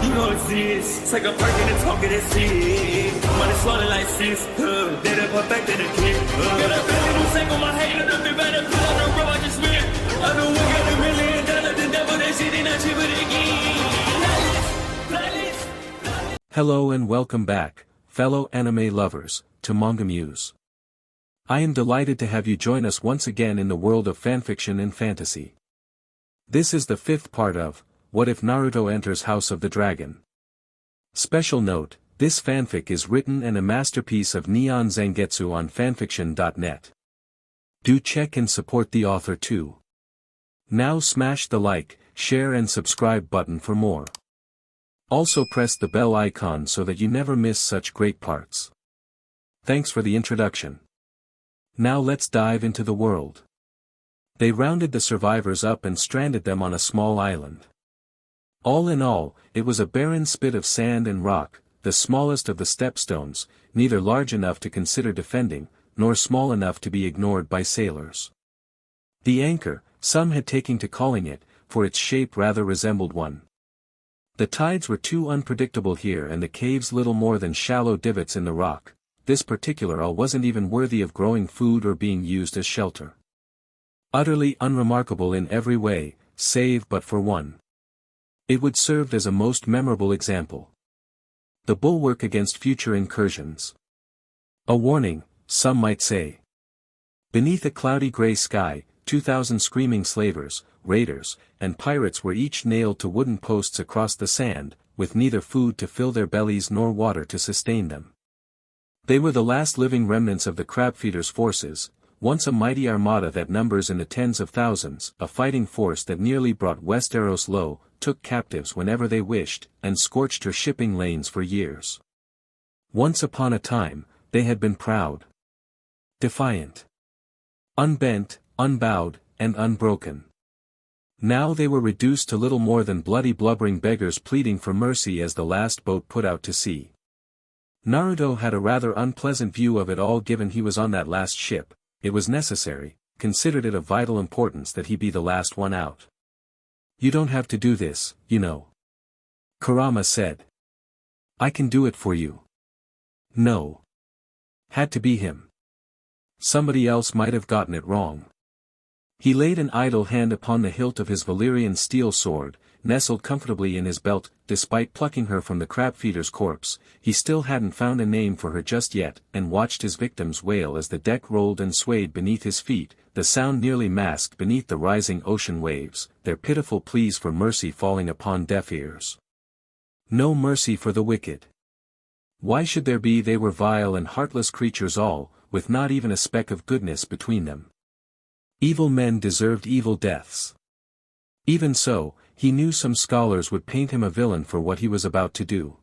You know it's this. Take a perk and a talk of that shit. Money swallowing like sis. Did it perfect in the kid. Got a billion who sang on my head. Look up the better put on the road I just spent. I know we got $1 million. The devil that shit ain't not cheaper again. Hello and welcome back, fellow anime lovers, to MangaMuse. I am delighted to have you join us once again in the world of fanfiction and fantasy. This is the 5th part of What If Naruto Enters House of the Dragon. Special note, this fanfic is written and a masterpiece of NeonZangetsu on FANFICTIONnet. Do check and support the author too. Now smash the like, share and subscribe button for more. Also press the bell icon so that you never miss such great parts. Thanks for the introduction. Now let's dive into the world. They rounded the survivors up and stranded them on a small island. All in all, it was a barren spit of sand and rock, the smallest of the stepstones, neither large enough to consider defending, nor small enough to be ignored by sailors. The anchor, some had taken to calling it, for its shape rather resembled one. The tides were too unpredictable here and the caves little more than shallow divots in the rock. This particular isle wasn't even worthy of growing food or being used as shelter. Utterly unremarkable in every way, save but for one. It would serve as a most memorable example. The bulwark against future incursions. A warning, some might say. Beneath a cloudy gray sky, 2,000 screaming slavers, raiders, and pirates were each nailed to wooden posts across the sand, with neither food to fill their bellies nor water to sustain them. They were the last living remnants of the crab-feeders' forces, once a mighty armada that numbers in the tens of thousands, a fighting force that nearly brought Westeros low, took captives whenever they wished, and scorched her shipping lanes for years. Once upon a time, they had been proud, defiant, unbent, unbowed, and unbroken. Now they were reduced to little more than bloody blubbering beggars pleading for mercy as the last boat put out to sea. Naruto had a rather unpleasant view of it all given he was on that last ship. It was necessary, considered it of vital importance that he be the last one out. You don't have to do this, you know. Kurama said. I can do it for you. No. Had to be him. Somebody else might have gotten it wrong. He laid an idle hand upon the hilt of his Valyrian steel sword, nestled comfortably in his belt. Despite plucking her from the crab-feeder's corpse, he still hadn't found a name for her just yet, and watched his victims wail as the deck rolled and swayed beneath his feet, the sound nearly masked beneath the rising ocean waves, their pitiful pleas for mercy falling upon deaf ears. No mercy for the wicked. Why should there be? They were vile and heartless creatures all, with not even a speck of goodness between them. Evil men deserved evil deaths. Even so, he knew some scholars would paint him a villain for what he was about to do.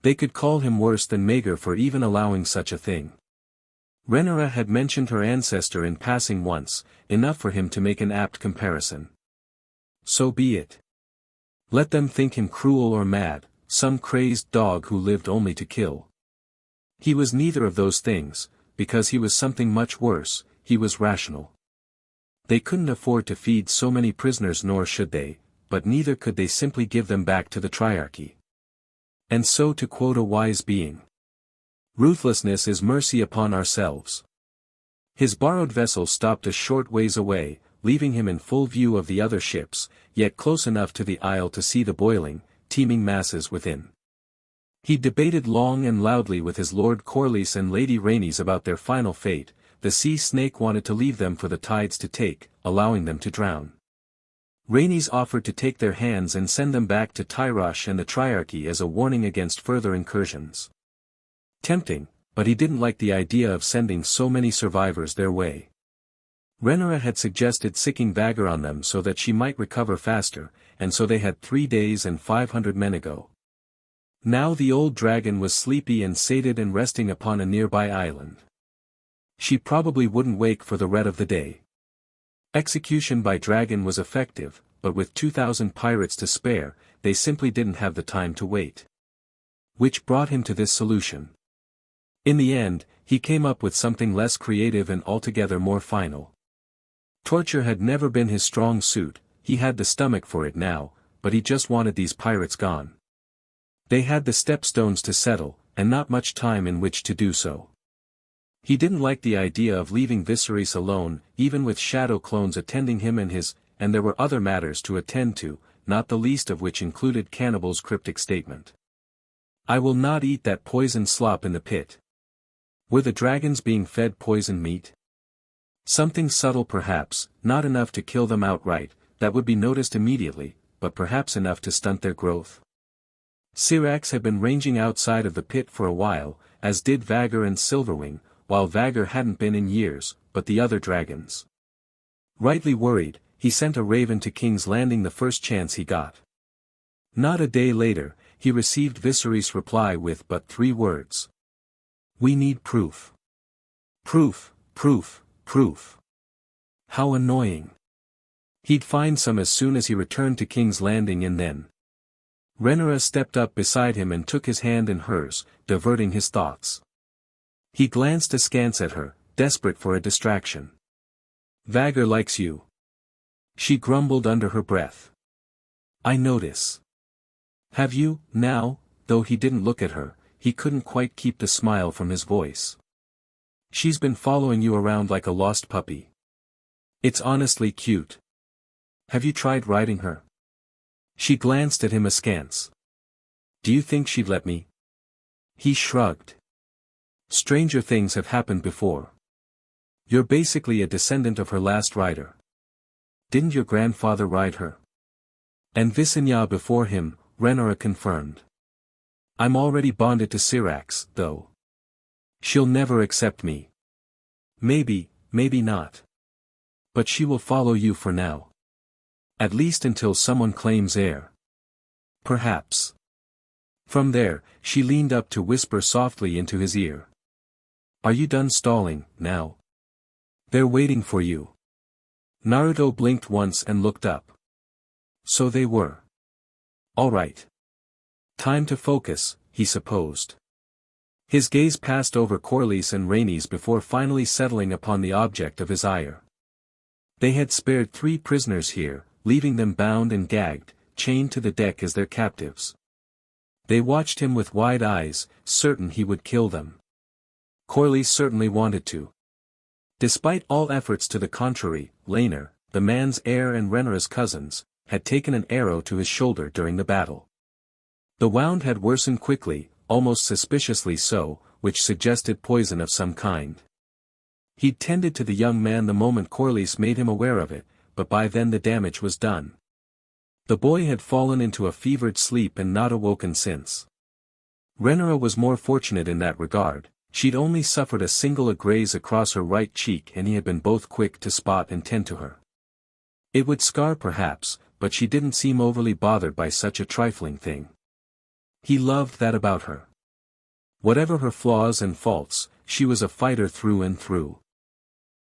They could call him worse than Mager for even allowing such a thing. Rhaenyra had mentioned her ancestor in passing once, enough for him to make an apt comparison. So be it. Let them think him cruel or mad, some crazed dog who lived only to kill. He was neither of those things, because he was something much worse, he was rational. They couldn't afford to feed so many prisoners, nor should they, but neither could they simply give them back to the Triarchy. And so, to quote a wise being, ruthlessness is mercy upon ourselves. His borrowed vessel stopped a short ways away, leaving him in full view of the other ships, yet close enough to the isle to see the boiling, teeming masses within. He debated long and loudly with his Lord Corlys and Lady Rhaenys about their final fate. The sea snake wanted to leave them for the tides to take, allowing them to drown. Rhaenys offered to take their hands and send them back to Tyrosh and the Triarchy as a warning against further incursions. Tempting, but he didn't like the idea of sending so many survivors their way. Rhaenyra had suggested sicking Vhagar on them so that she might recover faster, and so they had 3 days and 500 men ago. Now the old dragon was sleepy and sated and resting upon a nearby island. She probably wouldn't wake for the rest of the day. Execution by dragon was effective, but with 2,000 pirates to spare, they simply didn't have the time to wait. Which brought him to this solution. In the end, he came up with something less creative and altogether more final. Torture had never been his strong suit, he had the stomach for it now, but he just wanted these pirates gone. They had the stepstones to settle, and not much time in which to do so. He didn't like the idea of leaving Viserys alone, even with shadow clones attending him and his, and there were other matters to attend to, not the least of which included Cannibal's cryptic statement. "I will not eat that poisoned slop in the pit." Were the dragons being fed poisoned meat? Something subtle perhaps, not enough to kill them outright, that would be noticed immediately, but perhaps enough to stunt their growth. Syrax had been ranging outside of the pit for a while, as did Vhagar and Silverwing, while Vhagar hadn't been in years, but the other dragons. Rightly worried, he sent a raven to King's Landing the first chance he got. Not a day later, he received Viserys' reply with but 3 words. "We need proof. Proof, proof, proof." How annoying. He'd find some as soon as he returned to King's Landing, and then. Rhaenyra stepped up beside him and took his hand in hers, diverting his thoughts. He glanced askance at her, desperate for a distraction. "Vhagar likes you," she grumbled under her breath. "I notice." "Have you, now?" Though he didn't look at her, he couldn't quite keep the smile from his voice. "She's been following you around like a lost puppy. It's honestly cute. Have you tried riding her?" She glanced at him askance. "Do you think she'd let me?" He shrugged. "Stranger things have happened before. You're basically a descendant of her last rider. Didn't your grandfather ride her?" "And Visenya before him," Rhaenyra confirmed. "I'm already bonded to Syrax, though. She'll never accept me. Maybe, maybe not. But she will follow you for now. At least until someone claims heir. Perhaps." From there, she leaned up to whisper softly into his ear. "Are you done stalling, now? They're waiting for you." Naruto blinked once and looked up. So they were. All right. Time to focus, he supposed. His gaze passed over Corlys and Rhaenys before finally settling upon the object of his ire. They had spared 3 prisoners here, leaving them bound and gagged, chained to the deck as their captives. They watched him with wide eyes, certain he would kill them. Corlys certainly wanted to. Despite all efforts to the contrary, Laenor, the man's heir and Rhaenyra's cousins, had taken an arrow to his shoulder during the battle. The wound had worsened quickly, almost suspiciously so, which suggested poison of some kind. He'd tended to the young man the moment Corlys made him aware of it, but by then the damage was done. The boy had fallen into a fevered sleep and not awoken since. Rhaenyra was more fortunate in that regard. She'd only suffered a single graze across her right cheek, and he had been both quick to spot and tend to her. It would scar perhaps, but she didn't seem overly bothered by such a trifling thing. He loved that about her. Whatever her flaws and faults, she was a fighter through and through.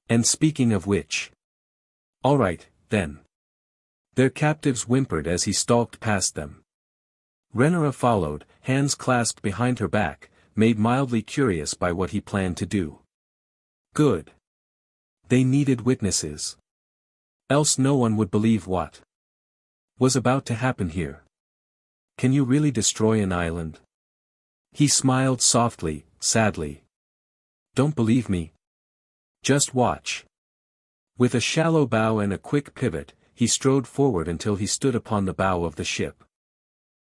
And speaking of which. All right, then. Their captives whimpered as he stalked past them. Rhaenyra followed, hands clasped behind her back, made mildly curious by what he planned to do. Good. They needed witnesses. Else no one would believe what was about to happen here. Can you really destroy an island? He smiled softly, sadly. Don't believe me? Just watch. With a shallow bow and a quick pivot, he strode forward until he stood upon the bow of the ship.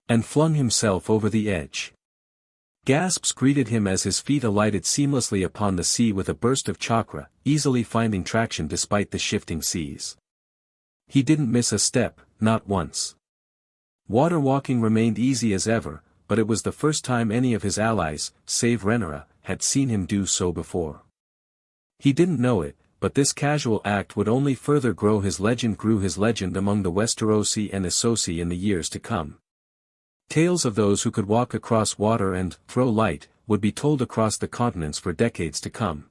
And flung himself over the edge. Gasps greeted him as his feet alighted seamlessly upon the sea with a burst of chakra, easily finding traction despite the shifting seas. He didn't miss a step, not once. Water walking remained easy as ever, but it was the first time any of his allies, save Rhaenyra, had seen him do so before. He didn't know it, but this casual act would only further grew his legend among the Westerosi and Essosi in the years to come. Tales of those who could walk across water and throw light would be told across the continents for decades to come.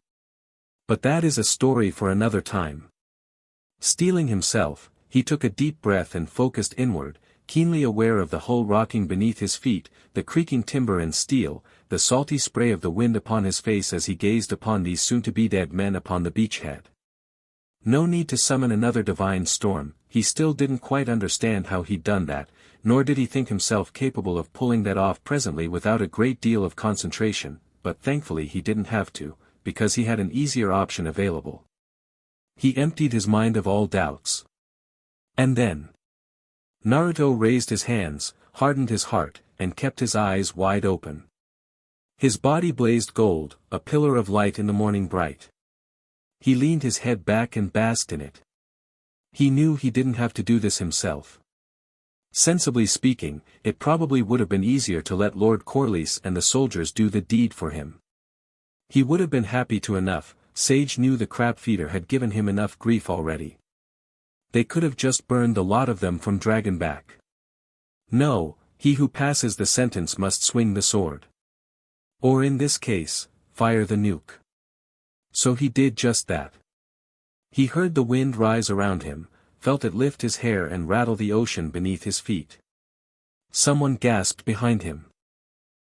But that is a story for another time. Steeling himself, he took a deep breath and focused inward, keenly aware of the hull rocking beneath his feet, the creaking timber and steel, the salty spray of the wind upon his face as he gazed upon these soon-to-be dead men upon the beachhead. No need to summon another divine storm, he still didn't quite understand how he'd done that, nor did he think himself capable of pulling that off presently without a great deal of concentration, but thankfully he didn't have to, because he had an easier option available. He emptied his mind of all doubts. And then Naruto raised his hands, hardened his heart, and kept his eyes wide open. His body blazed gold, a pillar of light in the morning bright. He leaned his head back and basked in it. He knew he didn't have to do this himself. Sensibly speaking, it probably would have been easier to let Lord Corlys and the soldiers do the deed for him. He would have been happy to enough. Sage knew the crab feeder had given him enough grief already. They could have just burned the lot of them from Dragonback. No, he who passes the sentence must swing the sword. Or in this case, fire the nuke. So he did just that. He heard the wind rise around him, felt it lift his hair and rattle the ocean beneath his feet. Someone gasped behind him.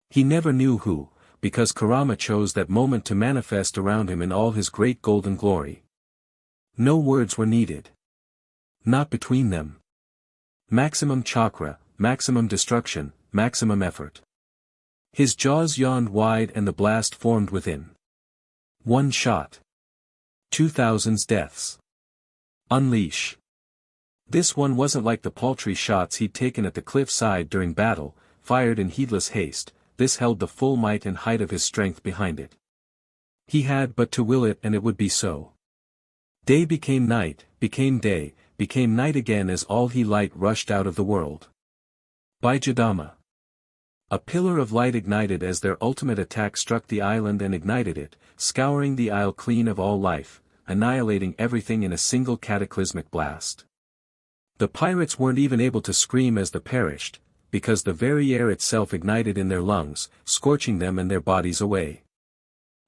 He never knew who, because Kurama chose that moment to manifest around him in all his great golden glory. No words were needed. Not between them. Maximum chakra, maximum destruction, maximum effort. His jaws yawned wide and the blast formed within. One shot. 2,000 deaths. Unleash. This one wasn't like the paltry shots he'd taken at the cliff side during battle, fired in heedless haste. This held the full might and height of his strength behind it. He had but to will it and it would be so. Day became night, became day, became night again as all he light rushed out of the world. By Jadama. A pillar of light ignited as their ultimate attack struck the island and ignited it, scouring the isle clean of all life, annihilating everything in a single cataclysmic blast. The pirates weren't even able to scream as they perished, because the very air itself ignited in their lungs, scorching them and their bodies away.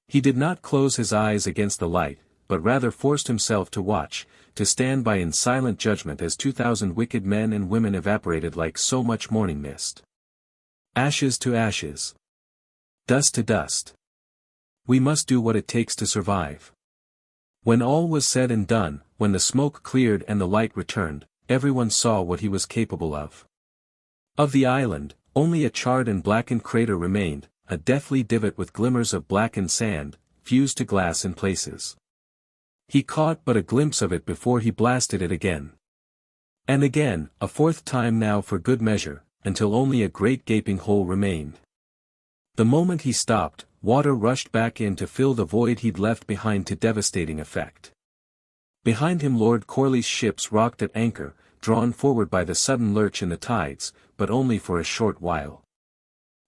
He did not close his eyes against the light, but rather forced himself to watch, to stand by in silent judgment as 2,000 wicked men and women evaporated like so much morning mist. Ashes to ashes. Dust to dust. We must do what it takes to survive. When all was said and done, when the smoke cleared and the light returned, everyone saw what he was capable of. Of the island, only a charred and blackened crater remained, a deathly divot with glimmers of blackened sand, fused to glass in places. He caught but a glimpse of it before he blasted it again. And again, a fourth time now for good measure, until only a great gaping hole remained. The moment he stopped, water rushed back in to fill the void he'd left behind to devastating effect. Behind him Lord Corlys' ships rocked at anchor, drawn forward by the sudden lurch in the tides, but only for a short while.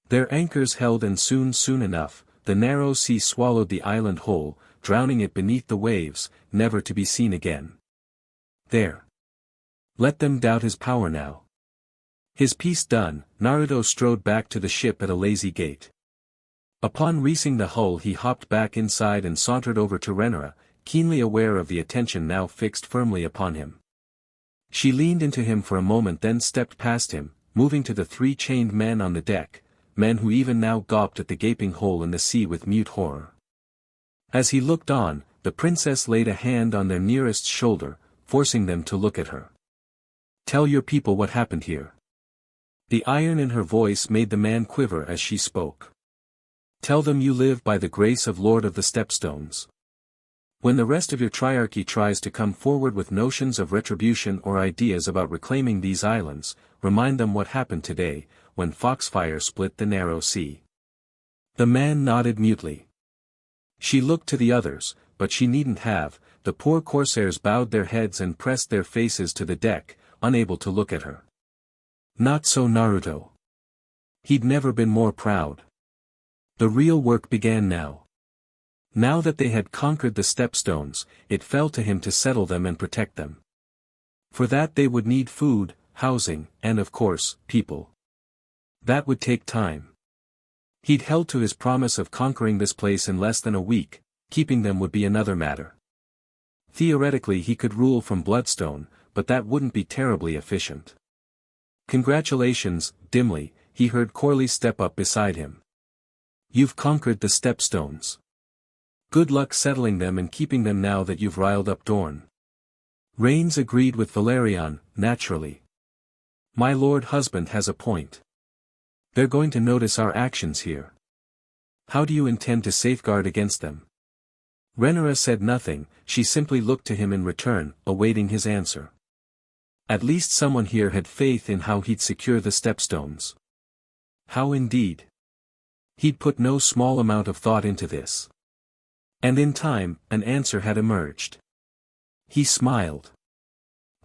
Their anchors held and soon enough, the narrow sea swallowed the island whole, drowning it beneath the waves, never to be seen again. There. Let them doubt his power now. His piece done, Naruto strode back to the ship at a lazy gait. Upon reaching the hull he hopped back inside and sauntered over to Renara, keenly aware of the attention now fixed firmly upon him. She leaned into him for a moment then stepped past him, moving to the 3 chained men on the deck, men who even now gawped at the gaping hole in the sea with mute horror. As he looked on, the princess laid a hand on their nearest shoulder, forcing them to look at her. Tell your people what happened here. The iron in her voice made the man quiver as she spoke. Tell them you live by the grace of Lord of the Stepstones. When the rest of your triarchy tries to come forward with notions of retribution or ideas about reclaiming these islands, remind them what happened today, when Foxfire split the narrow sea. The man nodded mutely. She looked to the others, but she needn't have. The poor corsairs bowed their heads and pressed their faces to the deck, unable to look at her. Not so Naruto. He'd never been more proud. The real work began now. Now that they had conquered the Stepstones, it fell to him to settle them and protect them. For that they would need food, housing, and of course, people. That would take time. He'd held to his promise of conquering this place in less than a week, keeping them would be another matter. Theoretically he could rule from Bloodstone, but that wouldn't be terribly efficient. Congratulations, dimly, he heard Corlys step up beside him. You've conquered the Stepstones. Good luck settling them and keeping them now that you've riled up Dorn. Rains agreed with Valerian, naturally. My lord husband has a point. They're going to notice our actions here. How do you intend to safeguard against them? Renera said nothing, she simply looked to him in return, awaiting his answer. At least someone here had faith in how he'd secure the stepstones. How indeed? He'd put no small amount of thought into this. And in time, an answer had emerged. He smiled.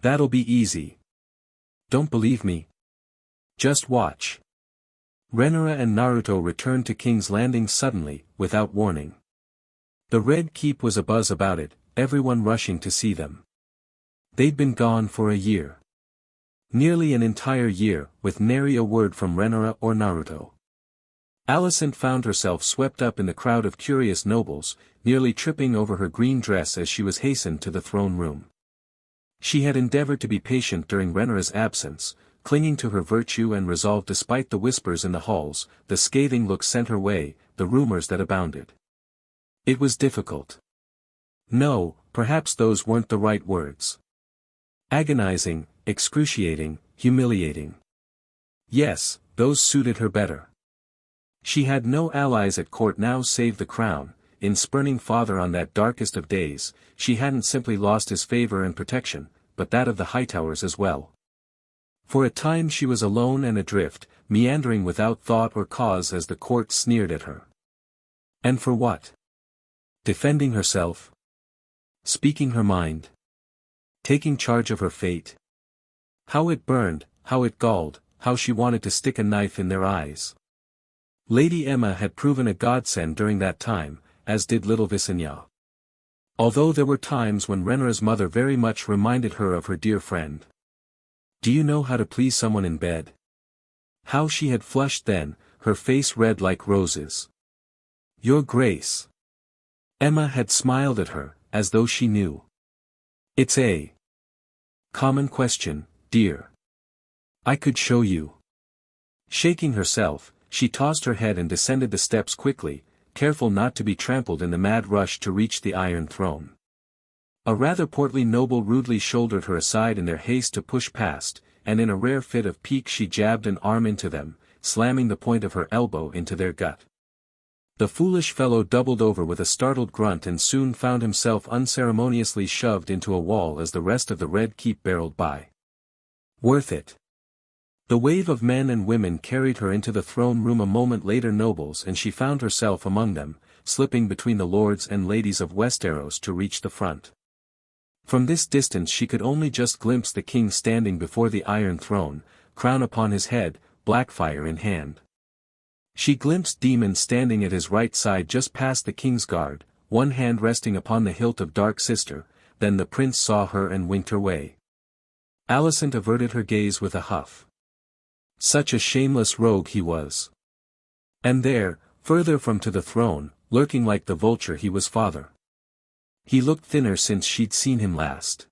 That'll be easy. Don't believe me? Just watch. Renera and Naruto returned to King's Landing suddenly, without warning. The Red Keep was abuzz about it, everyone rushing to see them. They'd been gone for a year. Nearly an entire year, with nary a word from Renera or Naruto. Alicent found herself swept up in the crowd of curious nobles, nearly tripping over her green dress as she was hastened to the throne room. She had endeavored to be patient during Renera's absence, clinging to her virtue and resolve despite the whispers in the halls, the scathing looks sent her way, the rumors that abounded. It was difficult. No, perhaps those weren't the right words. Agonizing, excruciating, humiliating. Yes, those suited her better. She had no allies at court now save the crown. In spurning father on that darkest of days, she hadn't simply lost his favor and protection, but that of the Hightowers as well. For a time she was alone and adrift, meandering without thought or cause as the court sneered at her. And for what? Defending herself? Speaking her mind? Taking charge of her fate? How it burned, how it galled, how she wanted to stick a knife in their eyes. Lady Emma had proven a godsend during that time, as did little Visenya. Although there were times when Renera's mother very much reminded her of her dear friend. Do you know how to please someone in bed? How she had flushed then, her face red like roses. Your Grace. Emma had smiled at her, as though she knew. It's a common question, dear. I could show you. Shaking herself, she tossed her head and descended the steps quickly, careful not to be trampled in the mad rush to reach the Iron Throne. A rather portly noble rudely shouldered her aside in their haste to push past, and in a rare fit of pique she jabbed an arm into them, slamming the point of her elbow into their gut. The foolish fellow doubled over with a startled grunt and soon found himself unceremoniously shoved into a wall as the rest of the Red Keep barreled by. Worth it. The wave of men and women carried her into the throne room a moment later, nobles, and she found herself among them, slipping between the lords and ladies of Westeros to reach the front. From this distance she could only just glimpse the king standing before the Iron Throne, crown upon his head, blackfire in hand. She glimpsed Demon standing at his right side just past the king's guard, one hand resting upon the hilt of Dark Sister, then the prince saw her and winked her way. Alicent averted her gaze with a huff. Such a shameless rogue he was. And there, further from to the throne, lurking like the vulture he was father. He looked thinner since she'd seen him last.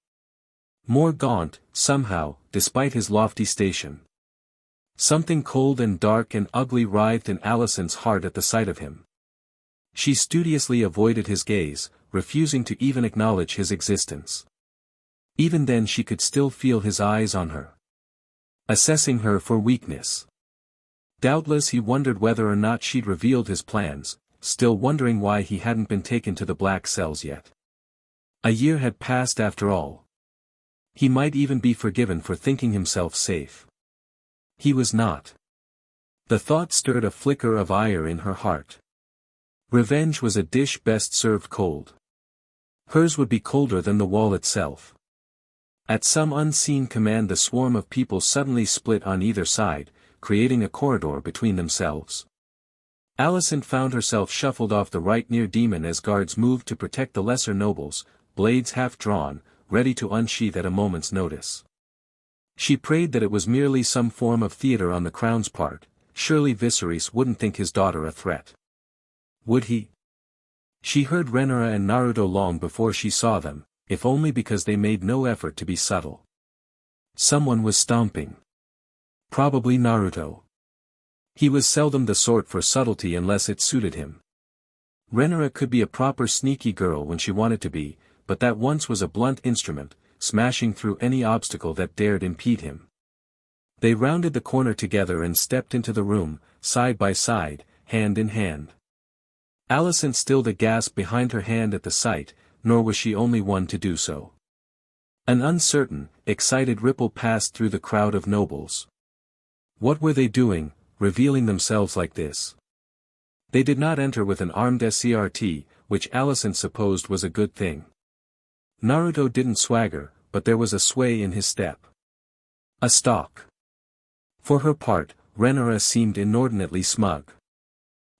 More gaunt, somehow, despite his lofty station. Something cold and dark and ugly writhed in Alicent's heart at the sight of him. She studiously avoided his gaze, refusing to even acknowledge his existence. Even then she could still feel his eyes on her. Assessing her for weakness. Doubtless he wondered whether or not she'd revealed his plans, still wondering why he hadn't been taken to the black cells yet. A year had passed after all. He might even be forgiven for thinking himself safe. He was not. The thought stirred a flicker of ire in her heart. Revenge was a dish best served cold. Hers would be colder than the wall itself. At some unseen command the swarm of people suddenly split on either side, creating a corridor between themselves. Alicent found herself shuffled off the right near Demon as guards moved to protect the lesser nobles, blades half drawn, ready to unsheath at a moment's notice. She prayed that it was merely some form of theater on the crown's part. Surely Viserys wouldn't think his daughter a threat. Would he? She heard Renera and Naruto long before she saw them, if only because they made no effort to be subtle. Someone was stomping. Probably Naruto. He was seldom the sort for subtlety unless it suited him. Renera could be a proper sneaky girl when she wanted to be, but that once was a blunt instrument, smashing through any obstacle that dared impede him. They rounded the corner together and stepped into the room, side by side, hand in hand. Alicent stilled a gasp behind her hand at the sight, nor was she only one to do so. An uncertain, excited ripple passed through the crowd of nobles. What were they doing, revealing themselves like this? They did not enter with an armed SCRT, which Alicent supposed was a good thing. Naruto didn't swagger, but there was a sway in his step. A stalk. For her part, Renara seemed inordinately smug.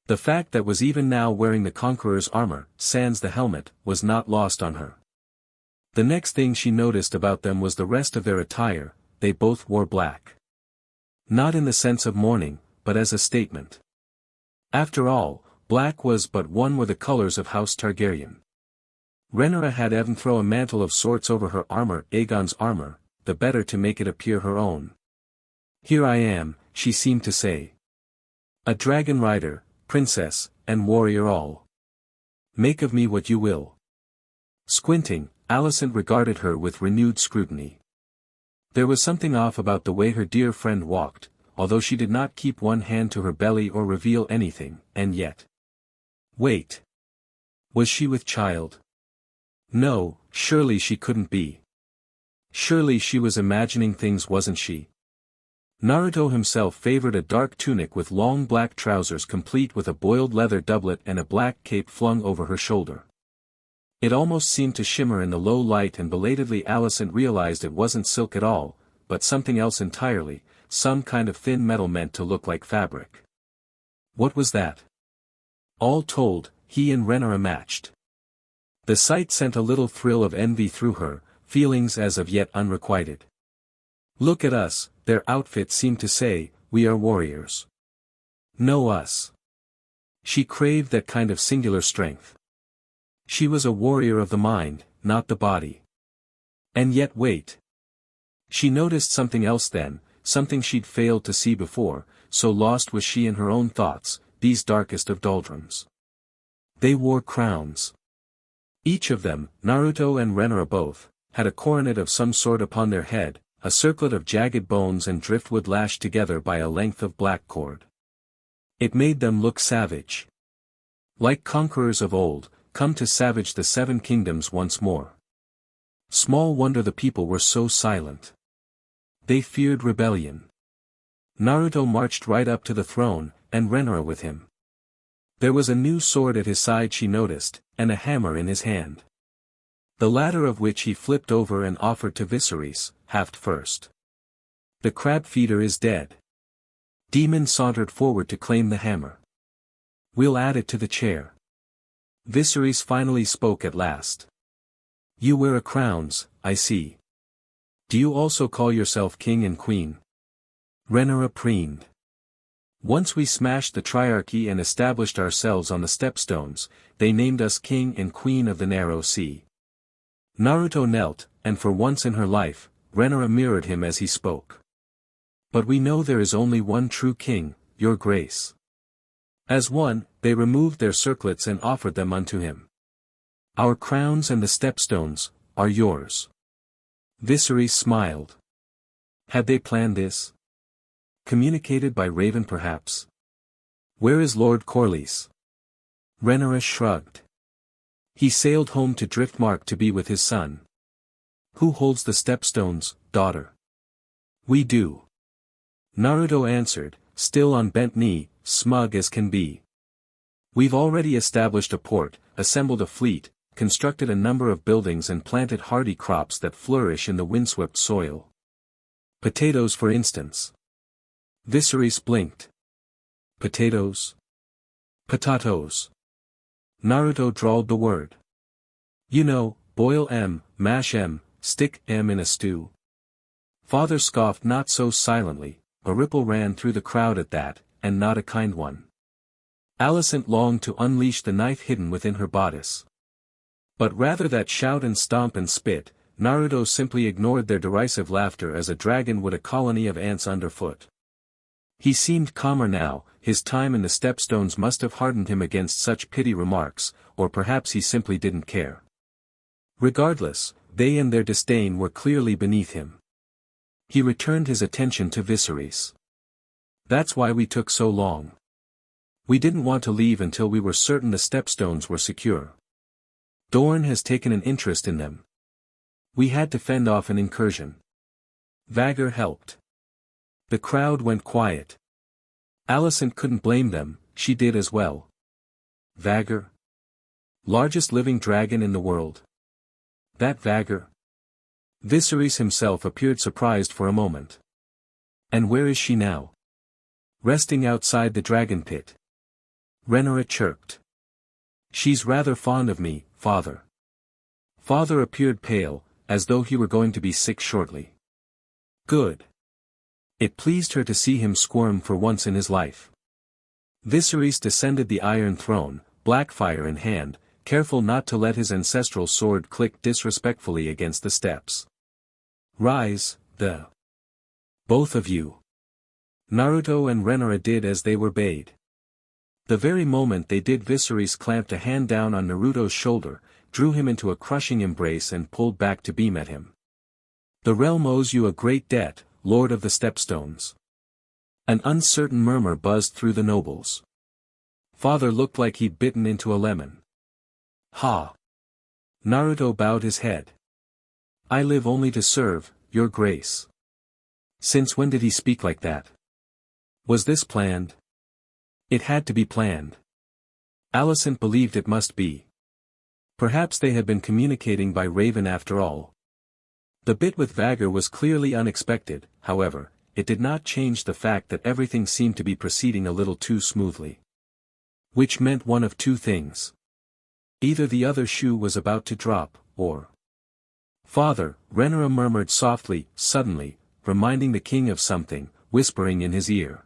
The fact that was even now wearing the Conqueror's armor, sans the helmet, was not lost on her. The next thing she noticed about them was the rest of their attire. They both wore black. Not in the sense of mourning, but as a statement. After all, black was but one were the colors of House Targaryen. Renara had even throw a mantle of sorts over her armor, Aegon's armor, the better to make it appear her own. Here I am, she seemed to say. A dragon rider, princess, and warrior all. Make of me what you will. Squinting, Alicent regarded her with renewed scrutiny. There was something off about the way her dear friend walked, although she did not keep one hand to her belly or reveal anything, and yet. Wait. Was she with child? No, surely she couldn't be. Surely she was imagining things, wasn't she? Naruto himself favored a dark tunic with long black trousers complete with a boiled leather doublet and a black cape flung over her shoulder. It almost seemed to shimmer in the low light, and belatedly Alicent realized it wasn't silk at all, but something else entirely, some kind of thin metal meant to look like fabric. What was that? All told, he and Renara matched. The sight sent a little thrill of envy through her, feelings as of yet unrequited. Look at us, their outfit seemed to say, we are warriors. Know us. She craved that kind of singular strength. She was a warrior of the mind, not the body. And yet wait. She noticed something else then, something she'd failed to see before, so lost was she in her own thoughts, these darkest of doldrums. They wore crowns. Each of them, Naruto and Renara both, had a coronet of some sort upon their head, a circlet of jagged bones and driftwood lashed together by a length of black cord. It made them look savage. Like conquerors of old, come to savage the seven kingdoms once more. Small wonder the people were so silent. They feared rebellion. Naruto marched right up to the throne, and Renara with him. There was a new sword at his side she noticed, and a hammer in his hand. The latter of which he flipped over and offered to Viserys, haft first. The crab feeder is dead. Demon sauntered forward to claim the hammer. We'll add it to the chair. Viserys finally spoke at last. You wear a crowns, I see. Do you also call yourself king and queen? Renara preened. Once we smashed the triarchy and established ourselves on the stepstones, they named us king and queen of the narrow sea. Naruto knelt, and for once in her life, Renara mirrored him as he spoke. But we know there is only one true king, your grace. As one, they removed their circlets and offered them unto him. Our crowns and the stepstones are yours. Viserys smiled. Had they planned this? Communicated by Raven perhaps? Where is Lord Corlys? Renara shrugged. He sailed home to Driftmark to be with his son. Who holds the stepstones, daughter? We do. Naruto answered, still on bent knee, smug as can be. We've already established a port, assembled a fleet, constructed a number of buildings and planted hardy crops that flourish in the windswept soil. Potatoes for instance. Viserys blinked. Potatoes? Potatoes. Naruto drawled the word. You know, boil em, mash em, stick em in a stew. Father scoffed not so silently, a ripple ran through the crowd at that, and not a kind one. Alicent longed to unleash the knife hidden within her bodice. But rather than shout and stomp and spit, Naruto simply ignored their derisive laughter as a dragon would a colony of ants underfoot. He seemed calmer now, his time in the stepstones must have hardened him against such petty remarks, or perhaps he simply didn't care. Regardless, they and their disdain were clearly beneath him. He returned his attention to Viserys. That's why we took so long. We didn't want to leave until we were certain the stepstones were secure. Dorne has taken an interest in them. We had to fend off an incursion. Vhagar helped. The crowd went quiet. Alicent couldn't blame them, she did as well. Vhagar? Largest living dragon in the world. That Vhagar? Viserys himself appeared surprised for a moment. And where is she now? Resting outside the dragon pit. Rhaenyra chirped. She's rather fond of me, father. Father appeared pale, as though he were going to be sick shortly. Good. It pleased her to see him squirm for once in his life. Viserys descended the Iron Throne, Blackfire in hand, careful not to let his ancestral sword click disrespectfully against the steps. Rise, both of you. Naruto and Rhaenyra did as they were bade. The very moment they did, Viserys clamped a hand down on Naruto's shoulder, drew him into a crushing embrace and pulled back to beam at him. The realm owes you a great debt, Lord of the Stepstones. An uncertain murmur buzzed through the nobles. Father looked like he'd bitten into a lemon. Ha! Naruto bowed his head. I live only to serve, your grace. Since when did he speak like that? Was this planned? It had to be planned. Alicent believed it must be. Perhaps they had been communicating by Raven after all. The bit with Vhagar was clearly unexpected, however, it did not change the fact that everything seemed to be proceeding a little too smoothly. Which meant one of two things. Either the other shoe was about to drop, or... Father, Rhaenyra murmured softly, suddenly, reminding the king of something, whispering in his ear.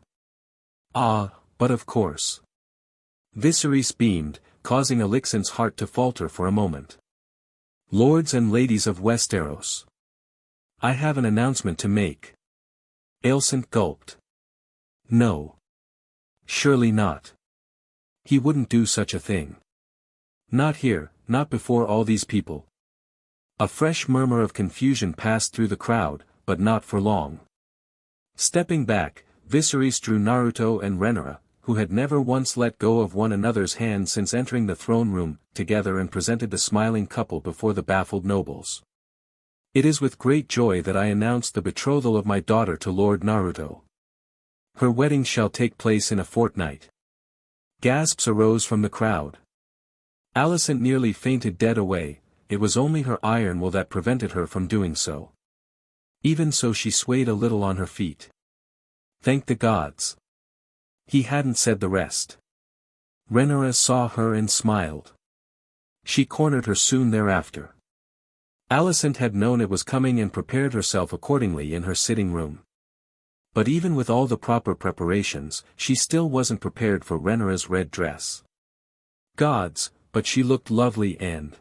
Ah, but of course. Viserys beamed, causing Alicent's heart to falter for a moment. Lords and ladies of Westeros. I have an announcement to make. Alicent gulped. No. Surely not. He wouldn't do such a thing. Not here, not before all these people. A fresh murmur of confusion passed through the crowd, but not for long. Stepping back, Viserys drew Naruto and Rhaenyra, who had never once let go of one another's hands since entering the throne room, together and presented the smiling couple before the baffled nobles. It is with great joy that I announce the betrothal of my daughter to Lord Naruto. Her wedding shall take place in a fortnight. Gasps arose from the crowd. Alicent nearly fainted dead away, it was only her iron will that prevented her from doing so. Even so she swayed a little on her feet. Thank the gods. He hadn't said the rest. Rhaenyra saw her and smiled. She cornered her soon thereafter. Alicent had known it was coming and prepared herself accordingly in her sitting room. But even with all the proper preparations, she still wasn't prepared for Rhaenyra's red dress. Gods, but she looked lovely and...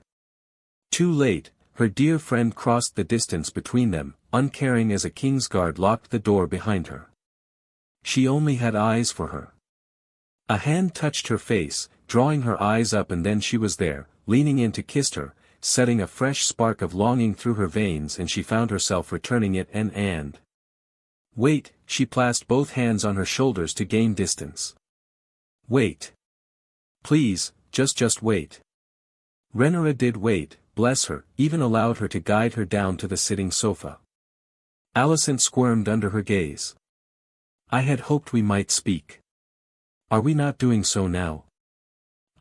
Too late, her dear friend crossed the distance between them, uncaring as a Kingsguard locked the door behind her. She only had eyes for her. A hand touched her face, drawing her eyes up, and then she was there, leaning in to kiss her, setting a fresh spark of longing through her veins, and she found herself returning it and... Wait, she placed both hands on her shoulders to gain distance. Wait. Please, just wait. Rhaenyra did wait, bless her, even allowed her to guide her down to the sitting sofa. Alicent squirmed under her gaze. I had hoped we might speak. Are we not doing so now?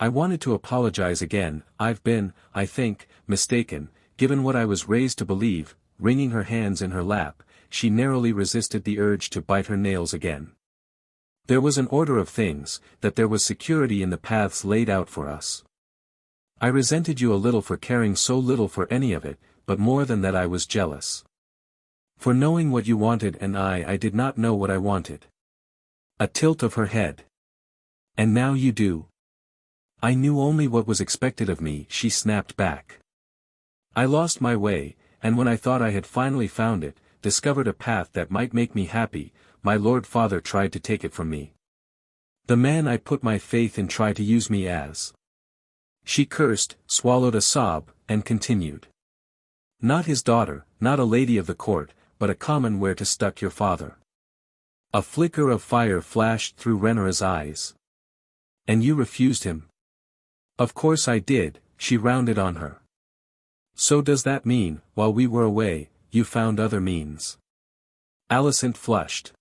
I wanted to apologize again, I've been, I think, mistaken, given what I was raised to believe. Wringing her hands in her lap, she narrowly resisted the urge to bite her nails again. There was an order of things, that there was security in the paths laid out for us. I resented you a little for caring so little for any of it, but more than that I was jealous. For knowing what you wanted and I did not know what I wanted. A tilt of her head. And now you do. I knew only what was expected of me, she snapped back. I lost my way, and when I thought I had finally found it, discovered a path that might make me happy, my Lord Father tried to take it from me. The man I put my faith in tried to use me as. She cursed, swallowed a sob, and continued. Not his daughter, not a lady of the court, but a common where to stuck your father. A flicker of fire flashed through Renera's eyes. And you refused him? Of course I did, she rounded on her. So does that mean, while we were away, you found other means? Alicent flushed.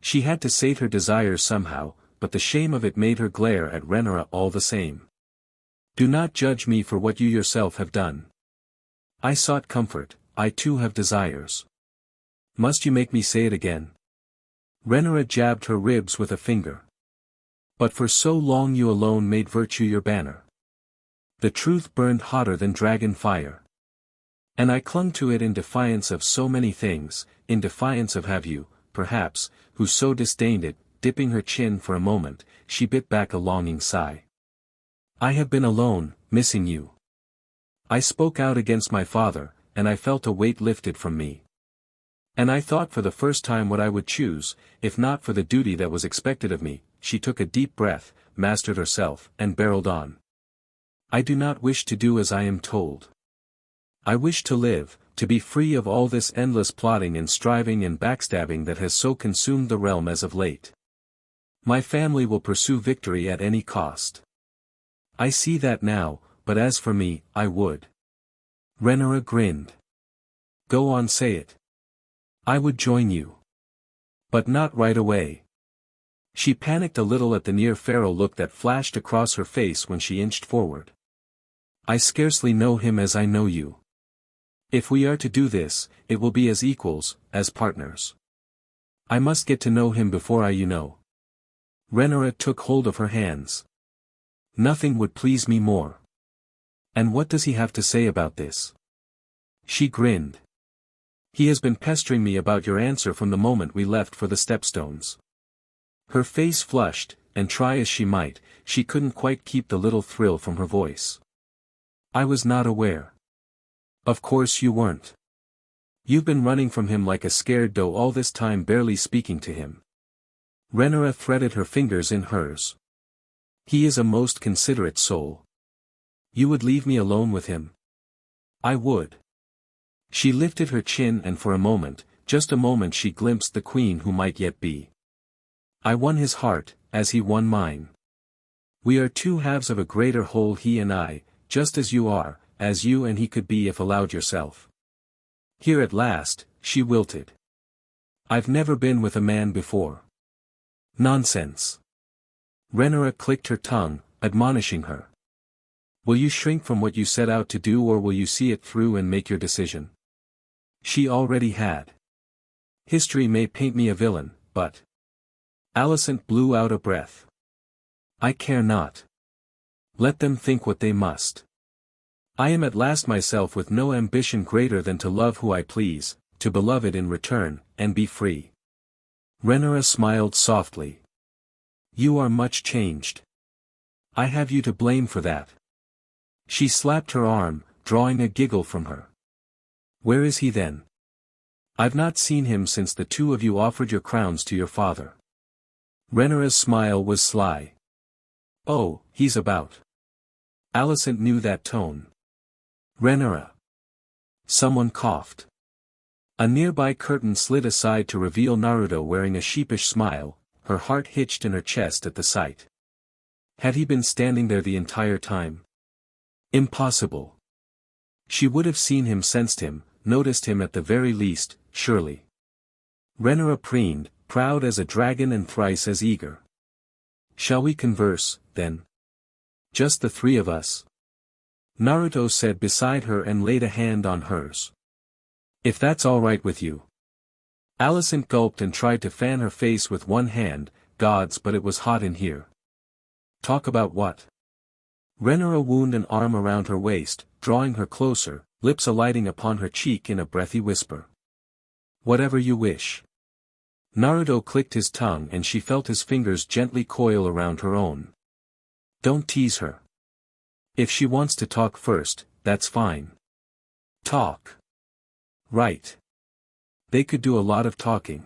She had to sate her desires somehow, but the shame of it made her glare at Renera all the same. Do not judge me for what you yourself have done. I sought comfort, I too have desires. Must you make me say it again? Renera jabbed her ribs with a finger. But for so long you alone made virtue your banner. The truth burned hotter than dragon fire. And I clung to it in defiance of so many things, in defiance of have you, perhaps, who so disdained it. Dipping her chin for a moment, she bit back a longing sigh. I have been alone, missing you. I spoke out against my father, and I felt a weight lifted from me. And I thought for the first time what I would choose, if not for the duty that was expected of me. She took a deep breath, mastered herself, and barreled on. I do not wish to do as I am told. I wish to live, to be free of all this endless plotting and striving and backstabbing that has so consumed the realm as of late. My family will pursue victory at any cost. I see that now, but as for me, I would. Renera grinned. Go on, say it. I would join you. But not right away. She panicked a little at the near-feral look that flashed across her face when she inched forward. I scarcely know him as I know you. If we are to do this, it will be as equals, as partners. I must get to know him before I know. Renera took hold of her hands. Nothing would please me more. And what does he have to say about this? She grinned. He has been pestering me about your answer from the moment we left for the stepstones. Her face flushed, and try as she might, she couldn't quite keep the little thrill from her voice. I was not aware. Of course you weren't. You've been running from him like a scared doe all this time, barely speaking to him. Renera threaded her fingers in hers. He is a most considerate soul. You would leave me alone with him? I would. She lifted her chin and for a moment, just a moment, she glimpsed the queen who might yet be. I won his heart, as he won mine. We are two halves of a greater whole, he and I, just as you are, as you and he could be if allowed yourself. Here at last, she wilted. I've never been with a man before. Nonsense. Renera clicked her tongue, admonishing her. Will you shrink from what you set out to do, or will you see it through and make your decision? She already had. History may paint me a villain, but... Alicent blew out a breath. I care not. Let them think what they must. I am at last myself with no ambition greater than to love who I please, to be beloved in return, and be free. Renera smiled softly. You are much changed. I have you to blame for that. She slapped her arm, drawing a giggle from her. Where is he then? I've not seen him since the two of you offered your crowns to your father. Renera's smile was sly. Oh, he's about. Alicent knew that tone. Renera. Someone coughed. A nearby curtain slid aside to reveal Naruto wearing a sheepish smile, her heart hitched in her chest at the sight. Had he been standing there the entire time? Impossible. She would have seen him, sensed him, noticed him at the very least, surely. Renera preened, proud as a dragon and thrice as eager. Shall we converse, then? Just the three of us? Naruto said beside her and laid a hand on hers. If that's all right with you. Alicent gulped and tried to fan her face with one hand. Gods, but it was hot in here. Talk about what? Renera wound an arm around her waist, drawing her closer, lips alighting upon her cheek in a breathy whisper. Whatever you wish. Naruto clicked his tongue and she felt his fingers gently coil around her own. Don't tease her. If she wants to talk first, that's fine. Talk. Right. They could do a lot of talking.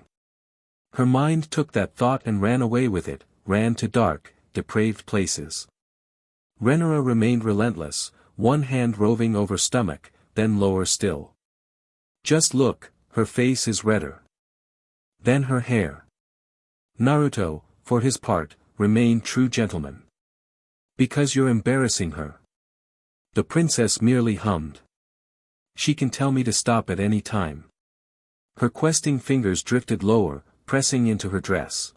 Her mind took that thought and ran away with it, ran to dark, depraved places. Renera remained relentless, one hand roving over stomach, then lower still. Just look, her face is redder than her hair. Naruto, for his part, remained true gentleman. Because you're embarrassing her. The princess merely hummed. She can tell me to stop at any time. Her questing fingers drifted lower, pressing into her dress.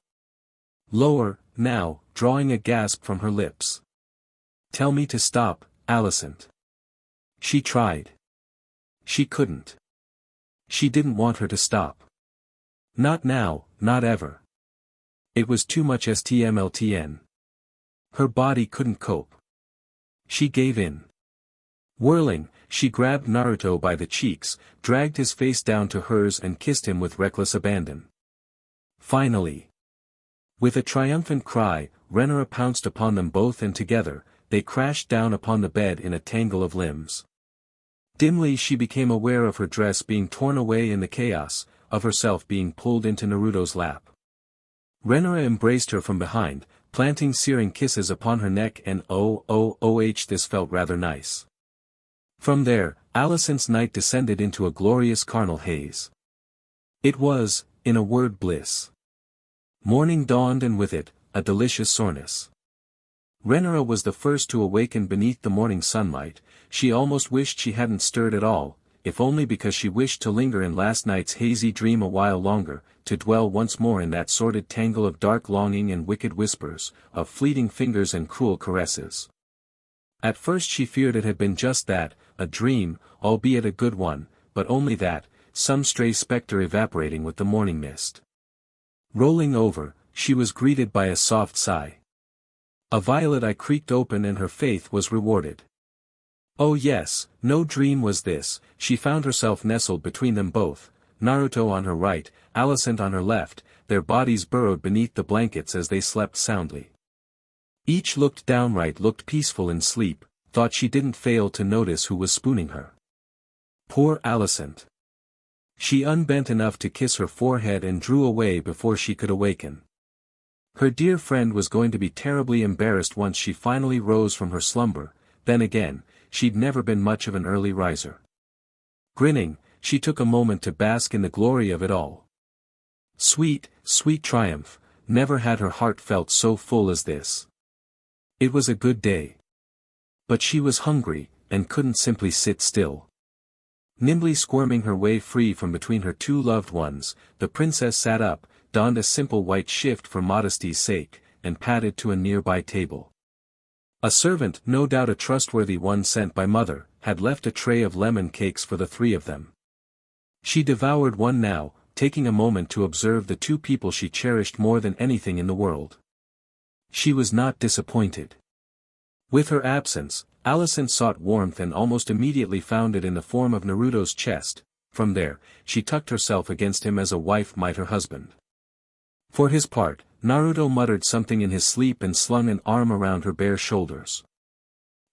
Lower, now, drawing a gasp from her lips. Tell me to stop, Alicent. She tried. She couldn't. She didn't want her to stop. Not now, not ever. It was too much STMLTN. Her body couldn't cope. She gave in. Whirling, she grabbed Naruto by the cheeks, dragged his face down to hers and kissed him with reckless abandon. Finally. With a triumphant cry, Renara pounced upon them both and together, they crashed down upon the bed in a tangle of limbs. Dimly she became aware of her dress being torn away in the chaos, of herself being pulled into Naruto's lap. Renara embraced her from behind, planting searing kisses upon her neck and this felt rather nice. From there, Alicent's night descended into a glorious carnal haze. It was, in a word, bliss. Morning dawned and with it, a delicious soreness. Renara was the first to awaken beneath the morning sunlight. She almost wished she hadn't stirred at all, if only because she wished to linger in last night's hazy dream a while longer, to dwell once more in that sordid tangle of dark longing and wicked whispers, of fleeting fingers and cruel caresses. At first she feared it had been just that, a dream, albeit a good one, but only that, some stray spectre evaporating with the morning mist. Rolling over, she was greeted by a soft sigh. A violet eye creaked open and her faith was rewarded. Oh yes, no dream was this. She found herself nestled between them both, Naruto on her right, Alicent on her left, their bodies burrowed beneath the blankets as they slept soundly. Each looked peaceful in sleep, thought she didn't fail to notice who was spooning her. Poor Alicent. She unbent enough to kiss her forehead and drew away before she could awaken. Her dear friend was going to be terribly embarrassed once she finally rose from her slumber, then again, she'd never been much of an early riser. Grinning, she took a moment to bask in the glory of it all. Sweet, sweet triumph, never had her heart felt so full as this. It was a good day. But she was hungry, and couldn't simply sit still. Nimbly squirming her way free from between her two loved ones, the princess sat up, donned a simple white shift for modesty's sake, and padded to a nearby table. A servant, no doubt a trustworthy one sent by mother, had left a tray of lemon cakes for the three of them. She devoured one now, taking a moment to observe the two people she cherished more than anything in the world. She was not disappointed. With her absence, Alicent sought warmth and almost immediately found it in the form of Naruto's chest. From there, she tucked herself against him as a wife might her husband. For his part, Naruto muttered something in his sleep and slung an arm around her bare shoulders.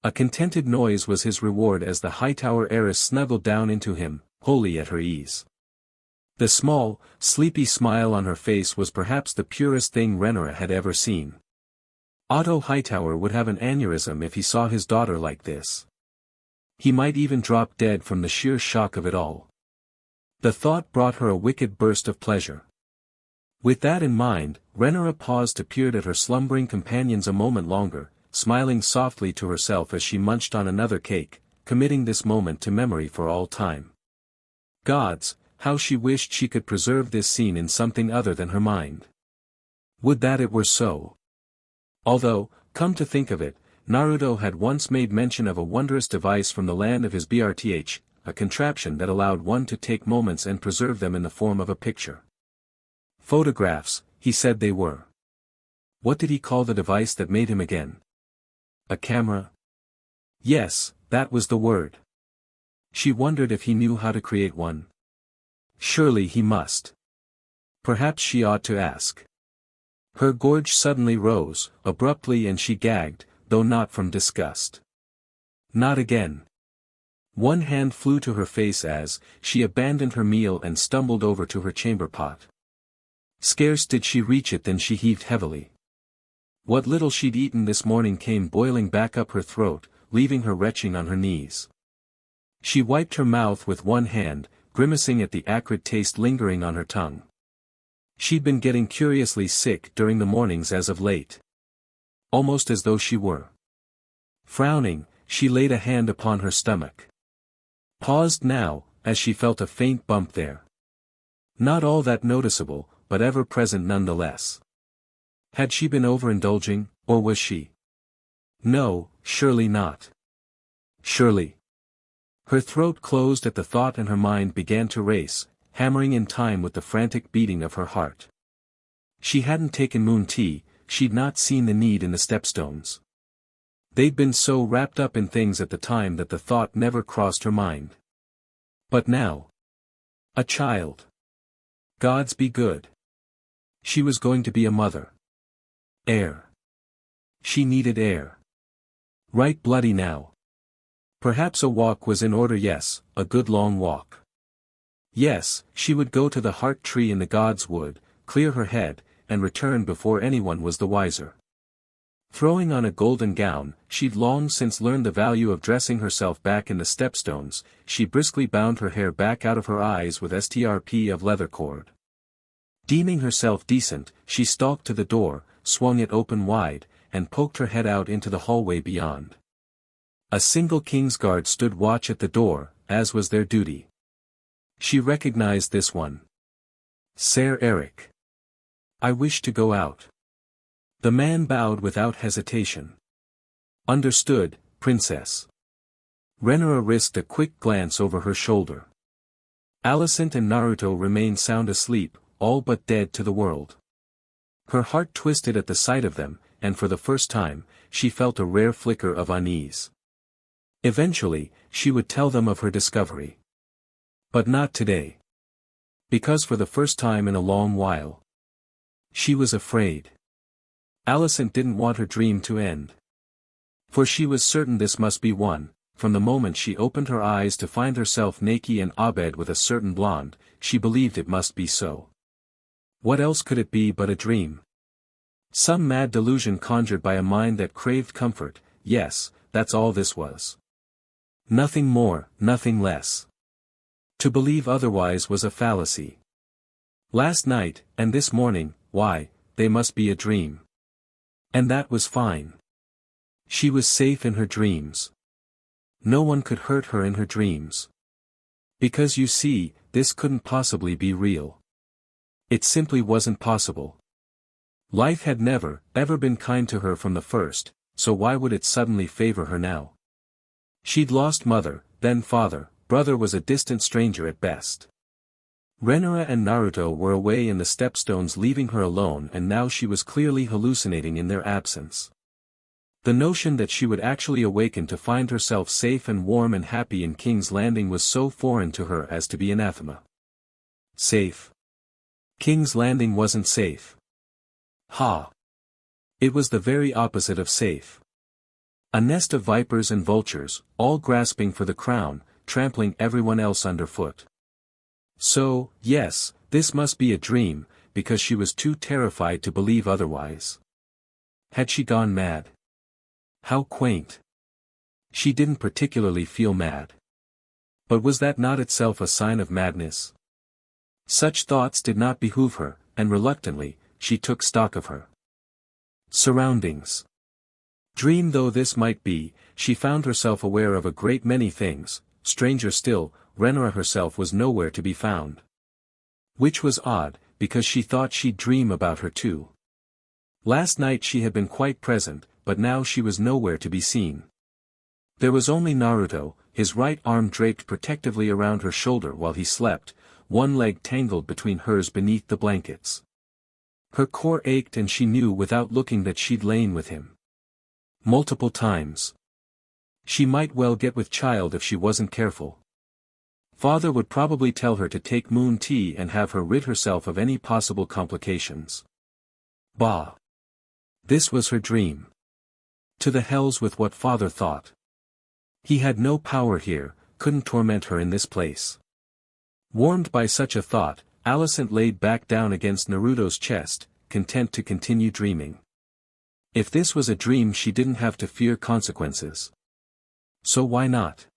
A contented noise was his reward as the Hightower heiress snuggled down into him, wholly at her ease. The small, sleepy smile on her face was perhaps the purest thing Renara had ever seen. Otto Hightower would have an aneurysm if he saw his daughter like this. He might even drop dead from the sheer shock of it all. The thought brought her a wicked burst of pleasure. With that in mind, Renara paused to peer at her slumbering companions a moment longer, smiling softly to herself as she munched on another cake, committing this moment to memory for all time. Gods, how she wished she could preserve this scene in something other than her mind. Would that it were so. Although, come to think of it, Naruto had once made mention of a wondrous device from the land of his BRTH, a contraption that allowed one to take moments and preserve them in the form of a picture. Photographs, he said they were. What did he call the device that made him again? A camera? Yes, that was the word. She wondered if he knew how to create one. Surely he must. Perhaps she ought to ask. Her gorge suddenly rose, abruptly, and she gagged, though not from disgust. Not again. One hand flew to her face as she abandoned her meal and stumbled over to her chamber pot. Scarce did she reach it than she heaved heavily. What little she'd eaten this morning came boiling back up her throat, leaving her retching on her knees. She wiped her mouth with one hand, grimacing at the acrid taste lingering on her tongue. She'd been getting curiously sick during the mornings as of late. Almost as though she were. Frowning, she laid a hand upon her stomach. Paused now, as she felt a faint bump there. Not all that noticeable, but ever present nonetheless. Had she been overindulging, or was she? No, surely not. Surely. Her throat closed at the thought and her mind began to race, hammering in time with the frantic beating of her heart. She hadn't taken moon tea, she'd not seen the need in the stepstones. They'd been so wrapped up in things at the time that the thought never crossed her mind. But now. A child. Gods be good. She was going to be a mother. Air. She needed air. Right bloody now. Perhaps a walk was in order, yes, a good long walk. Yes, she would go to the heart tree in the gods' wood, clear her head, and return before anyone was the wiser. Throwing on a golden gown, she'd long since learned the value of dressing herself back in the stepstones, she briskly bound her hair back out of her eyes with strp of leather cord. Deeming herself decent, she stalked to the door, swung it open wide, and poked her head out into the hallway beyond. A single Kingsguard stood watch at the door, as was their duty. She recognized this one. Sir Eric. I wish to go out. The man bowed without hesitation. Understood, Princess. Renera risked a quick glance over her shoulder. Alicent and Naruto remained sound asleep, all but dead to the world. Her heart twisted at the sight of them, and for the first time, she felt a rare flicker of unease. Eventually, she would tell them of her discovery. But not today. Because for the first time in a long while, she was afraid. Alicent didn't want her dream to end. For she was certain this must be one. From the moment she opened her eyes to find herself naked and abed with a certain blonde, she believed it must be so. What else could it be but a dream? Some mad delusion conjured by a mind that craved comfort. Yes, that's all this was. Nothing more, nothing less. To believe otherwise was a fallacy. Last night, and this morning, why, they must be a dream. And that was fine. She was safe in her dreams. No one could hurt her in her dreams. Because you see, this couldn't possibly be real. It simply wasn't possible. Life had never, ever been kind to her from the first, so why would it suddenly favor her now? She'd lost mother, then father, brother was a distant stranger at best. Renera and Naruto were away in the stepstones leaving her alone, and now she was clearly hallucinating in their absence. The notion that she would actually awaken to find herself safe and warm and happy in King's Landing was so foreign to her as to be anathema. Safe? King's Landing wasn't safe. Ha! It was the very opposite of safe. A nest of vipers and vultures, all grasping for the crown, trampling everyone else underfoot. So, yes, this must be a dream, because she was too terrified to believe otherwise. Had she gone mad? How quaint. She didn't particularly feel mad. But was that not itself a sign of madness? Such thoughts did not behoove her, and reluctantly, she took stock of her surroundings. Dream though this might be, she found herself aware of a great many things. Stranger still, Renera herself was nowhere to be found. Which was odd, because she thought she'd dream about her too. Last night she had been quite present, but now she was nowhere to be seen. There was only Naruto, his right arm draped protectively around her shoulder while he slept, one leg tangled between hers beneath the blankets. Her core ached and she knew without looking that she'd lain with him multiple times. She might well get with child if she wasn't careful. Father would probably tell her to take moon tea and have her rid herself of any possible complications. Bah! This was her dream. To the hells with what father thought. He had no power here, couldn't torment her in this place. Warmed by such a thought, Alicent laid back down against Naruto's chest, content to continue dreaming. If this was a dream she didn't have to fear consequences. So why not?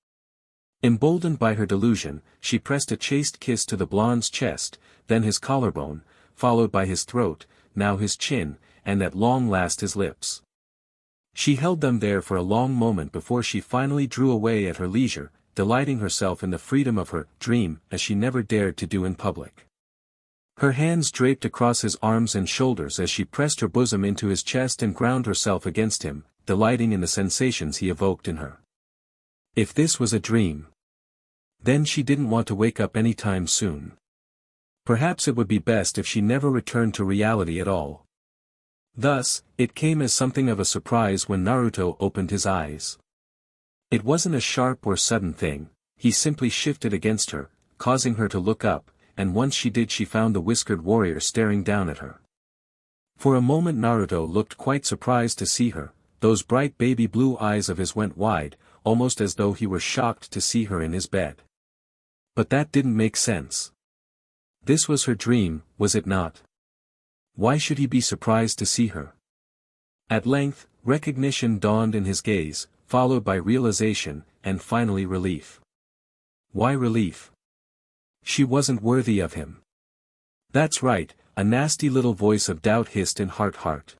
Emboldened by her delusion, she pressed a chaste kiss to the blonde's chest, then his collarbone, followed by his throat, now his chin, and at long last his lips. She held them there for a long moment before she finally drew away at her leisure, delighting herself in the freedom of her dream as she never dared to do in public. Her hands draped across his arms and shoulders as she pressed her bosom into his chest and ground herself against him, delighting in the sensations he evoked in her. If this was a dream, then she didn't want to wake up any time soon. Perhaps it would be best if she never returned to reality at all. Thus, it came as something of a surprise when Naruto opened his eyes. It wasn't a sharp or sudden thing, he simply shifted against her, causing her to look up, and once she did she found the whiskered warrior staring down at her. For a moment Naruto looked quite surprised to see her, those bright baby blue eyes of his went wide, almost as though he were shocked to see her in his bed. But that didn't make sense. This was her dream, was it not? Why should he be surprised to see her? At length, recognition dawned in his gaze, followed by realization, and finally relief. Why relief? She wasn't worthy of him. That's right, a nasty little voice of doubt hissed in heart.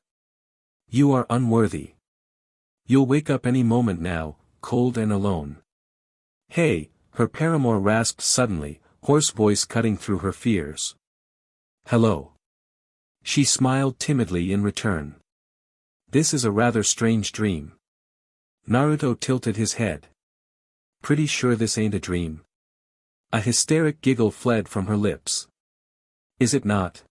You are unworthy. You'll wake up any moment now, cold and alone. Hey, her paramour rasped suddenly, hoarse voice cutting through her fears. Hello. She smiled timidly in return. This is a rather strange dream. Naruto tilted his head. Pretty sure this ain't a dream. A hysteric giggle fled from her lips. Is it not?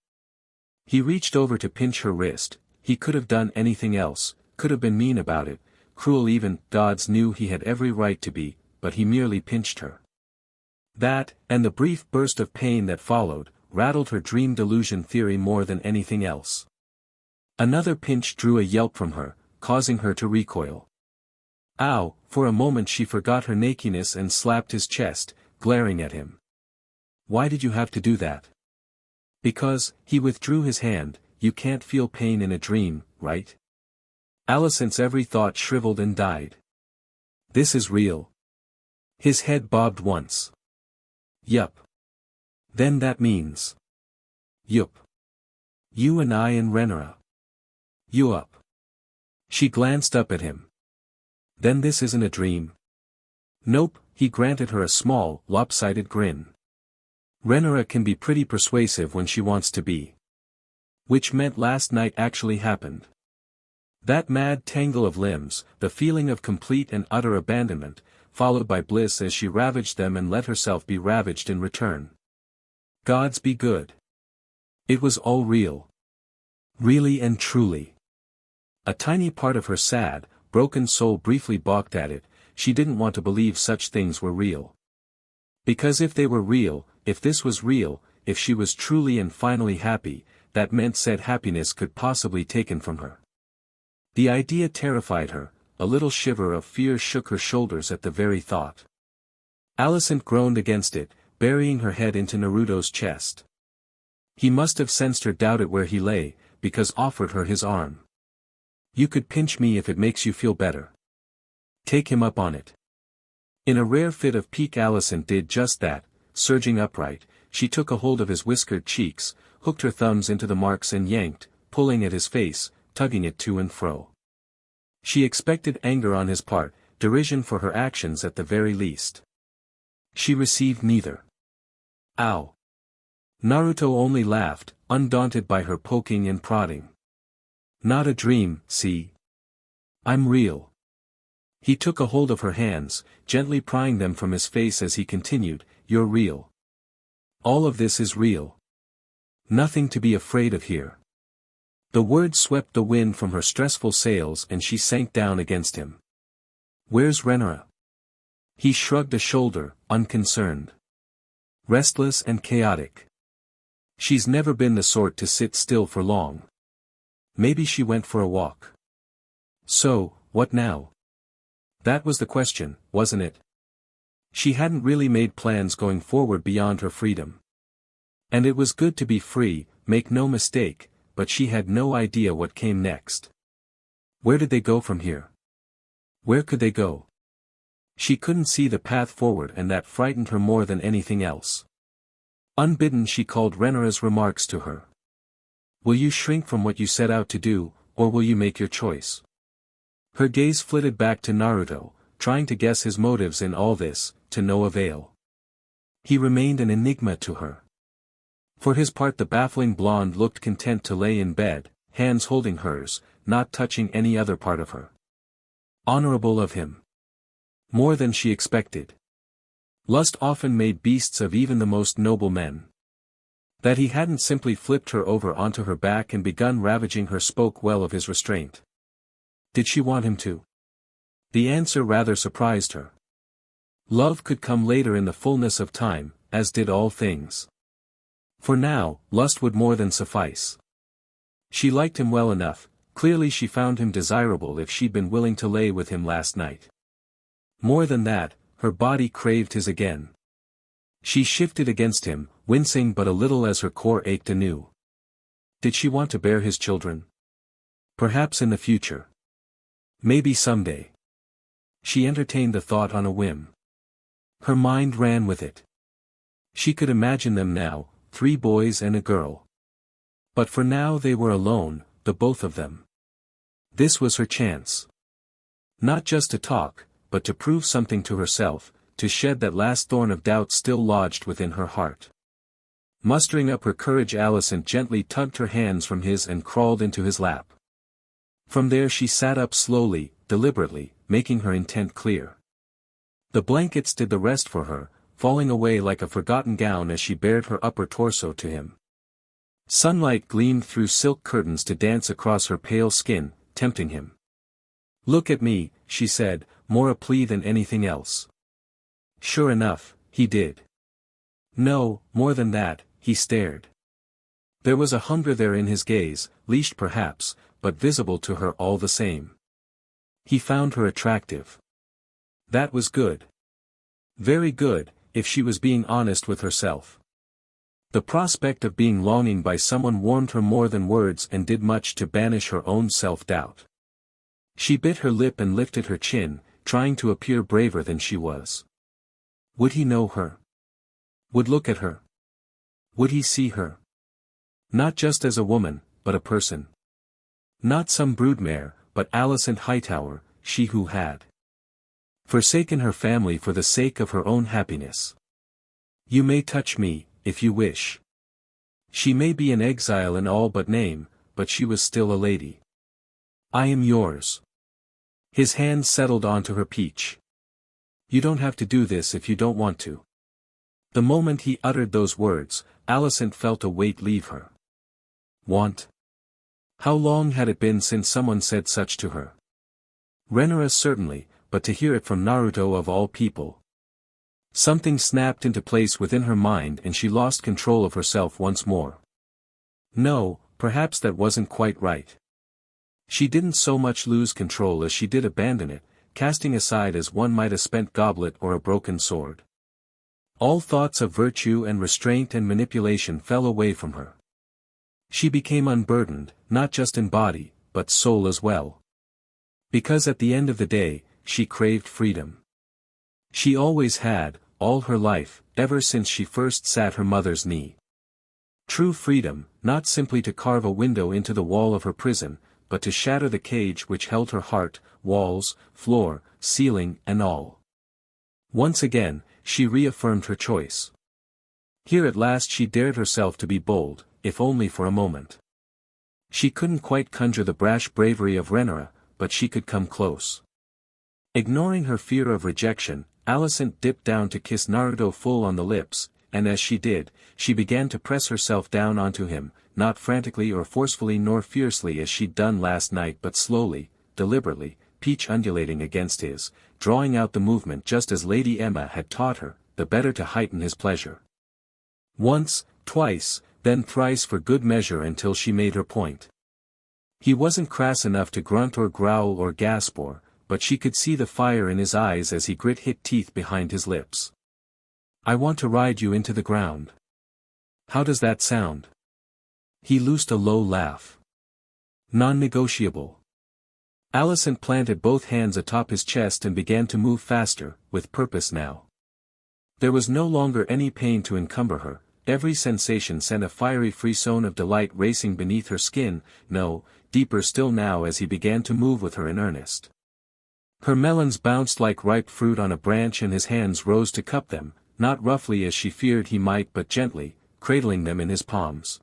He reached over to pinch her wrist. He could have done anything else, could have been mean about it, cruel even, gods knew he had every right to be, but he merely pinched her. That, and the brief burst of pain that followed, rattled her dream delusion theory more than anything else. Another pinch drew a yelp from her, causing her to recoil. Ow! For a moment she forgot her nakedness and slapped his chest, glaring at him. Why did you have to do that? Because, he withdrew his hand, you can't feel pain in a dream, right? Alicent's every thought shriveled and died. This is real. His head bobbed once. Yup. Then that means. Yup. You and I and Renara. You up. She glanced up at him. Then this isn't a dream. Nope, he granted her a small, lopsided grin. Renara can be pretty persuasive when she wants to be. Which meant last night actually happened. That mad tangle of limbs, the feeling of complete and utter abandonment, followed by bliss as she ravaged them and let herself be ravaged in return. Gods be good. It was all real. Really and truly. A tiny part of her sad, broken soul briefly balked at it, she didn't want to believe such things were real. Because if they were real, if this was real, if she was truly and finally happy, that meant said happiness could possibly taken from her. The idea terrified her, a little shiver of fear shook her shoulders at the very thought. Alicent groaned against it, burying her head into Naruto's chest. He must have sensed her doubt at where he lay, because offered her his arm. You could pinch me if it makes you feel better. Take him up on it. In a rare fit of pique Alicent did just that, surging upright, she took a hold of his whiskered cheeks, hooked her thumbs into the marks and yanked, pulling at his face, tugging it to and fro. She expected anger on his part, derision for her actions at the very least. She received neither. Ow! Naruto only laughed, undaunted by her poking and prodding. Not a dream, see? I'm real. He took a hold of her hands, gently prying them from his face as he continued, You're real. All of this is real. Nothing to be afraid of here. The words swept the wind from her stressful sails and she sank down against him. Where's Renara? He shrugged a shoulder, unconcerned. Restless and chaotic. She's never been the sort to sit still for long. Maybe she went for a walk. So, what now? That was the question, wasn't it? She hadn't really made plans going forward beyond her freedom. And it was good to be free, make no mistake, but she had no idea what came next. Where did they go from here? Where could they go? She couldn't see the path forward, and that frightened her more than anything else. Unbidden, she called Renara's remarks to her. Will you shrink from what you set out to do, or will you make your choice? Her gaze flitted back to Naruto, trying to guess his motives in all this, to no avail. He remained an enigma to her. For his part, the baffling blonde looked content to lay in bed, hands holding hers, not touching any other part of her. Honorable of him. More than she expected. Lust often made beasts of even the most noble men. That he hadn't simply flipped her over onto her back and begun ravaging her spoke well of his restraint. Did she want him to? The answer rather surprised her. Love could come later in the fullness of time, as did all things. For now, lust would more than suffice. She liked him well enough, clearly she found him desirable if she'd been willing to lay with him last night. More than that, her body craved his again. She shifted against him, wincing but a little as her core ached anew. Did she want to bear his children? Perhaps in the future. Maybe someday. She entertained the thought on a whim. Her mind ran with it. She could imagine them now, 3 boys and a girl. But for now they were alone, the both of them. This was her chance. Not just to talk, but to prove something to herself, to shed that last thorn of doubt still lodged within her heart. Mustering up her courage, Alicent gently tugged her hands from his and crawled into his lap. From there she sat up slowly, deliberately, making her intent clear. The blankets did the rest for her, falling away like a forgotten gown as she bared her upper torso to him. Sunlight gleamed through silk curtains to dance across her pale skin, tempting him. Look at me, she said, more a plea than anything else. Sure enough, he did. No, more than that, he stared. There was a hunger there in his gaze, leashed perhaps, but visible to her all the same. He found her attractive. That was good. Very good, if she was being honest with herself. The prospect of being longing by someone warmed her more than words and did much to banish her own self-doubt. She bit her lip and lifted her chin, trying to appear braver than she was. Would he know her? Would look at her? Would he see her? Not just as a woman, but a person. Not some broodmare, but Alicent Hightower, she who had forsaken her family for the sake of her own happiness. You may touch me, if you wish. She may be in exile in all but name, but she was still a lady. I am yours. His hand settled onto her peach. You don't have to do this if you don't want to. The moment he uttered those words, Alicent felt a weight leave her. Want? How long had it been since someone said such to her? Renara certainly, but to hear it from Naruto of all people. Something snapped into place within her mind and she lost control of herself once more. No, perhaps that wasn't quite right. She didn't so much lose control as she did abandon it, casting aside as one might a spent goblet or a broken sword. All thoughts of virtue and restraint and manipulation fell away from her. She became unburdened, not just in body, but soul as well. Because at the end of the day, she craved freedom. She always had, all her life, ever since she first sat her mother's knee. True freedom, not simply to carve a window into the wall of her prison, but to shatter the cage which held her heart, walls, floor, ceiling, and all. Once again, she reaffirmed her choice. Here at last she dared herself to be bold, if only for a moment. She couldn't quite conjure the brash bravery of Renara, but she could come close. Ignoring her fear of rejection, Alicent dipped down to kiss Naruto full on the lips, and as she did, she began to press herself down onto him, not frantically or forcefully nor fiercely as she'd done last night but slowly, deliberately, peach undulating against his, drawing out the movement just as Lady Emma had taught her, the better to heighten his pleasure. Once, twice, then thrice for good measure until she made her point. He wasn't crass enough to grunt or growl or gasp but she could see the fire in his eyes as he grit his teeth behind his lips. I want to ride you into the ground. How does that sound? He loosed a low laugh. Non-negotiable. Alicent planted both hands atop his chest and began to move faster, with purpose now. There was no longer any pain to encumber her, every sensation sent a fiery frisson of delight racing beneath her skin, no, deeper still now as he began to move with her in earnest. Her melons bounced like ripe fruit on a branch and his hands rose to cup them, not roughly as she feared he might but gently, cradling them in his palms.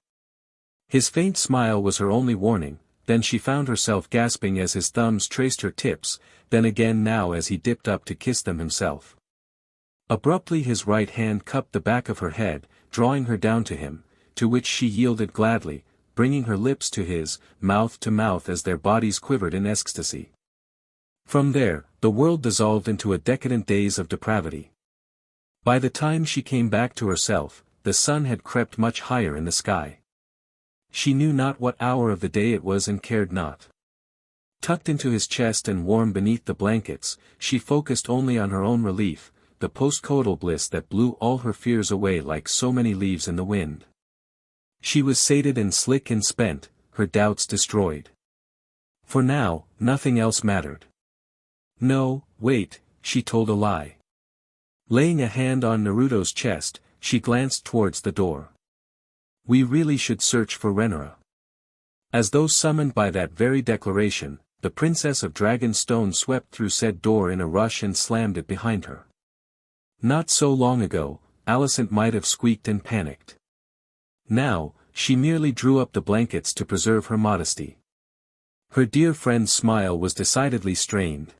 His faint smile was her only warning, then she found herself gasping as his thumbs traced her tips, then again now as he dipped up to kiss them himself. Abruptly his right hand cupped the back of her head, drawing her down to him, to which she yielded gladly, bringing her lips to his, mouth to mouth as their bodies quivered in ecstasy. From there, the world dissolved into a decadent daze of depravity. By the time she came back to herself, the sun had crept much higher in the sky. She knew not what hour of the day it was and cared not. Tucked into his chest and warm beneath the blankets, she focused only on her own relief, the post-coital bliss that blew all her fears away like so many leaves in the wind. She was sated and slick and spent, her doubts destroyed. For now, nothing else mattered. No, wait, she told a lie. Laying a hand on Naruto's chest, she glanced towards the door. We really should search for Rhaenyra. As though summoned by that very declaration, the Princess of Dragonstone swept through said door in a rush and slammed it behind her. Not so long ago, Alicent might have squeaked and panicked. Now, she merely drew up the blankets to preserve her modesty. Her dear friend's smile was decidedly strained.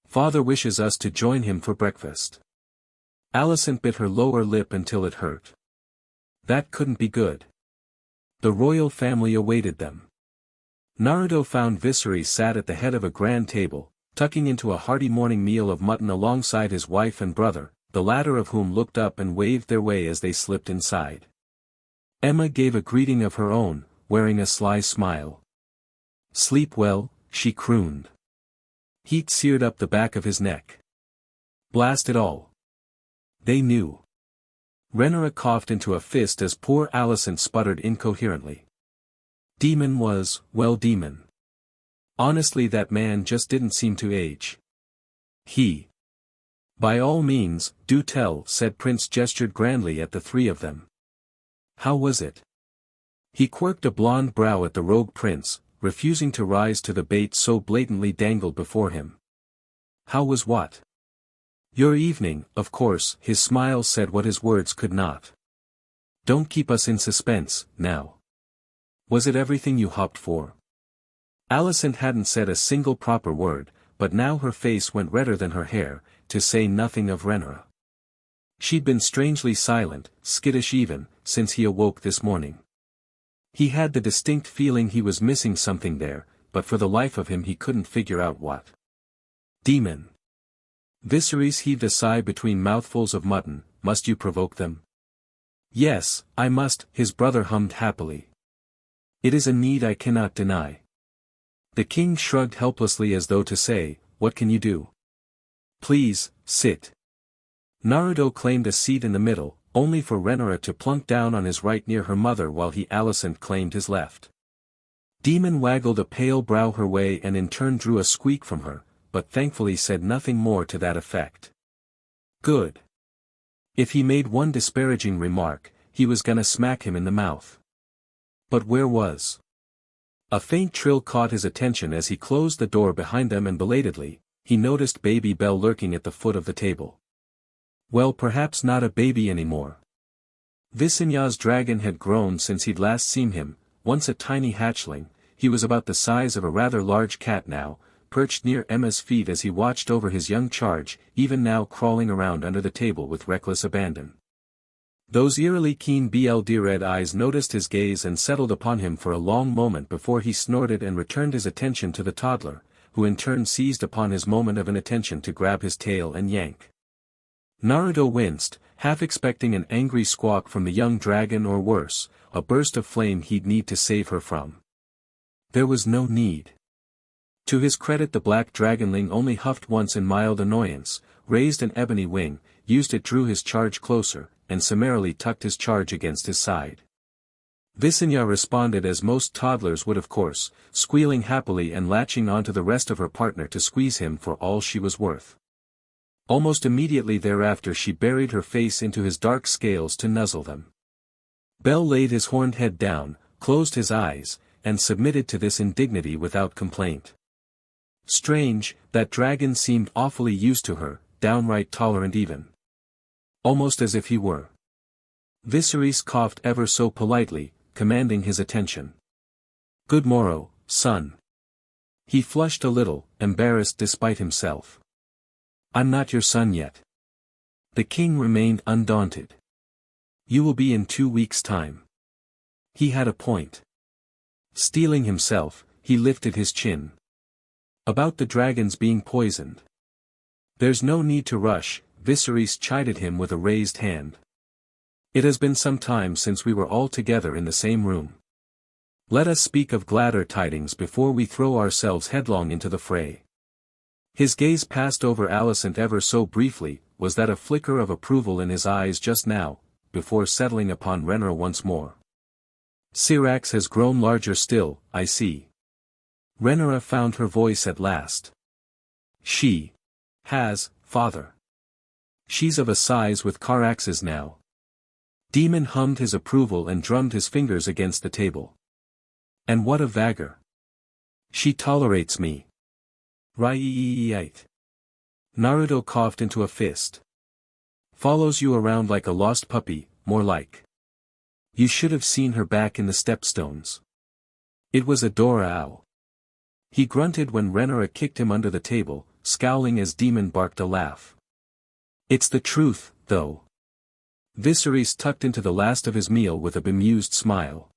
Father wishes us to join him for breakfast. Alicent bit her lower lip until it hurt. That couldn't be good. The royal family awaited them. Naruto found VERYYYY sat at the head of a grand table, tucking into a hearty morning meal of mutton alongside his wife and brother, the latter of whom looked up and waved their way as they slipped inside. Emma gave a greeting of her own, wearing a sly smile. Sleep well, she crooned. Heat seared up the back of his neck. Blast it all. They knew. Rhaenyra coughed into a fist as poor Alicent sputtered incoherently. Demon was, well demon. Honestly that man just didn't seem to age. He. By all means, do tell, said Prince gestured grandly at the three of them. How was it? He quirked a blonde brow at the rogue prince, refusing to rise to the bait so blatantly dangled before him. How was what? Your evening, of course, his smile said what his words could not. Don't keep us in suspense, now. Was it everything you hoped for? Alicent hadn't said a single proper word, but now her face went redder than her hair, to say nothing of Rhaenyra. She'd been strangely silent, skittish even, since he awoke this morning. He had the distinct feeling he was missing something there, but for the life of him he couldn't figure out what. Demon. VERYYYY heaved a sigh between mouthfuls of mutton. Must you provoke them? Yes, I must, his brother hummed happily. It is a need I cannot deny. The king shrugged helplessly as though to say, what can you do? Please, sit. Naruto claimed a seat in the middle, only for Rhaenyra to plunk down on his right near her mother while Alicent claimed his left. Demon waggled a pale brow her way and in turn drew a squeak from her, but thankfully said nothing more to that effect. Good. If he made one disparaging remark, he was gonna smack him in the mouth. But where was? A faint trill caught his attention as he closed the door behind them and belatedly, he noticed Baby Bell lurking at the foot of the table. Well, perhaps not a baby anymore. VOICEOVER's dragon had grown since he'd last seen him, once a tiny hatchling. He was about the size of a rather large cat now, perched near Emma's feet as he watched over his young charge, even now crawling around under the table with reckless abandon. Those eerily keen red eyes noticed his gaze and settled upon him for a long moment before he snorted and returned his attention to the toddler, who in turn seized upon his moment of inattention to grab his tail and yank. Naruto winced, half expecting an angry squawk from the young dragon or worse, a burst of flame he'd need to save her from. There was no need. To his credit the black dragonling only huffed once in mild annoyance, raised an ebony wing, used it drew his charge closer, and summarily tucked his charge against his side. Visenya responded as most toddlers would, of course, squealing happily and latching onto the rest of her partner to squeeze him for all she was worth. Almost immediately thereafter she buried her face into his dark scales to nuzzle them. Bell laid his horned head down, closed his eyes, and submitted to this indignity without complaint. Strange, that dragon seemed awfully used to her, downright tolerant even. Almost as if he were. Viserys coughed ever so politely, commanding his attention. "Good morrow, son." He flushed a little, embarrassed despite himself. "I'm not your son yet." The king remained undaunted. "You will be in 2 weeks' time." He had a point. Steeling himself, he lifted his chin. "About the dragons being poisoned. There's no need to rush," Viserys chided him with a raised hand. "It has been some time since we were all together in the same room. Let us speak of gladder tidings before we throw ourselves headlong into the fray." His gaze passed over Alicent ever so briefly. Was that a flicker of approval in his eyes just now, before settling upon Rhaenyra once more? "Syrax has grown larger still, I see." Rhaenyra found her voice at last. "She has, father. She's of a size with Carax's now." Demon hummed his approval and drummed his fingers against the table. "And what of Vhagar? She tolerates me. VERYYYY. Naruto coughed into a fist. "Follows you around like a lost puppy, more like. You should have seen her back in the stepstones. It was a Dora-ow." He grunted when Rhaenyra kicked him under the table, scowling as Demon barked a laugh. "It's the truth, though." Viserys tucked into the last of his meal with a bemused smile.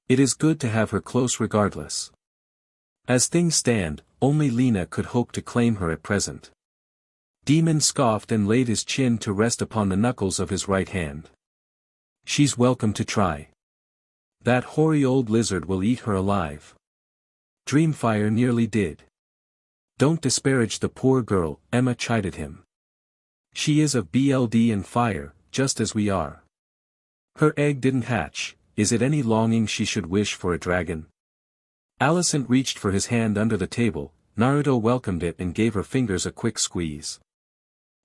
"It is good to have her close regardless. As things stand, only Lena could hope to claim her at present." Demon scoffed and laid his chin to rest upon the knuckles of his right hand. "She's welcome to try. That hoary old lizard will eat her alive. Dreamfire nearly did." "Don't disparage the poor girl," Emma chided him. "She is of blood and fire, just as we are. Her egg didn't hatch, is it any longing she should wish for a dragon?" Alicent reached for his hand under the table. Naruto welcomed it and gave her fingers a quick squeeze.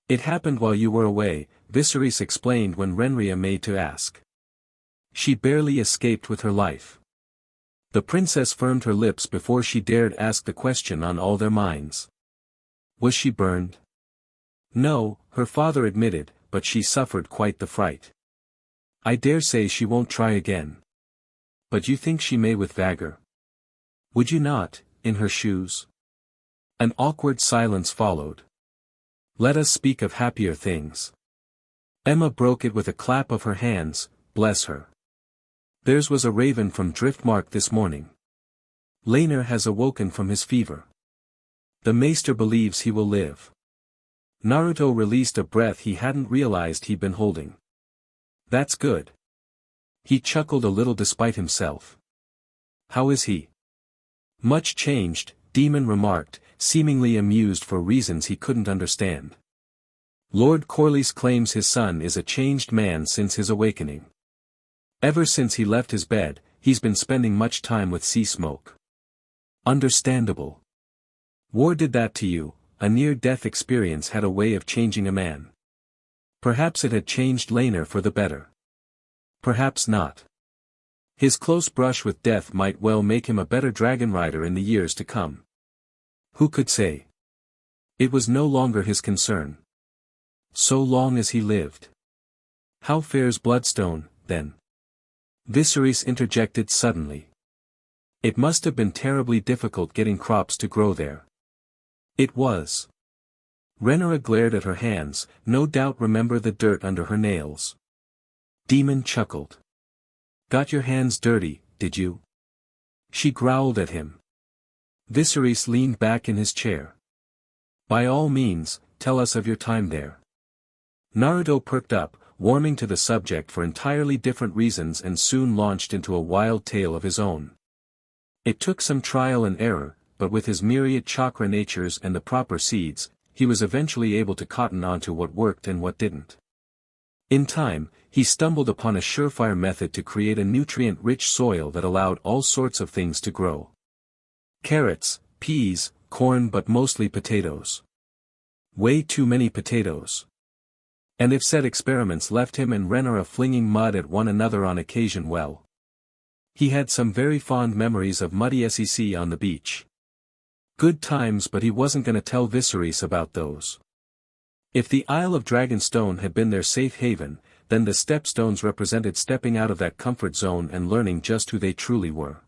"It happened while you were away," Viserys explained when Rhaenyra made to ask. "She barely escaped with her life." The princess firmed her lips before she dared ask the question on all their minds. "Was she burned?" "No," her father admitted, "but she suffered quite the fright. I dare say she won't try again." "But you think she may with Vhagar? Would you not, in her shoes?" An awkward silence followed. "Let us speak of happier things." Emma broke it with a clap of her hands. "Bless her. Theirs was a raven from Driftmark this morning. Laenor has awoken from his fever. The maester believes he will live." Naruto released a breath he hadn't realized he'd been holding. "That's good." He chuckled a little despite himself. "How is he?" "Much changed," Demon remarked, seemingly amused for reasons he couldn't understand. "Lord Corlys claims his son is a changed man since his awakening. Ever since he left his bed, he's been spending much time with sea smoke." "Understandable. War did that to you. A near-death experience had a way of changing a man. Perhaps it had changed Laenor for the better. Perhaps not. His close brush with death might well make him a better dragon rider in the years to come. Who could say? It was no longer his concern. So long as he lived. How fares Bloodstone, then?" Viserys interjected suddenly. "It must have been terribly difficult getting crops to grow there." "It was." Rhaenyra glared at her hands, no doubt remember the dirt under her nails. Demon chuckled. "Got your hands dirty, did you?" She growled at him. Viserys leaned back in his chair. "By all means, tell us of your time there." Naruto perked up, warming to the subject for entirely different reasons, and soon launched into a wild tale of his own. It took some trial and error, but with his myriad chakra natures and the proper seeds, he was eventually able to cotton onto what worked and what didn't. In time, he stumbled upon a surefire method to create a nutrient-rich soil that allowed all sorts of things to grow. Carrots, peas, corn, but mostly potatoes. Way too many potatoes. And if said experiments left him and Renara flinging mud at one another on occasion, well, he had some very fond memories of muddy sec on the beach. Good times, but he wasn't gonna tell Viserys about those. If the Isle of Dragonstone had been their safe haven, then the Stepstones represented stepping out of that comfort zone and learning just who they truly were.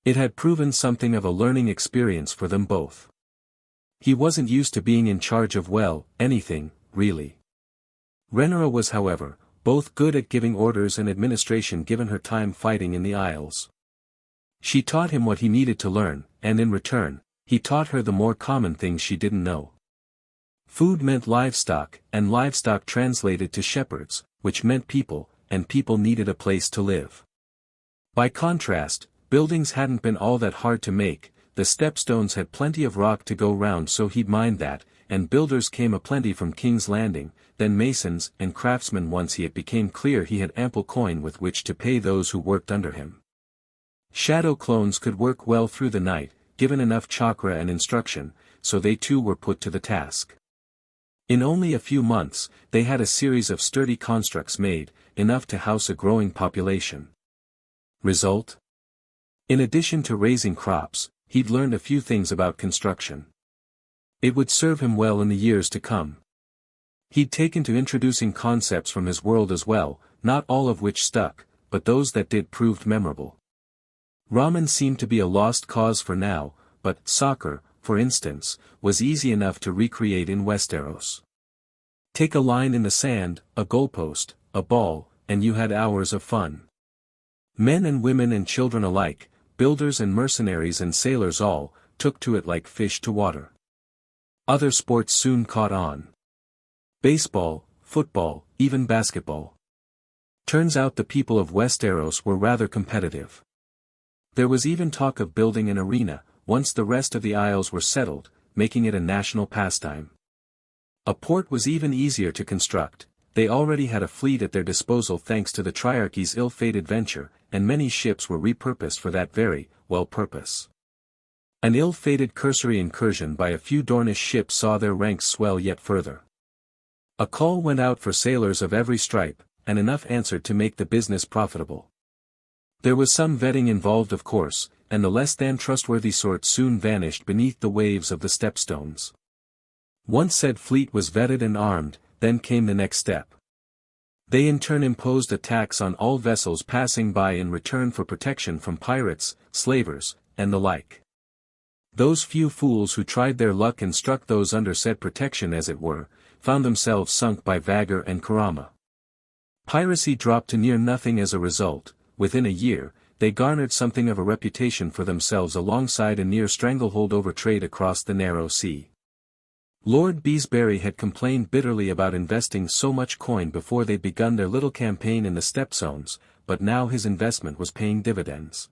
It had proven something of a learning experience for them both. He wasn't used to being in charge of, well, anything, really. Renara was, however, both good at giving orders and administration given her time fighting in the Isles. She taught him what he needed to learn, and in return, he taught her the more common things she didn't know. Food meant livestock, and livestock translated to shepherds, which meant people, and people needed a place to live. By contrast, buildings hadn't been all that hard to make, the Stepstones had plenty of rock to go round, so he'd mind that, and builders came aplenty from King's Landing, then masons and craftsmen once it became clear he had ample coin with which to pay those who worked under him. Shadow clones could work well through the night, given enough chakra and instruction, so they too were put to the task. In only a few months, they had a series of sturdy constructs made, enough to house a growing population. Result? In addition to raising crops, he'd learned a few things about construction. It would serve him well in the years to come. He'd taken to introducing concepts from his world as well, not all of which stuck, but those that did proved memorable. Ramen seemed to be a lost cause for now, but soccer, for instance, was easy enough to recreate in Westeros. Take a line in the sand, a goalpost, a ball, and you had hours of fun. Men and women and children alike, builders and mercenaries and sailors all, took to it like fish to water. Other sports soon caught on. Baseball, football, even basketball. Turns out the people of Westeros were rather competitive. There was even talk of building an arena, once the rest of the Isles were settled, making it a national pastime. A port was even easier to construct, they already had a fleet at their disposal thanks to the Triarchy's ill-fated venture, and many ships were repurposed for that very, well purpose. An ill-fated cursory incursion by a few Dornish ships saw their ranks swell yet further. A call went out for sailors of every stripe, and enough answered to make the business profitable. There was some vetting involved, of course, and the less than trustworthy sort soon vanished beneath the waves of the Stepstones. Once said fleet was vetted and armed, then came the next step. They in turn imposed a tax on all vessels passing by in return for protection from pirates, slavers, and the like. Those few fools who tried their luck and struck those under said protection as it were, found themselves sunk by Vagor and Kurama. Piracy dropped to near nothing as a result. Within a year, they garnered something of a reputation for themselves alongside a near stranglehold over trade across the narrow sea. Lord Beesbury had complained bitterly about investing so much coin before they'd begun their little campaign in the Stepstones, but now his investment was paying dividends.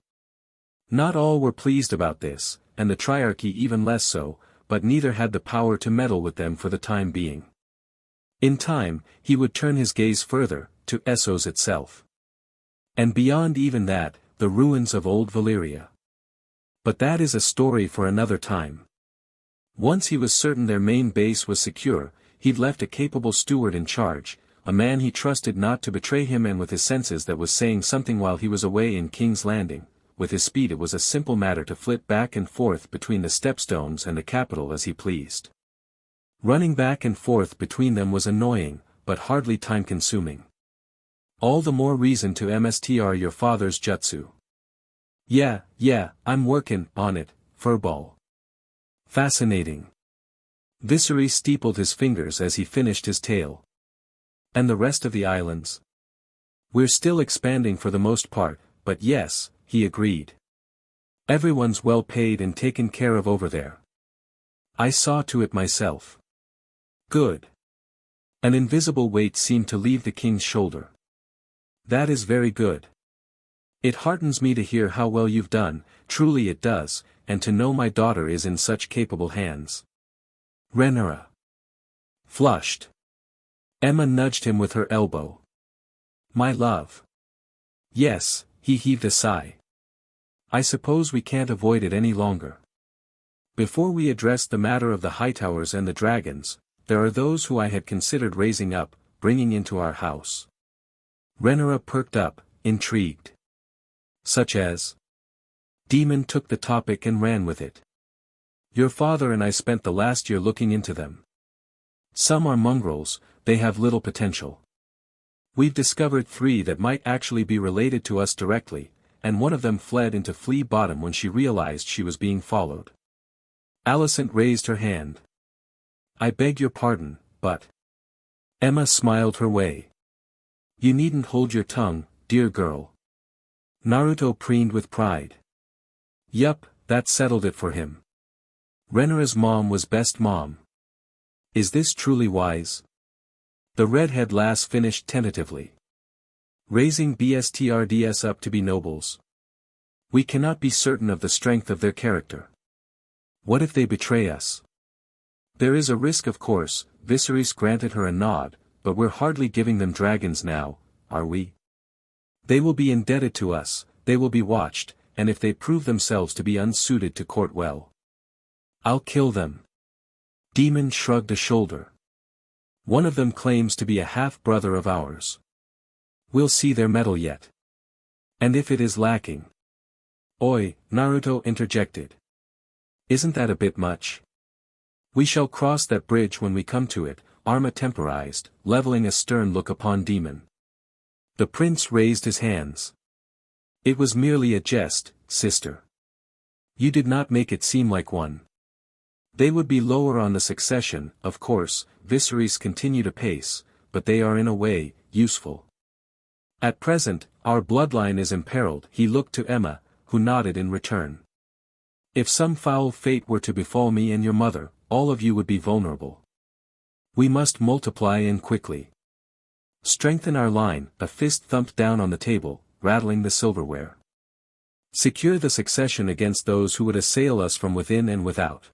Not all were pleased about this, and the Triarchy even less so, but neither had the power to meddle with them for the time being. In time, he would turn his gaze further, to Essos itself. And beyond even that, the ruins of old Valyria. But that is a story for another time. Once he was certain their main base was secure, he'd left a capable steward in charge, a man he trusted not to betray him and with his senses that was saying something while he was away in King's Landing. With his speed it was a simple matter to flit back and forth between the Stepstones and the capital as he pleased. Running back and forth between them was annoying, but hardly time-consuming. All the more reason to mstr your father's jutsu. Yeah, I'm workin' on it, furball. Fascinating. Viserys steepled his fingers as he finished his tale. And the rest of the islands? We're still expanding for the most part, but yes, he agreed. Everyone's well paid and taken care of over there. I saw to it myself. Good. An invisible weight seemed to leave the king's shoulder. That is very good. It heartens me to hear how well you've done, truly it does, and to know my daughter is in such capable hands. Rhaenyra flushed. Emma nudged him with her elbow. My love. Yes, he heaved a sigh. I suppose we can't avoid it any longer. Before we address the matter of the Hightowers and the dragons, there are those who I had considered raising up, bringing into our house. Renera perked up, intrigued. Such as? Demon took the topic and ran with it. Your father and I spent the last year looking into them. Some are mongrels, they have little potential. We've discovered 3 that might actually be related to us directly, and one of them fled into Flea Bottom when she realized she was being followed. Alicent raised her hand. I beg your pardon, but... Emma smiled her way. You needn't hold your tongue, dear girl. Naruto preened with pride. Yup, that settled it for him. Renera's mom was best mom. Is this truly wise? The redhead lass finished tentatively. Raising BSTRDS up to be nobles. We cannot be certain of the strength of their character. What if they betray us? There is a risk, of course. Viserys granted her a nod, but we're hardly giving them dragons now, are we? They will be indebted to us, they will be watched, and if they prove themselves to be unsuited to court well, I'll kill them. Demon shrugged a shoulder. One of them claims to be a half-brother of ours. We'll see their mettle yet. And if it is lacking. Oi, Naruto interjected. Isn't that a bit much? We shall cross that bridge when we come to it, Arma temporized, leveling a stern look upon Demon. The prince raised his hands. It was merely a jest, sister. You did not make it seem like one. They would be lower on the succession, of course. Viserys continued apace, but they are in a way, useful. At present, our bloodline is imperiled. He looked to Emma, who nodded in return. If some foul fate were to befall me and your mother, all of you would be vulnerable. We must multiply and quickly. Strengthen our line. A fist thumped down on the table, rattling the silverware. Secure the succession against those who would assail us from within and without.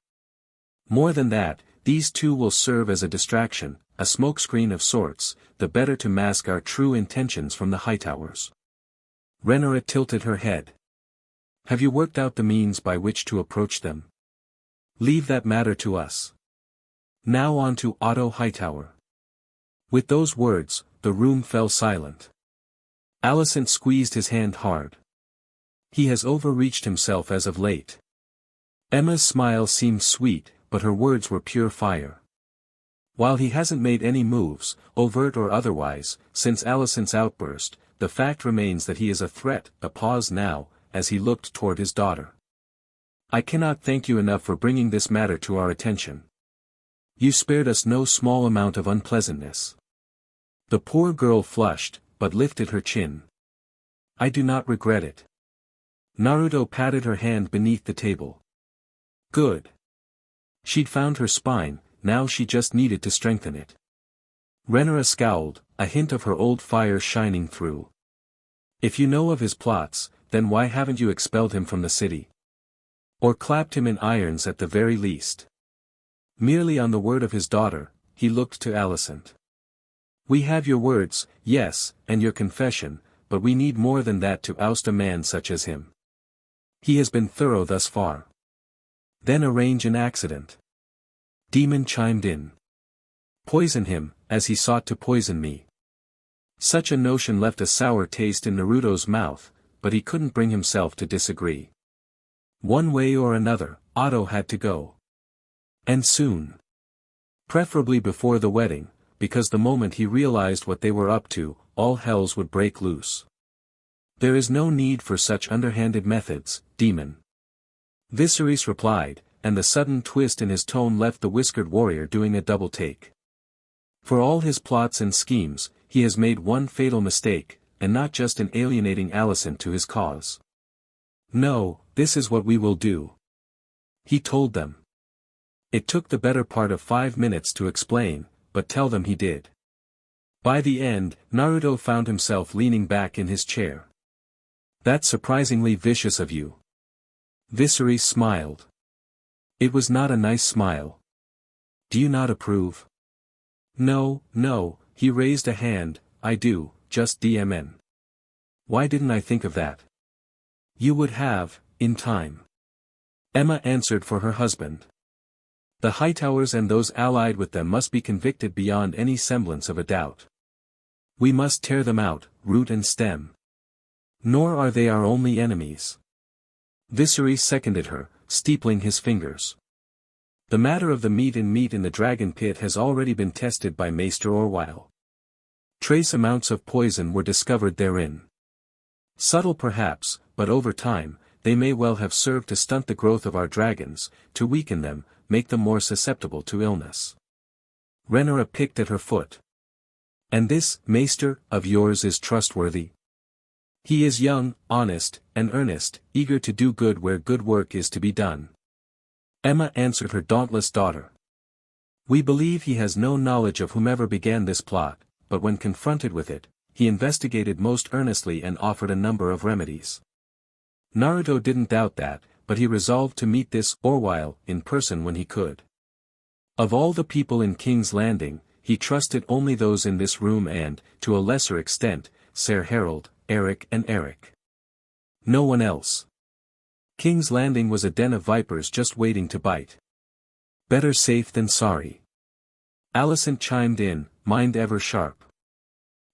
More than that, these 2 will serve as a distraction, a smokescreen of sorts, the better to mask our true intentions from the Hightowers. Renera tilted her head. Have you worked out the means by which to approach them? Leave that matter to us. Now on to Otto Hightower. With those words, the room fell silent. Alicent squeezed his hand hard. He has overreached himself as of late. Emma's smile seemed sweet, but her words were pure fire. While he hasn't made any moves, overt or otherwise, since Alicent's outburst, the fact remains that he is a threat. A pause now, as he looked toward his daughter. I cannot thank you enough for bringing this matter to our attention. You spared us no small amount of unpleasantness. The poor girl flushed, but lifted her chin. I do not regret it. Naruto patted her hand beneath the table. Good. She'd found her spine, now she just needed to strengthen it. Renera scowled, a hint of her old fire shining through. If you know of his plots, then why haven't you expelled him from the city? Or clapped him in irons at the very least? Merely on the word of his daughter, he looked to Alicent. We have your words, yes, and your confession, but we need more than that to oust a man such as him. He has been thorough thus far. Then arrange an accident. Demon chimed in. Poison him, as he sought to poison me. Such a notion left a sour taste in Naruto's mouth, but he couldn't bring himself to disagree. One way or another, Otto had to go. And soon. Preferably before the wedding, because the moment he realized what they were up to, all hells would break loose. There is no need for such underhanded methods, Demon. Viserys replied, and the sudden twist in his tone left the whiskered warrior doing a double take. For all his plots and schemes, he has made one fatal mistake, and not just in alienating Alicent to his cause. No, this is what we will do. He told them. It took the better part of 5 minutes to explain, but tell them he did. By the end, Naruto found himself leaning back in his chair. That's surprisingly vicious of you. Viserys smiled. It was not a nice smile. Do you not approve? No, he raised a hand, I do, just DMN. Why didn't I think of that? You would have, in time. Emma answered for her husband. The Hightowers and those allied with them must be convicted beyond any semblance of a doubt. We must tear them out, root and stem. Nor are they our only enemies. Viserys seconded her, steepling his fingers. The matter of the meat in the dragon pit has already been tested by Maester Orwyle. Trace amounts of poison were discovered therein. Subtle perhaps, but over time, they may well have served to stunt the growth of our dragons, to weaken them, make them more susceptible to illness. Rhaenyra picked at her foot. And this, Maester, of yours is trustworthy? He is young, honest, and earnest, eager to do good where good work is to be done. Emma answered her dauntless daughter. We believe he has no knowledge of whomever began this plot, but when confronted with it, he investigated most earnestly and offered a number of remedies. Naruto didn't doubt that, but he resolved to meet this Orwyle in person when he could. Of all the people in King's Landing, he trusted only those in this room and, to a lesser extent, Ser Harold, Eric and Eric. No one else. King's Landing was a den of vipers just waiting to bite. Better safe than sorry. Alicent chimed in, mind ever sharp.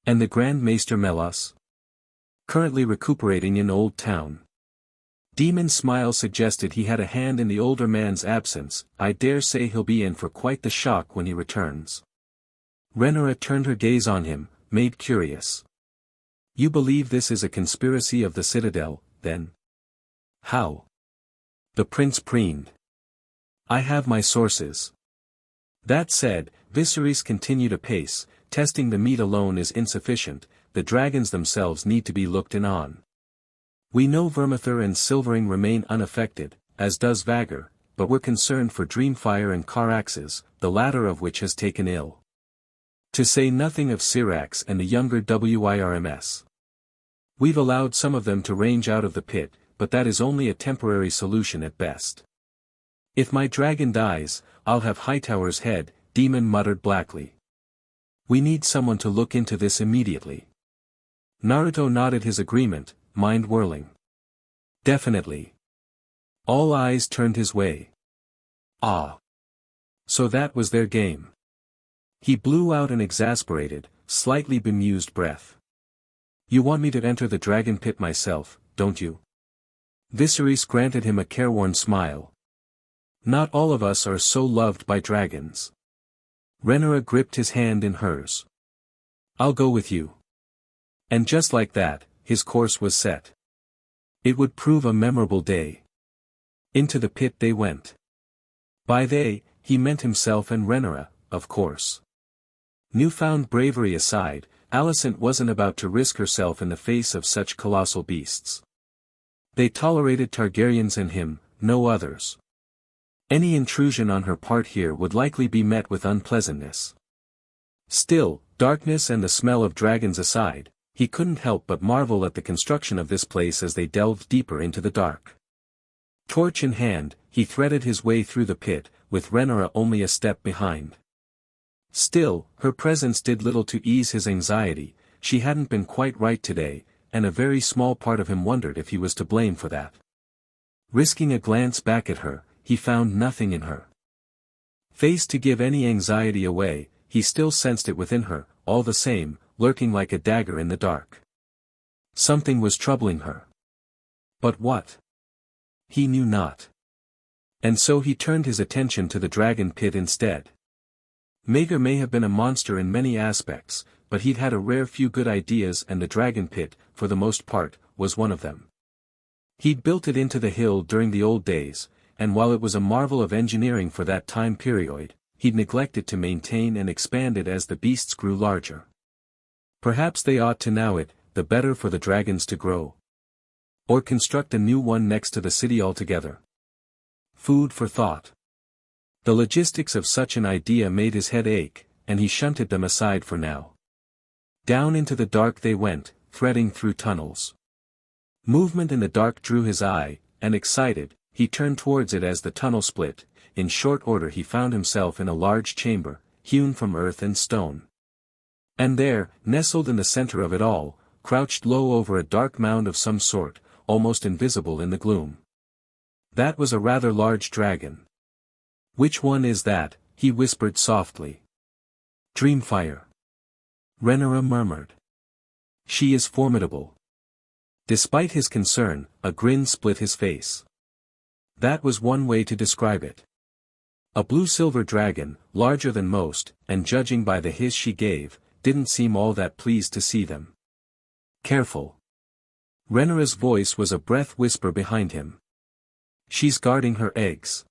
And the Grand Maester Melas? Currently recuperating in Old Town. Demon's smile suggested he had a hand in the older man's absence. I dare say he'll be in for quite the shock when he returns. Rhaenyra turned her gaze on him, made curious. You believe this is a conspiracy of the Citadel, then? How? The prince preened. I have my sources. That said, Viserys continued apace. Testing the meat alone is insufficient, the dragons themselves need to be looked in on. We know Vermithor and Silvering remain unaffected, as does Vhagar, but we're concerned for Dreamfire and Caraxes, the latter of which has taken ill. To say nothing of Syrax and the younger Wirms. We've allowed some of them to range out of the pit, but that is only a temporary solution at best. If my dragon dies, I'll have Hightower's head, Demon muttered blackly. We need someone to look into this immediately. Naruto nodded his agreement, mind whirling. Definitely. All eyes turned his way. Ah. So that was their game. He blew out an exasperated, slightly bemused breath. You want me to enter the dragon pit myself, don't you? Viserys granted him a careworn smile. Not all of us are so loved by dragons. Rhaenyra gripped his hand in hers. I'll go with you. And just like that, his course was set. It would prove a memorable day. Into the pit they went. By they, he meant himself and Rhaenyra, of course. Newfound bravery aside, Alicent wasn't about to risk herself in the face of such colossal beasts. They tolerated Targaryens and him, no others. Any intrusion on her part here would likely be met with unpleasantness. Still, darkness and the smell of dragons aside, he couldn't help but marvel at the construction of this place as they delved deeper into the dark. Torch in hand, he threaded his way through the pit, with Rhaenyra only a step behind. Still, her presence did little to ease his anxiety. She hadn't been quite right today, and a very small part of him wondered if he was to blame for that. Risking a glance back at her, he found nothing in her face to give any anxiety away. He still sensed it within her, all the same, lurking like a dagger in the dark. Something was troubling her. But what? He knew not. And so he turned his attention to the dragon pit instead. Maegor may have been a monster in many aspects, but he'd had a rare few good ideas, and the dragon pit, for the most part, was one of them. He'd built it into the hill during the old days, and while it was a marvel of engineering for that time period, he'd neglected to maintain and expand it as the beasts grew larger. Perhaps they ought to now it, the better for the dragons to grow. Or construct a new one next to the city altogether. Food for thought. The logistics of such an idea made his head ache, and he shunted them aside for now. Down into the dark they went, threading through tunnels. Movement in the dark drew his eye, and excited, he turned towards it as the tunnel split. In short order he found himself in a large chamber, hewn from earth and stone. And there, nestled in the center of it all, crouched low over a dark mound of some sort, almost invisible in the gloom. That was a rather large dragon. "Which one is that?" he whispered softly. "Dreamfire." Renara murmured. "She is formidable." Despite his concern, a grin split his face. That was one way to describe it. A blue-silver dragon, larger than most, and judging by the hiss she gave, didn't seem all that pleased to see them. "Careful." Renara's voice was a breath whisper behind him. "She's guarding her eggs."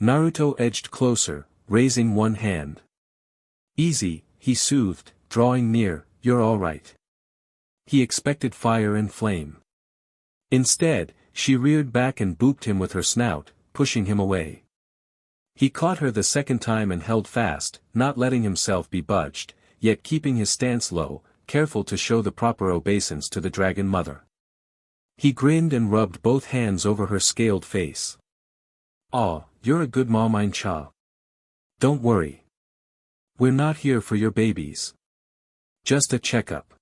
Naruto edged closer, raising one hand. "Easy," he soothed, drawing near, "you're all right." He expected fire and flame. Instead, she reared back and booped him with her snout, pushing him away. He caught her the second time and held fast, not letting himself be budged, yet keeping his stance low, careful to show the proper obeisance to the dragon mother. He grinned and rubbed both hands over her scaled face. "Aw, you're a good ma mein cha. Don't worry. We're not here for your babies. Just a checkup."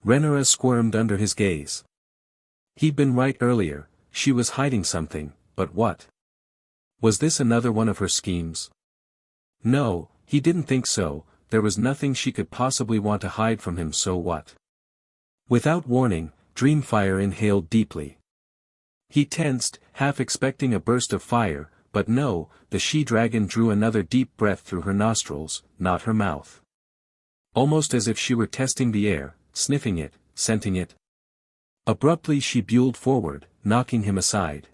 Renara squirmed under his gaze. He'd been right earlier, she was hiding something, but what? Was this another one of her schemes? No, he didn't think so, there was nothing she could possibly want to hide from him, so what? Without warning, Dreamfire inhaled deeply. He tensed, half expecting a burst of fire, but no, the she-dragon drew another deep breath through her nostrils, not her mouth. Almost as if she were testing the air, sniffing it, scenting it. Abruptly she buelled forward, knocking him aside.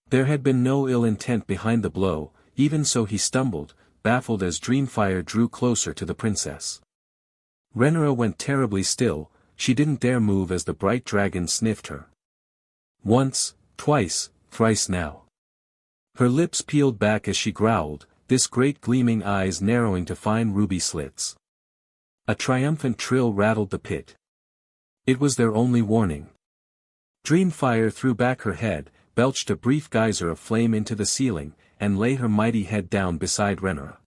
There had been no ill intent behind the blow, even so he stumbled, baffled as Dreamfire drew closer to the princess. Renara went terribly still, she didn't dare move as the bright dragon sniffed her. Once, twice, thrice now. Her lips peeled back as she growled, this great gleaming eyes narrowing to fine ruby slits. A triumphant trill rattled the pit. It was their only warning. Dreamfire threw back her head, belched a brief geyser of flame into the ceiling, and lay her mighty head down beside Renara.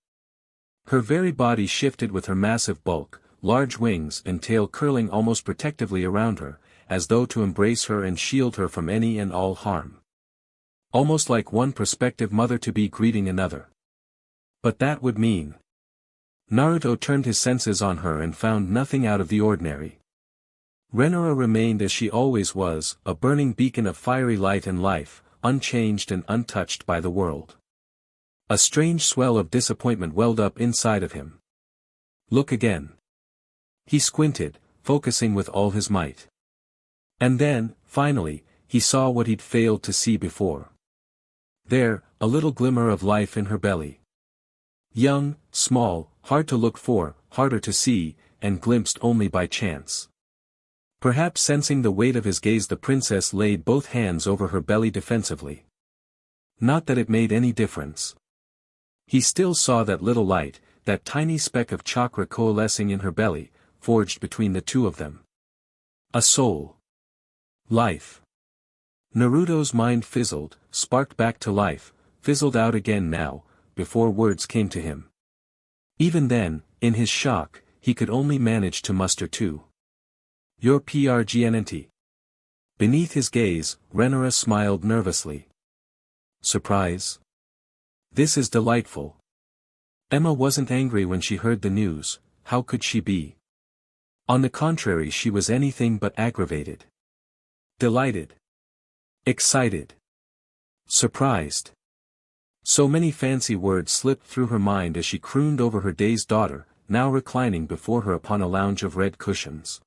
Her very body shifted with her massive bulk, large wings and tail curling almost protectively around her, as though to embrace her and shield her from any and all harm. Almost like one prospective mother-to-be greeting another. But that would mean. Naruto turned his senses on her and found nothing out of the ordinary. Renara remained as she always was, a burning beacon of fiery light and life, unchanged and untouched by the world. A strange swell of disappointment welled up inside of him. Look again. He squinted, focusing with all his might. And then, finally, he saw what he'd failed to see before. There, a little glimmer of life in her belly. Young, small, hard to look for, harder to see, and glimpsed only by chance. Perhaps sensing the weight of his gaze, the princess laid both hands over her belly defensively. Not that it made any difference. He still saw that little light, that tiny speck of chakra coalescing in her belly, forged between the two of them. A soul. Life. Naruto's mind fizzled, sparked back to life, fizzled out again now, before words came to him. Even then, in his shock, he could only manage to muster two. Your PRGNNT. Beneath his gaze, Renara smiled nervously. Surprise? This is delightful. Emma wasn't angry when she heard the news, how could she be? On the contrary, she was anything but aggravated. Delighted. Excited. Surprised. So many fancy words slipped through her mind as she crooned over her dazed daughter, now reclining before her upon a lounge of red cushions.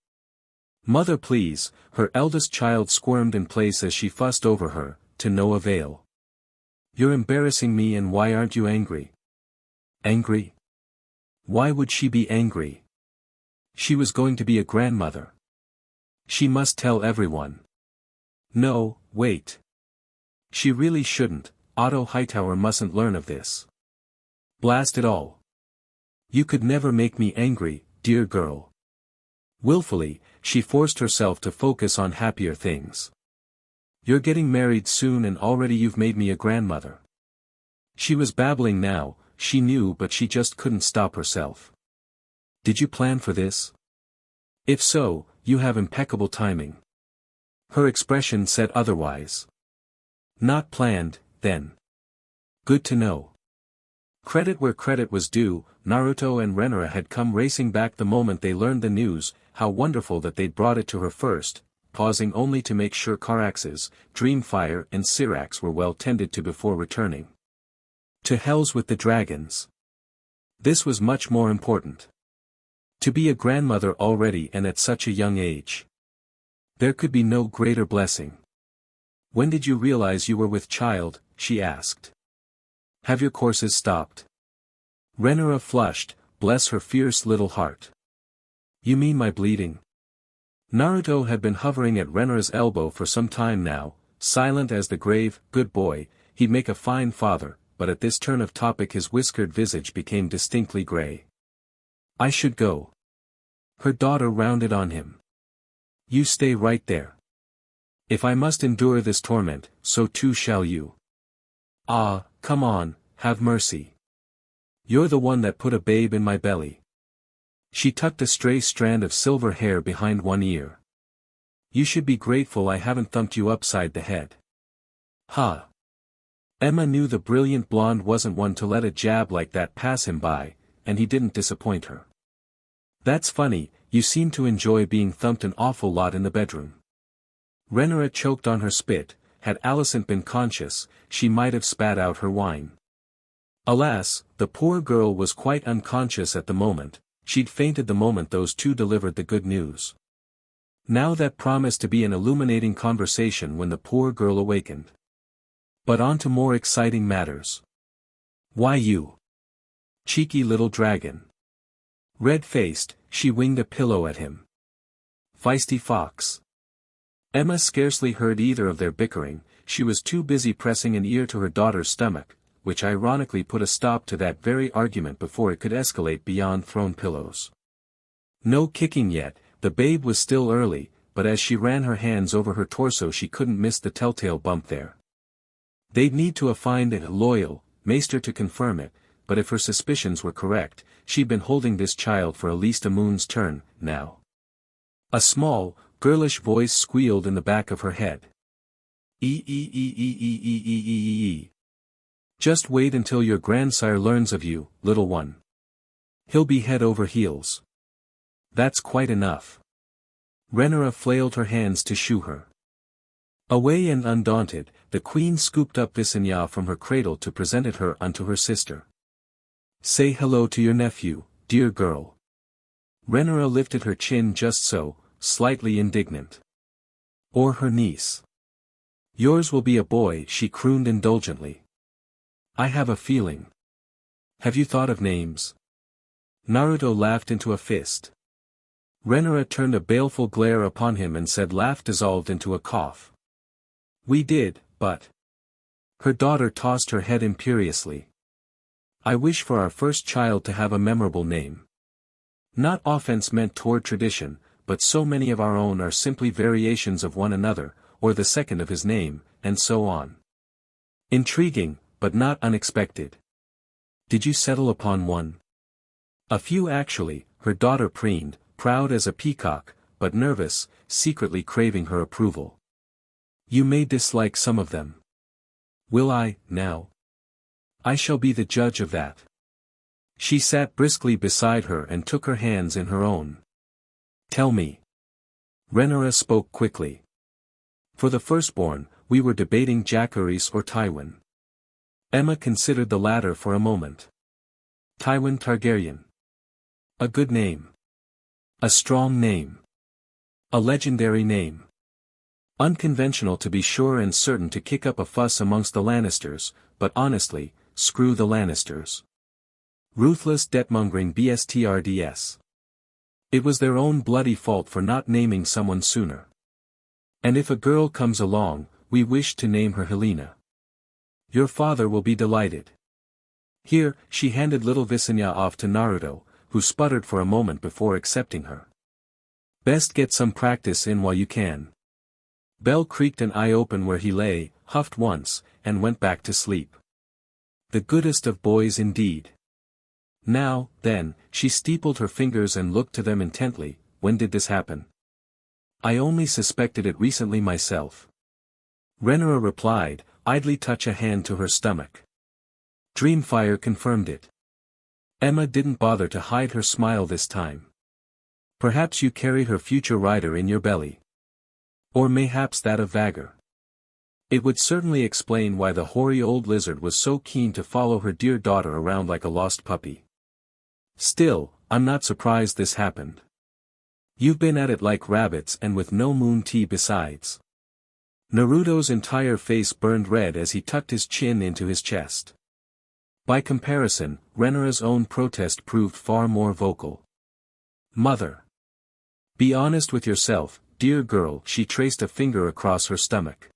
Mother please, her eldest child squirmed in place as she fussed over her, to no avail. You're embarrassing me, and why aren't you angry? Angry? Why would she be angry? She was going to be a grandmother. She must tell everyone. No, wait. She really shouldn't, Otto Hightower mustn't learn of this. Blast it all. You could never make me angry, dear girl. Willfully, she forced herself to focus on happier things. You're getting married soon and already you've made me a grandmother. She was babbling now, she knew, but she just couldn't stop herself. Did you plan for this? If so, you have impeccable timing. Her expression said otherwise. Not planned, then. Good to know. Credit where credit was due, Naruto and Renara had come racing back the moment they learned the news. How wonderful that they'd brought it to her first, pausing only to make sure Caraxes, Dreamfire and Syrax were well tended to before returning. To hells with the dragons. This was much more important. To be a grandmother already and at such a young age. There could be no greater blessing. When did you realize you were with child? She asked. Have your courses stopped? Renara flushed, bless her fierce little heart. You mean my bleeding? Naruto had been hovering at Renara's elbow for some time now, silent as the grave, good boy, he'd make a fine father, but at this turn of topic his whiskered visage became distinctly grey. I should go. Her daughter rounded on him. You stay right there. If I must endure this torment, so too shall you. Ah, come on, have mercy. You're the one that put a babe in my belly. She tucked a stray strand of silver hair behind one ear. You should be grateful I haven't thumped you upside the head. Ha! Emma knew the brilliant blonde wasn't one to let a jab like that pass him by, and he didn't disappoint her. That's funny, you seem to enjoy being thumped an awful lot in the bedroom. Renara choked on her spit. Had Alicent been conscious, she might have spat out her wine. Alas, the poor girl was quite unconscious at the moment, she'd fainted the moment those two delivered the good news. Now that promised to be an illuminating conversation when the poor girl awakened. But on to more exciting matters. Why you? Cheeky little dragon. Red-faced, she winged a pillow at him. Feisty fox. Emma scarcely heard either of their bickering, she was too busy pressing an ear to her daughter's stomach, which ironically put a stop to that very argument before it could escalate beyond thrown pillows. No kicking yet, the babe was still early, but as she ran her hands over her torso she couldn't miss the telltale bump there. They'd need to find a loyal maester to confirm it, but if her suspicions were correct, she'd been holding this child for at least a moon's turn, now. A small, girlish voice squealed in the back of her head. E. Just wait until your grandsire learns of you, little one. He'll be head over heels. That's quite enough. Renara flailed her hands to shoo her away, and undaunted, the queen scooped up VOICEOVER from her cradle to present it her unto her sister. Say hello to your nephew, dear girl. Renara lifted her chin just so, slightly indignant. Or her niece. Yours will be a boy, she crooned indulgently. I have a feeling. Have you thought of names? Naruto laughed into a fist. Renara turned a baleful glare upon him and said, laugh dissolved into a cough. We did, but... Her daughter tossed her head imperiously. I wish for our first child to have a memorable name. Not offense meant toward tradition, but so many of our own are simply variations of one another, or the second of his name, and so on. Intriguing, but not unexpected. Did you settle upon one? A few actually, her daughter preened, proud as a peacock, but nervous, secretly craving her approval. You may dislike some of them. Will I, now? I shall be the judge of that. She sat briskly beside her and took her hands in her own. Tell me. Renara spoke quickly. For the firstborn, we were debating Jacqueries or Tywin. Emma considered the latter for a moment. Tywin Targaryen. A good name. A strong name. A legendary name. Unconventional to be sure and certain to kick up a fuss amongst the Lannisters, but honestly, screw the Lannisters. Ruthless debt-mongering BSTRDS. It was their own bloody fault for not naming someone sooner. And if a girl comes along, we wish to name her Helena. Your father will be delighted. Here, she handed little VOICEOVER off to Naruto, who sputtered for a moment before accepting her. Best get some practice in while you can. Bell creaked an eye open where he lay, huffed once, and went back to sleep. The goodest of boys indeed. Now, then, she steepled her fingers and looked to them intently. When did this happen? I only suspected it recently myself. Renera replied, idly touch a hand to her stomach. Dreamfire confirmed it. Emma didn't bother to hide her smile this time. Perhaps you carried her future rider in your belly. Or mayhaps that of Vagger. It would certainly explain why the hoary old lizard was so keen to follow her dear daughter around like a lost puppy. Still, I'm not surprised this happened. You've been at it like rabbits and with no moon tea besides. Naruto's entire face burned red as he tucked his chin into his chest. By comparison, Renera's own protest proved far more vocal. Mother. Be honest with yourself, dear girl. She traced a finger across her stomach.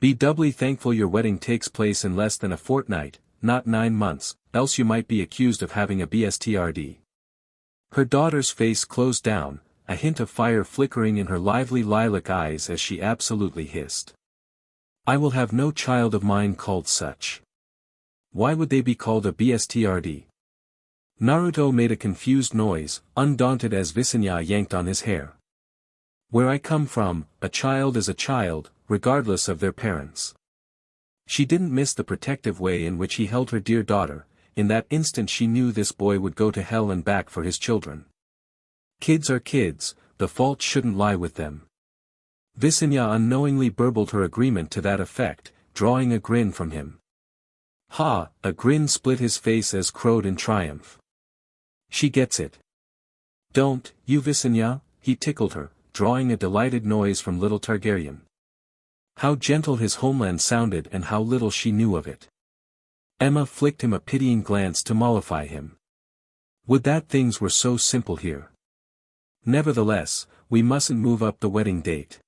Be doubly thankful your wedding takes place in less than a fortnight, not 9 months, else you might be accused of having a BSTRD. Her daughter's face closed down, a hint of fire flickering in her lively lilac eyes as she absolutely hissed. I will have no child of mine called such. Why would they be called a BSTRD? Naruto made a confused noise, undaunted as Visenya yanked on his hair. Where I come from, a child is a child, regardless of their parents. She didn't miss the protective way in which he held her dear daughter. In that instant she knew this boy would go to hell and back for his children. Kids are kids, the fault shouldn't lie with them. Visenya unknowingly burbled her agreement to that effect, drawing a grin from him. Ha! A grin split his face as crowed in triumph. She gets it. Don't, you Visenya, he tickled her, drawing a delighted noise from little Targaryen. How gentle his homeland sounded and how little she knew of it. Emma flicked him a pitying glance to mollify him. Would that things were so simple here. Nevertheless, we mustn't move up the wedding date.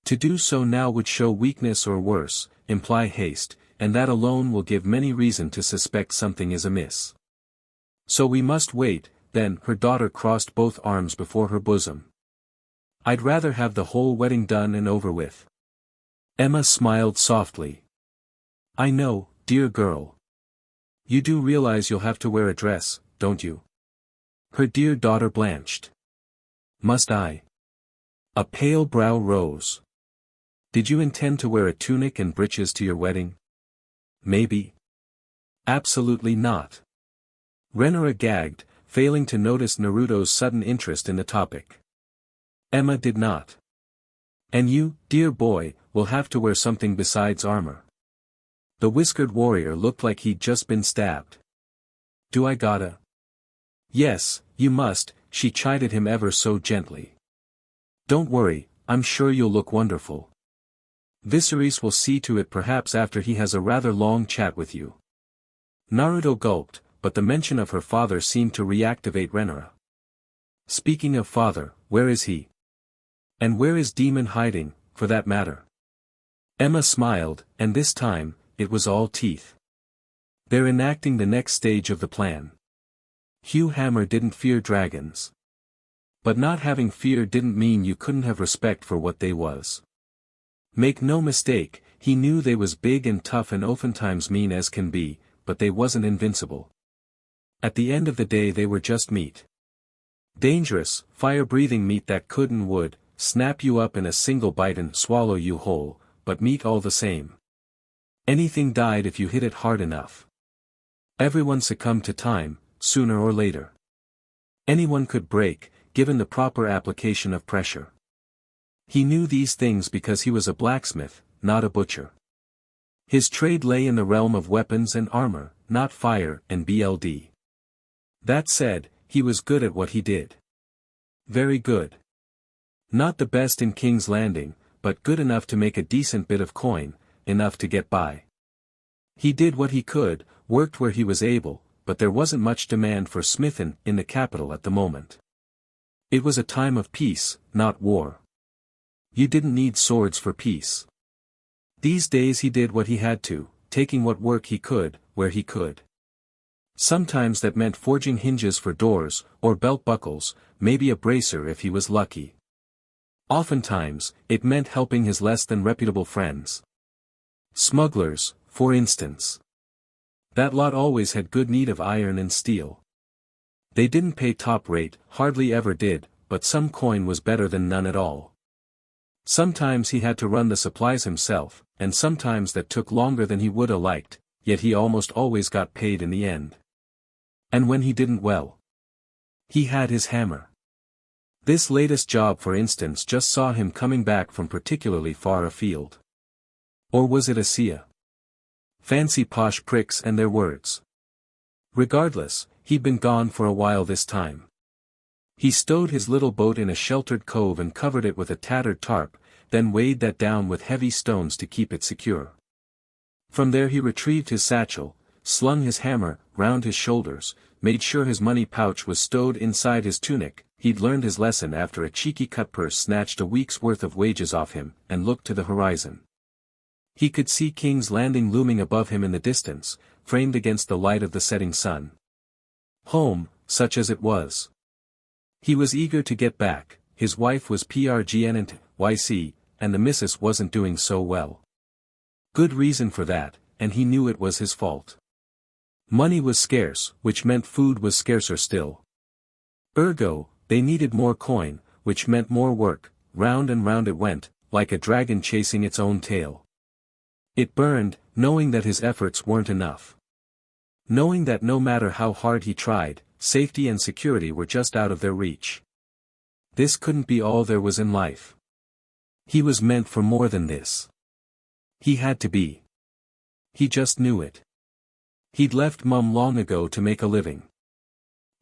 To do so now would show weakness or worse, imply haste, and that alone will give many reason to suspect something is amiss. So we must wait. Then her daughter crossed both arms before her bosom. I'd rather have the whole wedding done and over with. Emma smiled softly. I know, dear girl. You do realize you'll have to wear a dress, don't you? Her dear daughter blanched. Must I? A pale brow rose. Did you intend to wear a tunic and breeches to your wedding? Maybe. Absolutely not. Renera gagged, failing to notice Naruto's sudden interest in the topic. Emma did not. And you, dear boy, will have to wear something besides armor. The whiskered warrior looked like he'd just been stabbed. Do I gotta? Yes, you must, she chided him ever so gently. Don't worry, I'm sure you'll look wonderful. Viserys will see to it perhaps after he has a rather long chat with you. Naruto gulped, but the mention of her father seemed to reactivate Renera. Speaking of father, where is he? And where is Demon hiding, for that matter? Emma smiled, and this time, it was all teeth. They're enacting the next stage of the plan. Hugh Hammer didn't fear dragons. But not having fear didn't mean you couldn't have respect for what they was. Make no mistake, he knew they was big and tough and oftentimes mean as can be, but they wasn't invincible. At the end of the day they were just meat. Dangerous, fire-breathing meat that could and would, snap you up in a single bite and swallow you whole, but meat all the same. Anything died if you hit it hard enough. Everyone succumbed to time, sooner or later. Anyone could break, given the proper application of pressure. He knew these things because he was a blacksmith, not a butcher. His trade lay in the realm of weapons and armor, not fire and BLD. That said, he was good at what he did. Very good. Not the best in King's Landing, but good enough to make a decent bit of coin, enough to get by. He did what he could, worked where he was able, but there wasn't much demand for smithin' in the capital at the moment. It was a time of peace, not war. You didn't need swords for peace. These days he did what he had to, taking what work he could, where he could. Sometimes that meant forging hinges for doors, or belt buckles, maybe a bracer if he was lucky. Oftentimes, it meant helping his less than reputable friends. Smugglers, for instance. That lot always had good need of iron and steel. They didn't pay top rate, hardly ever did, but some coin was better than none at all. Sometimes he had to run the supplies himself, and sometimes that took longer than he would 'a liked, yet he almost always got paid in the end. And when he didn't, well, he had his hammer. This latest job, for instance, just saw him coming back from particularly far afield. Or was it Asia? Fancy posh pricks and their words. Regardless, he'd been gone for a while this time. He stowed his little boat in a sheltered cove and covered it with a tattered tarp, then weighed that down with heavy stones to keep it secure. From there he retrieved his satchel, slung his hammer round his shoulders, made sure his money pouch was stowed inside his tunic. He'd learned his lesson after a cheeky cutpurse snatched a week's worth of wages off him, and looked to the horizon. He could see King's Landing looming above him in the distance, framed against the light of the setting sun. Home, such as it was. He was eager to get back. His wife was pregnant, and the missus wasn't doing so well. Good reason for that, and he knew it was his fault. Money was scarce, which meant food was scarcer still. Ergo, they needed more coin, which meant more work. Round and round it went, like a dragon chasing its own tail. It burned, knowing that his efforts weren't enough. Knowing that no matter how hard he tried, safety and security were just out of their reach. This couldn't be all there was in life. He was meant for more than this. He had to be. He just knew it. He'd left Mum long ago to make a living.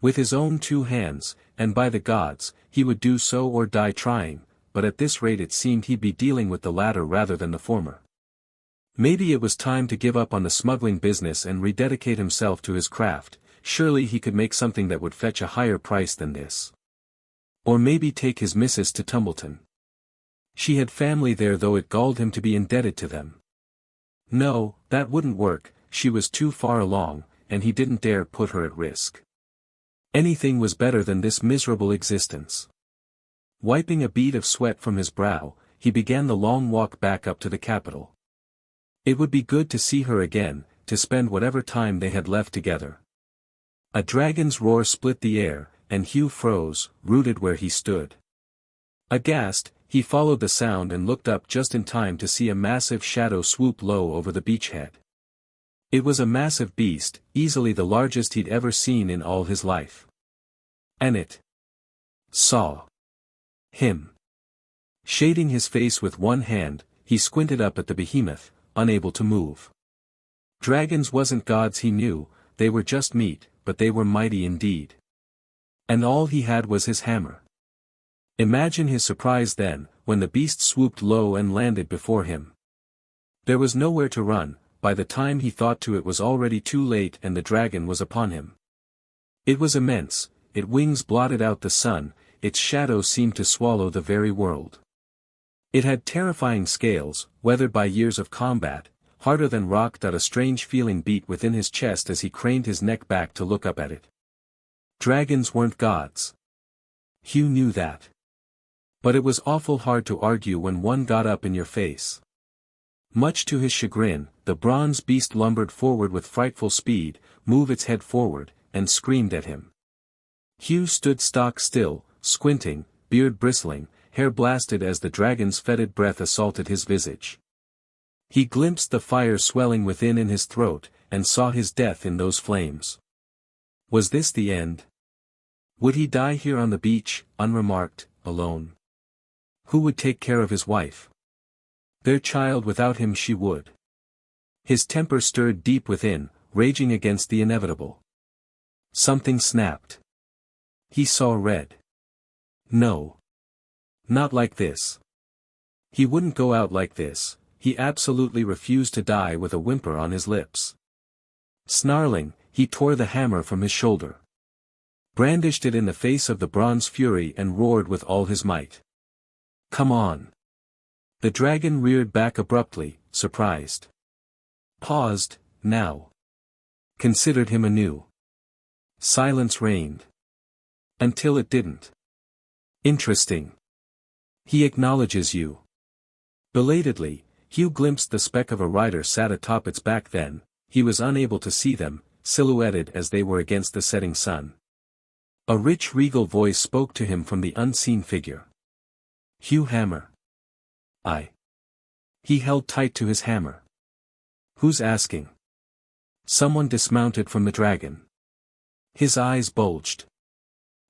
With his own 2 hands, and by the gods, he would do so or die trying, but at this rate it seemed he'd be dealing with the latter rather than the former. Maybe it was time to give up on the smuggling business and rededicate himself to his craft. Surely he could make something that would fetch a higher price than this. Or maybe take his missus to Tumbleton. She had family there, though it galled him to be indebted to them. No, that wouldn't work. She was too far along, and he didn't dare put her at risk. Anything was better than this miserable existence. Wiping a bead of sweat from his brow, he began the long walk back up to the capital. It would be good to see her again, to spend whatever time they had left together. A dragon's roar split the air, and Hugh froze, rooted where he stood. Aghast, he followed the sound and looked up just in time to see a massive shadow swoop low over the beachhead. It was a massive beast, easily the largest he'd ever seen in all his life. And it saw him. Shading his face with one hand, he squinted up at the behemoth, unable to move. Dragons wasn't gods, he knew, they were just meat, but they were mighty indeed. And all he had was his hammer. Imagine his surprise then, when the beast swooped low and landed before him. There was nowhere to run. By the time he thought to, it was already too late and the dragon was upon him. It was immense, its wings blotted out the sun, its shadow seemed to swallow the very world. It had terrifying scales, weathered by years of combat, harder than rock. A strange feeling beat within his chest as he craned his neck back to look up at it. Dragons weren't gods. Hugh knew that. But it was awful hard to argue when one got up in your face. Much to his chagrin, the bronze beast lumbered forward with frightful speed, moved its head forward, and screamed at him. Hugh stood stock still, squinting, beard bristling, hair blasted as the dragon's fetid breath assaulted his visage. He glimpsed the fire swelling within in his throat, and saw his death in those flames. Was this the end? Would he die here on the beach, unremarked, alone? Who would take care of his wife? Their child without him she would. His temper stirred deep within, raging against the inevitable. Something snapped. He saw red. No. Not like this. He wouldn't go out like this. He absolutely refused to die with a whimper on his lips. Snarling, he tore the hammer from his shoulder. Brandished it in the face of the bronze fury and roared with all his might. Come on. The dragon reared back abruptly, surprised. Paused, now. Considered him anew. Silence reigned. Until it didn't. Interesting. He acknowledges you. Belatedly, Hugh glimpsed the speck of a rider sat atop its back then, he was unable to see them, silhouetted as they were against the setting sun. A rich regal voice spoke to him from the unseen figure. "Hugh Hammer." "I." He held tight to his hammer. "Who's asking?" Someone dismounted from the dragon. His eyes bulged.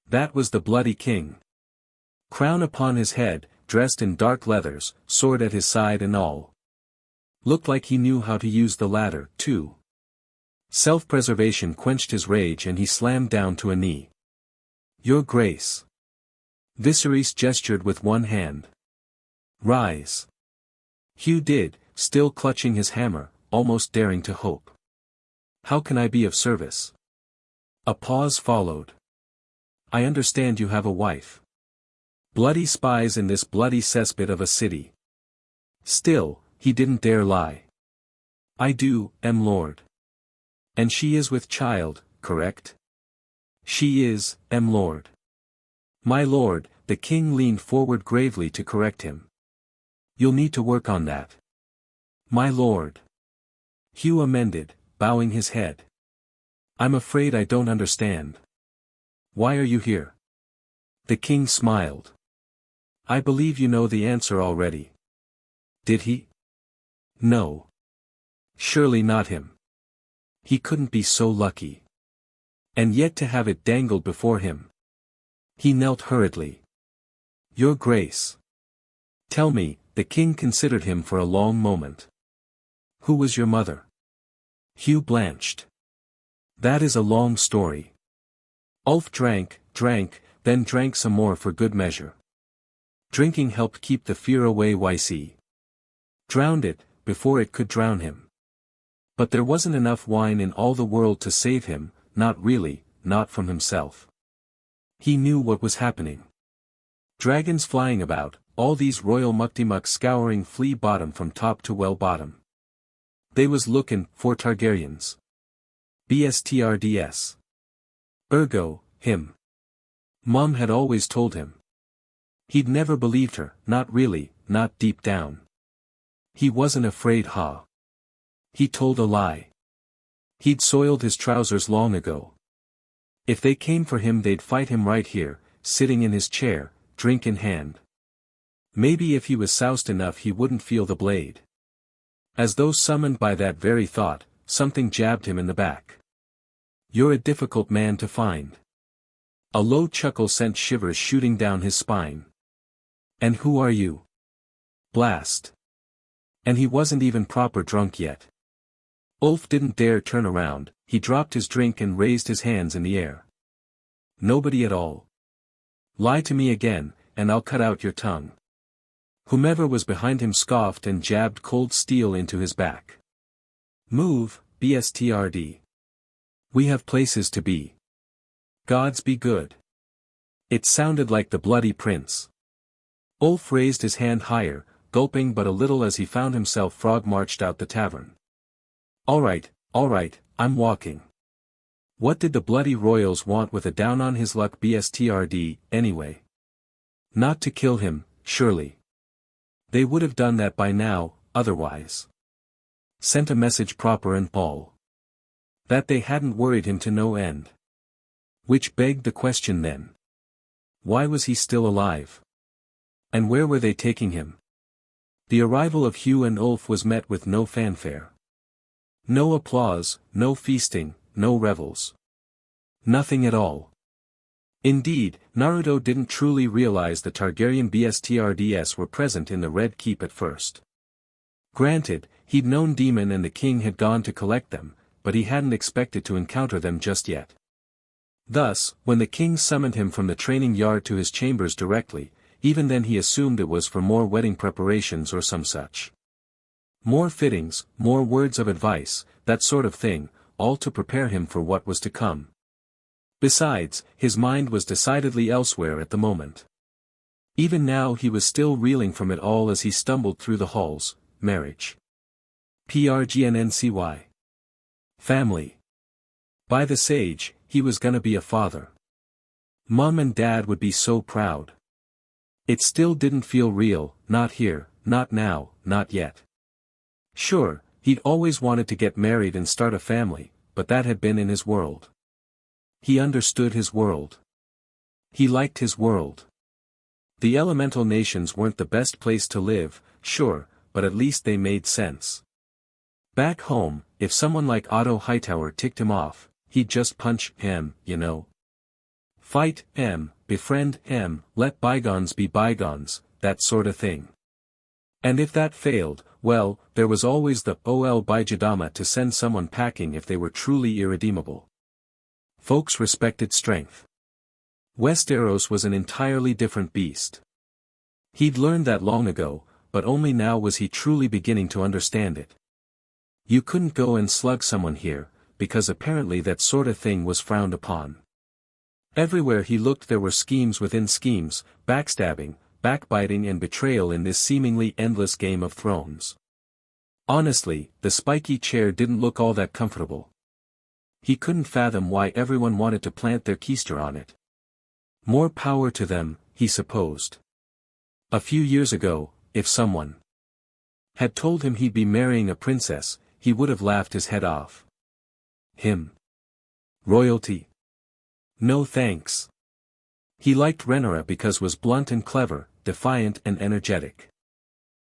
That was the Bloody King. Crown upon his head, dressed in dark leathers, sword at his side and all. Looked like he knew how to use the latter, too. Self-preservation quenched his rage and he slammed down to a knee. "Your Grace." Viserys gestured with one hand. "Rise." Hugh did, still clutching his hammer, almost daring to hope. "How can I be of service?" A pause followed. "I understand you have a wife. Bloody spies in this bloody cesspit of a city." Still, he didn't dare lie. "I do, Lord." "And she is with child, correct?" "She is, Lord." "My lord," the king leaned forward gravely to correct him. "You'll need to work on that." "My lord." Hugh amended, bowing his head. "I'm afraid I don't understand. Why are you here?" The king smiled. "I believe you know the answer already." Did he? No. Surely not him. He couldn't be so lucky. And yet to have it dangled before him. He knelt hurriedly. "Your Grace." "Tell me," the king considered him for a long moment. "Who was your mother?" Hugh blanched. "That is a long story." Ulf drank, then drank some more for good measure. Drinking helped keep the fear away. VOICEOVER. Drowned it, before it could drown him. But there wasn't enough wine in all the world to save him, not really, not from himself. He knew what was happening. Dragons flying about, all these royal mucktimucks scouring flea bottom from top to well bottom. They was lookin' for Targaryens. BSTRDS. Ergo, him. Mom had always told him. He'd never believed her, not really, not deep down. He wasn't afraid, ha. He told a lie. He'd soiled his trousers long ago. If they came for him they'd fight him right here, sitting in his chair, drink in hand. Maybe if he was soused enough he wouldn't feel the blade. As though summoned by that very thought, something jabbed him in the back. "You're a difficult man to find." A low chuckle sent shivers shooting down his spine. "And who are you?" Blast. And he wasn't even proper drunk yet. Ulf didn't dare turn around, he dropped his drink and raised his hands in the air. "Nobody at all. Lie to me again, and I'll cut out your tongue." Whomever was behind him scoffed and jabbed cold steel into his back. "Move, BSTRD. We have places to be. Gods be good." It sounded like the Bloody Prince. Ulf raised his hand higher, gulping but a little as he found himself frog-marched out the tavern. All right, I'm walking." What did the bloody royals want with a down-on-his-luck BSTRD, anyway? Not to kill him, surely. They would have done that by now, otherwise. Sent a message proper and all. That they hadn't worried him to no end. Which begged the question then. Why was he still alive? And where were they taking him? The arrival of Hugh and Ulf was met with no fanfare. No applause, no feasting, no revels. Nothing at all. Indeed, Naruto didn't truly realize the Targaryen BSTRDS were present in the Red Keep at first. Granted, he'd known Demon and the king had gone to collect them, but he hadn't expected to encounter them just yet. Thus, when the king summoned him from the training yard to his chambers directly, even then he assumed it was for more wedding preparations or some such. More fittings, more words of advice, that sort of thing, all to prepare him for what was to come. Besides, his mind was decidedly elsewhere at the moment. Even now he was still reeling from it all as he stumbled through the halls. Marriage. PRGNNCY. Family. By the sage, he was gonna be a father. Mom and Dad would be so proud. It still didn't feel real, not here, not now, not yet. Sure, He'd always wanted to get married and start a family, but that had been in his world. He understood his world. He liked his world. The elemental nations weren't the best place to live, sure, but at least they made sense. Back home, if someone like Otto Hightower ticked him off, he'd just punch him, you know. Fight him, befriend him, let bygones be bygones, that sort of thing. And if that failed, well, there was always the OL Bijadama to send someone packing if they were truly irredeemable. Folks respected strength. Westeros was an entirely different beast. He'd learned that long ago, but only now was he truly beginning to understand it. You couldn't go and slug someone here, because apparently that sort of thing was frowned upon. Everywhere he looked there were schemes within schemes, backstabbing, backbiting and betrayal in this seemingly endless Game of Thrones. Honestly, the spiky chair didn't look all that comfortable. He couldn't fathom why everyone wanted to plant their keister on it. More power to them, he supposed. A few years ago, if someone had told him he'd be marrying a princess, he would have laughed his head off. Him? Royalty? No thanks. He liked Rhaenyra because was blunt and clever, defiant and energetic.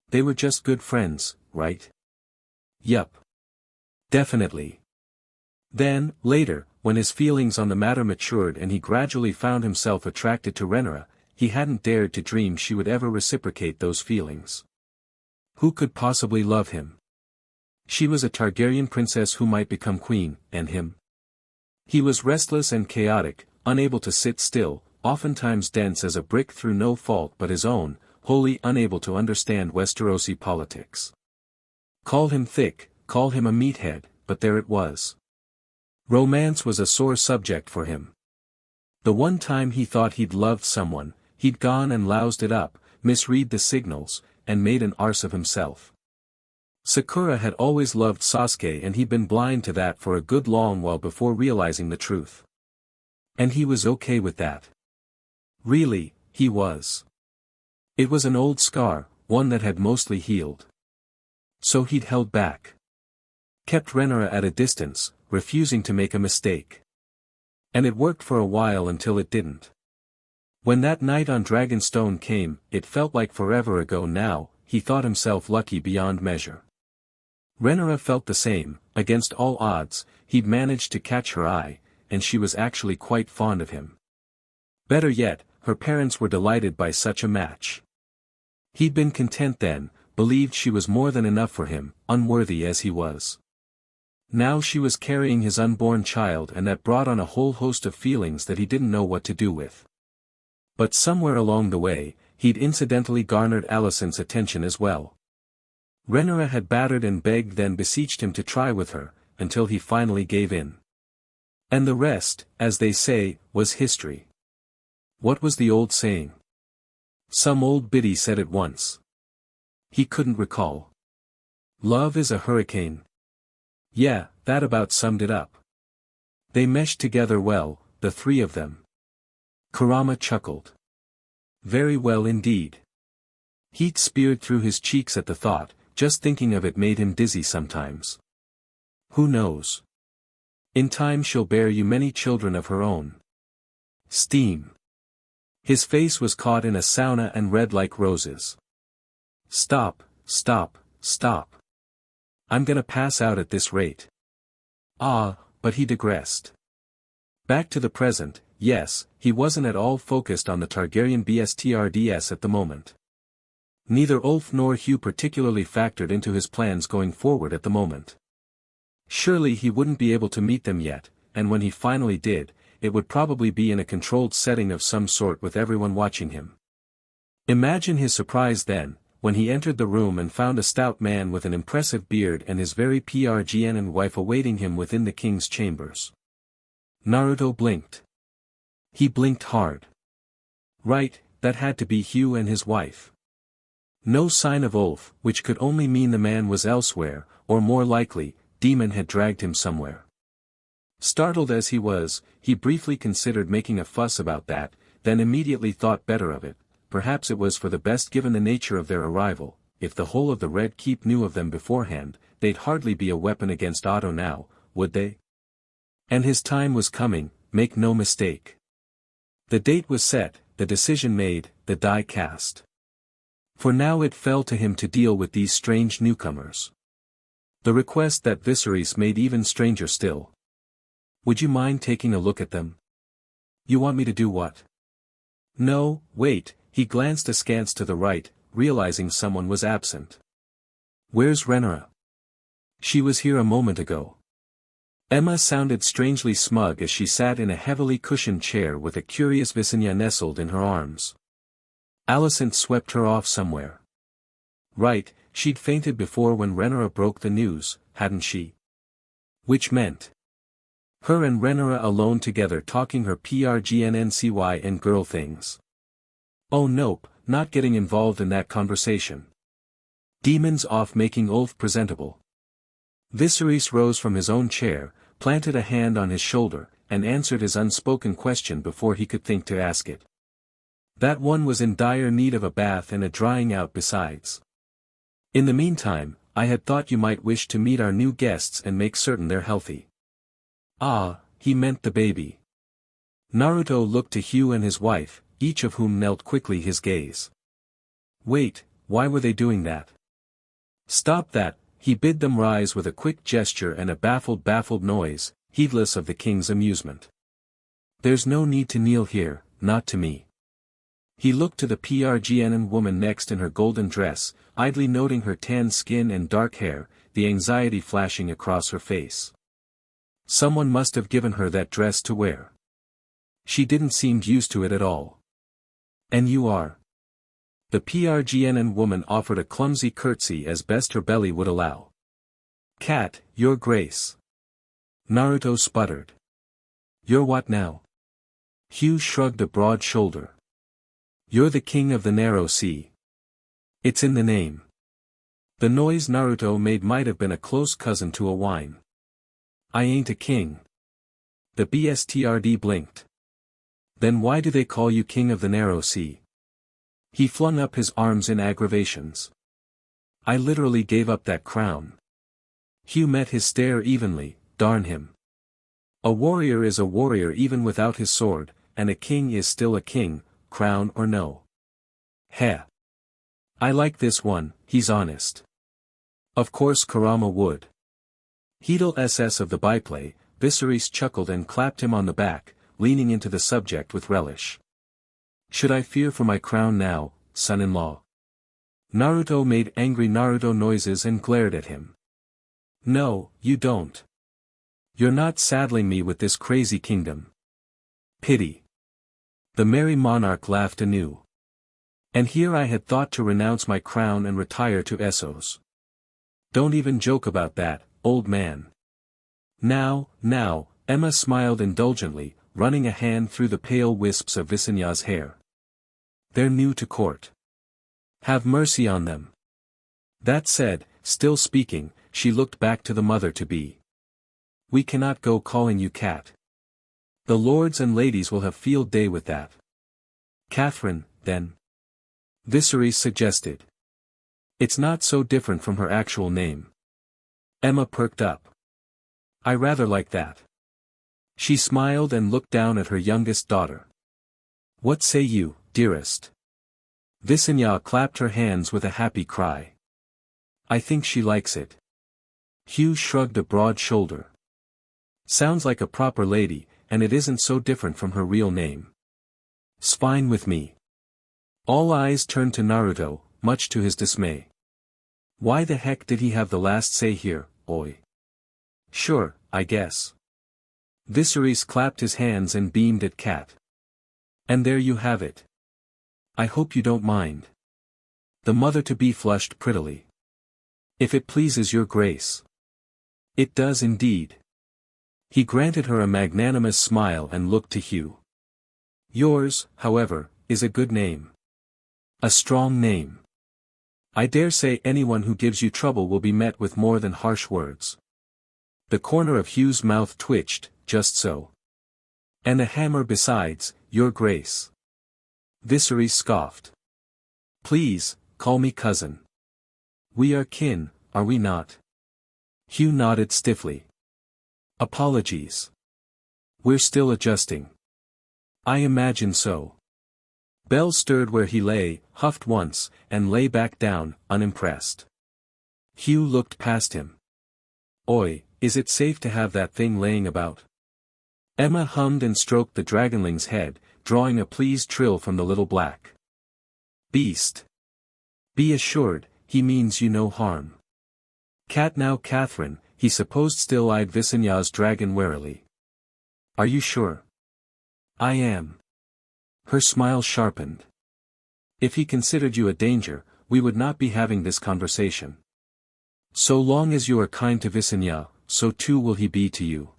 They were just good friends, right? Yup. Definitely. Then, later, when his feelings on the matter matured and he gradually found himself attracted to Rhaenyra, he hadn't dared to dream she would ever reciprocate those feelings. Who could possibly love him? She was a Targaryen princess who might become queen, and him? He was restless and chaotic, unable to sit still, oftentimes dense as a brick through no fault but his own, wholly unable to understand Westerosi politics. Call him thick, call him a meathead, but there it was. Romance was a sore subject for him. The one time he thought he'd loved someone, he'd gone and loused it up, misread the signals, and made an arse of himself. Sakura had always loved Sasuke and he'd been blind to that for a good long while before realizing the truth. And he was okay with that. Really, he was. It was an old scar, one that had mostly healed. So he'd held back. Kept Rhaenyra at a distance, refusing to make a mistake. And it worked for a while until it didn't. When that night on Dragonstone came, it felt like forever ago now, he thought himself lucky beyond measure. Rhaenyra felt the same, against all odds, he'd managed to catch her eye, and she was actually quite fond of him. Better yet, her parents were delighted by such a match. He'd been content then, believed she was more than enough for him, unworthy as he was. Now she was carrying his unborn child and that brought on a whole host of feelings that he didn't know what to do with. But somewhere along the way, he'd incidentally garnered Alicent's attention as well. Rhaenyra had battered and begged then beseeched him to try with her, until he finally gave in. And the rest, as they say, was history. What was the old saying? Some old biddy said it once. He couldn't recall. Love is a hurricane. Yeah, that about summed it up. They meshed together well, the three of them. Kurama chuckled. Very well indeed. Heat speared through his cheeks at the thought, just thinking of it made him dizzy sometimes. Who knows? In time she'll bear you many children of her own. Steam. His face was caught in a sauna and red like roses. Stop, stop, stop. I'm gonna pass out at this rate. Ah, but he digressed. Back to the present, yes, he wasn't at all focused on the Targaryen BSTRDS at the moment. Neither Ulf nor Hugh particularly factored into his plans going forward at the moment. Surely he wouldn't be able to meet them yet, and when he finally did, it would probably be in a controlled setting of some sort with everyone watching him. Imagine his surprise then, when he entered the room and found a stout man with an impressive beard and his very PRGN wife awaiting him within the king's chambers. Naruto blinked. He blinked hard. Right, that had to be Hugh and his wife. No sign of Ulf, which could only mean the man was elsewhere, or more likely, Demon had dragged him somewhere. Startled as he was, he briefly considered making a fuss about that, then immediately thought better of it. Perhaps it was for the best given the nature of their arrival, if the whole of the Red Keep knew of them beforehand, they'd hardly be a weapon against Otto now, would they? And his time was coming, make no mistake. The date was set, the decision made, the die cast. For now it fell to him to deal with these strange newcomers. The request that Viserys made even stranger still. Would you mind taking a look at them? You want me to do what? No, wait, he glanced askance to the right, realizing someone was absent. Where's Rhaenyra? She was here a moment ago. Emma sounded strangely smug as she sat in a heavily cushioned chair with a curious Visenya nestled in her arms. Alicent swept her off somewhere. Right, she'd fainted before when Rhaenyra broke the news, hadn't she? Which meant her and Rhaenyra alone together talking her prgncy and girl things. Oh nope, not getting involved in that conversation. Demons off making Ulf presentable. Viserys rose from his own chair, planted a hand on his shoulder, and answered his unspoken question before he could think to ask it. That one was in dire need of a bath and a drying out besides. In the meantime, I had thought you might wish to meet our new guests and make certain they're healthy. Ah, he meant the baby. Naruto looked to Hugh and his wife, each of whom knelt quickly his gaze. Wait, why were they doing that? Stop that, he bid them rise with a quick gesture and a baffled noise, heedless of the king's amusement. There's no need to kneel here, not to me. He looked to the prgn woman next in her golden dress, idly noting her tan skin and dark hair, the anxiety flashing across her face. Someone must have given her that dress to wear. She didn't seem used to it at all. And you are? The prgn woman offered a clumsy curtsy as best her belly would allow. Cat, your grace. Naruto sputtered. You're what now? Hugh shrugged a broad shoulder. You're the king of the narrow sea. It's in the name. The noise Naruto made might have been a close cousin to a whine. I ain't a king. The BSTRD blinked. Then why do they call you king of the narrow sea? He flung up his arms in aggravations. I literally gave up that crown. Hugh met his stare evenly, darn him. A warrior is a warrior even without his sword, and a king is still a king, crown or no. Heh. I like this one, he's honest. Of course Kurama would. Heedle SS of the byplay, Viserys chuckled and clapped him on the back, leaning into the subject with relish. Should I fear for my crown now, son-in-law? Naruto made angry Naruto noises and glared at him. No, you don't. You're not saddling me with this crazy kingdom. Pity. The merry monarch laughed anew. And here I had thought to renounce my crown and retire to Essos. Don't even joke about that, old man. Now, Emma smiled indulgently, running a hand through the pale wisps of Visenya's hair. They're new to court. Have mercy on them. That said, still speaking, she looked back to the mother-to-be. We cannot go calling you cat. The lords and ladies will have field day with that. Catherine, then. Viserys suggested. It's not so different from her actual name. Emma perked up. I rather like that. She smiled and looked down at her youngest daughter. What say you, dearest? Visenya clapped her hands with a happy cry. I think she likes it. Hugh shrugged a broad shoulder. Sounds like a proper lady, and it isn't so different from her real name. Spine with me. All eyes turned to Naruto, much to his dismay. Why the heck did he have the last say here, oi? Sure, I guess. Viserys clapped his hands and beamed at Kat. And there you have it. I hope you don't mind. The mother-to-be flushed prettily. If it pleases your grace. It does indeed. He granted her a magnanimous smile and looked to Hugh. Yours, however, is a good name. A strong name. I dare say anyone who gives you trouble will be met with more than harsh words. The corner of Hugh's mouth twitched, just so. And a hammer besides, your grace. Viserys scoffed. Please, call me cousin. We are kin, are we not? Hugh nodded stiffly. Apologies. We're still adjusting. I imagine so. Bell stirred where he lay, huffed once, and lay back down, unimpressed. Hugh looked past him. Oi, is it safe to have that thing laying about? Emma hummed and stroked the dragonling's head, drawing a pleased trill from the little black beast. Be assured, he means you no harm. Cat now Catherine, he supposed still-eyed VOICEOVER's dragon warily. Are you sure? I am. Her smile sharpened. If he considered you a danger, we would not be having this conversation. So long as you are kind to VOICEOVER, so too will he be to you.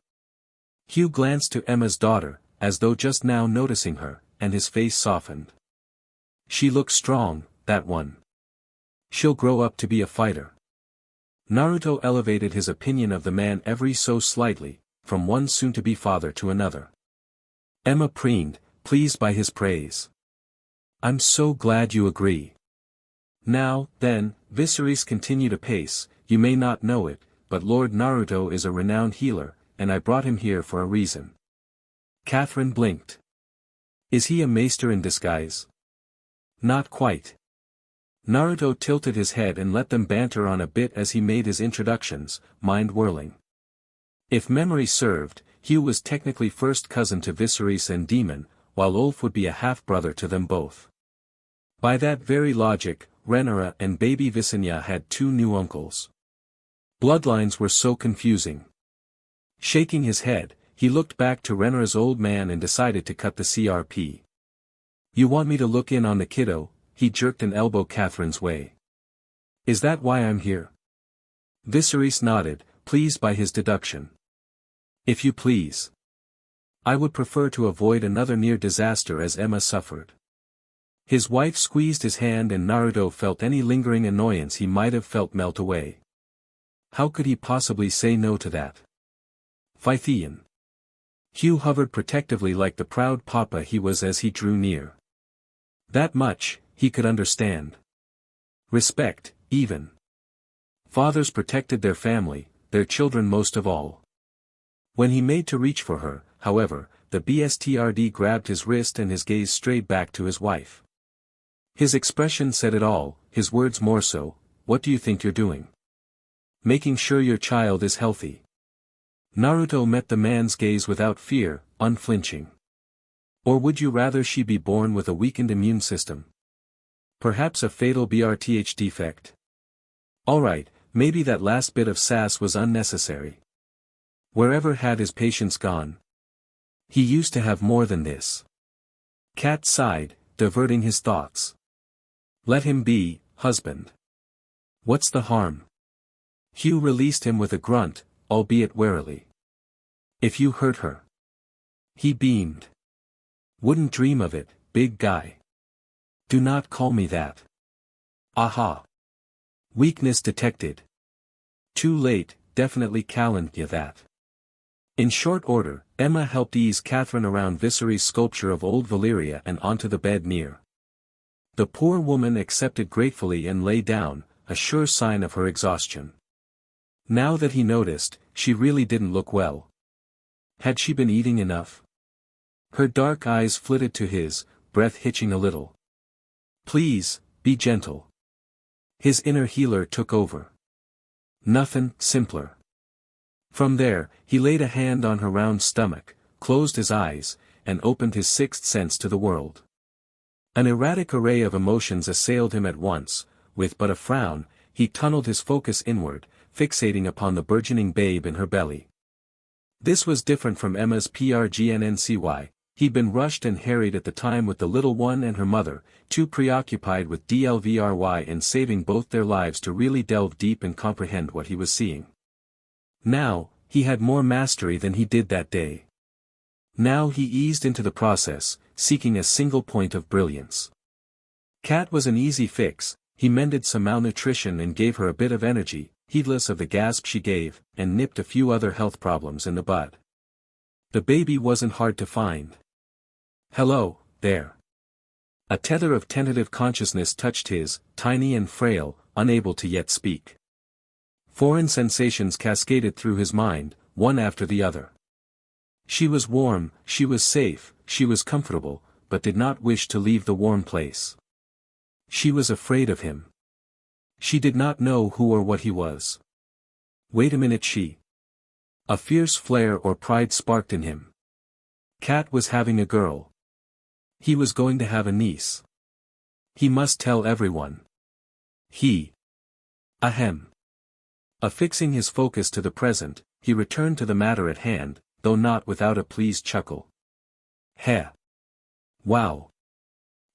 Hugh glanced to Emma's daughter, as though just now noticing her, and his face softened. She looks strong, that one. She'll grow up to be a fighter. Naruto elevated his opinion of the man every so slightly, from one soon-to-be father to another. Emma preened, pleased by his praise. I'm so glad you agree. Now, then, Viserys continued apace, you may not know it, but Lord Naruto is a renowned healer, and I brought him here for a reason. Catherine blinked. Is he a maester in disguise? Not quite. Naruto tilted his head and let them banter on a bit as he made his introductions, mind whirling. If memory served, Hugh was technically first cousin to Viserys and Daemon, while Ulf would be a half-brother to them both. By that very logic, Rhaenyra and baby Visenya had two new uncles. Bloodlines were so confusing. Shaking his head, he looked back to Rhaenyra's old man and decided to cut the CRP. You want me to look in on the kiddo? He jerked an elbow Catherine's way. Is that why I'm here? Viserys nodded, pleased by his deduction. If you please. I would prefer to avoid another near disaster as Emma suffered. His wife squeezed his hand and Naruto felt any lingering annoyance he might have felt melt away. How could he possibly say no to that? Phythian. Hugh hovered protectively like the proud papa he was as he drew near. That much, he could understand. Respect, even. Fathers protected their family, their children most of all. When he made to reach for her, however, the BSTRD grabbed his wrist and his gaze strayed back to his wife. His expression said it all, his words more so. What do you think you're doing? Making sure your child is healthy. Naruto met the man's gaze without fear, unflinching. Or would you rather she be born with a weakened immune system? Perhaps a fatal BRTH defect? Alright, maybe that last bit of sass was unnecessary. Wherever had his patience gone? He used to have more than this. Cat sighed, diverting his thoughts. Let him be, husband. What's the harm? Hugh released him with a grunt, albeit warily. If you hurt her. He beamed. Wouldn't dream of it, big guy. Do not call me that. Aha. Weakness detected. Too late, definitely calendar that. In short order, Emma helped ease Catherine around Viserys' sculpture of old Valyria and onto the bed near. The poor woman accepted gratefully and lay down, a sure sign of her exhaustion. Now that he noticed, she really didn't look well. Had she been eating enough? Her dark eyes flitted to his, breath hitching a little. Please, be gentle. His inner healer took over. Nothin' simpler. From there, he laid a hand on her round stomach, closed his eyes, and opened his sixth sense to the world. An erratic array of emotions assailed him at once, with but a frown, he tunneled his focus inward, fixating upon the burgeoning babe in her belly. This was different from Emma's PRGNNCY, he'd been rushed and harried at the time with the little one and her mother, too preoccupied with DLVRY and saving both their lives to really delve deep and comprehend what he was seeing. Now, he had more mastery than he did that day. Now he eased into the process, seeking a single point of brilliance. Cat was an easy fix, he mended some malnutrition and gave her a bit of energy, heedless of the gasp she gave, and nipped a few other health problems in the bud. The baby wasn't hard to find. Hello, there. A tether of tentative consciousness touched his, tiny and frail, unable to yet speak. Foreign sensations cascaded through his mind, one after the other. She was warm, she was safe, she was comfortable, but did not wish to leave the warm place. She was afraid of him. She did not know who or what he was. Wait a minute, A fierce flare or pride sparked in him. Kat was having a girl. He was going to have a niece. He must tell everyone. Ahem. Affixing his focus to the present, he returned to the matter at hand, though not without a pleased chuckle. Heh. Wow.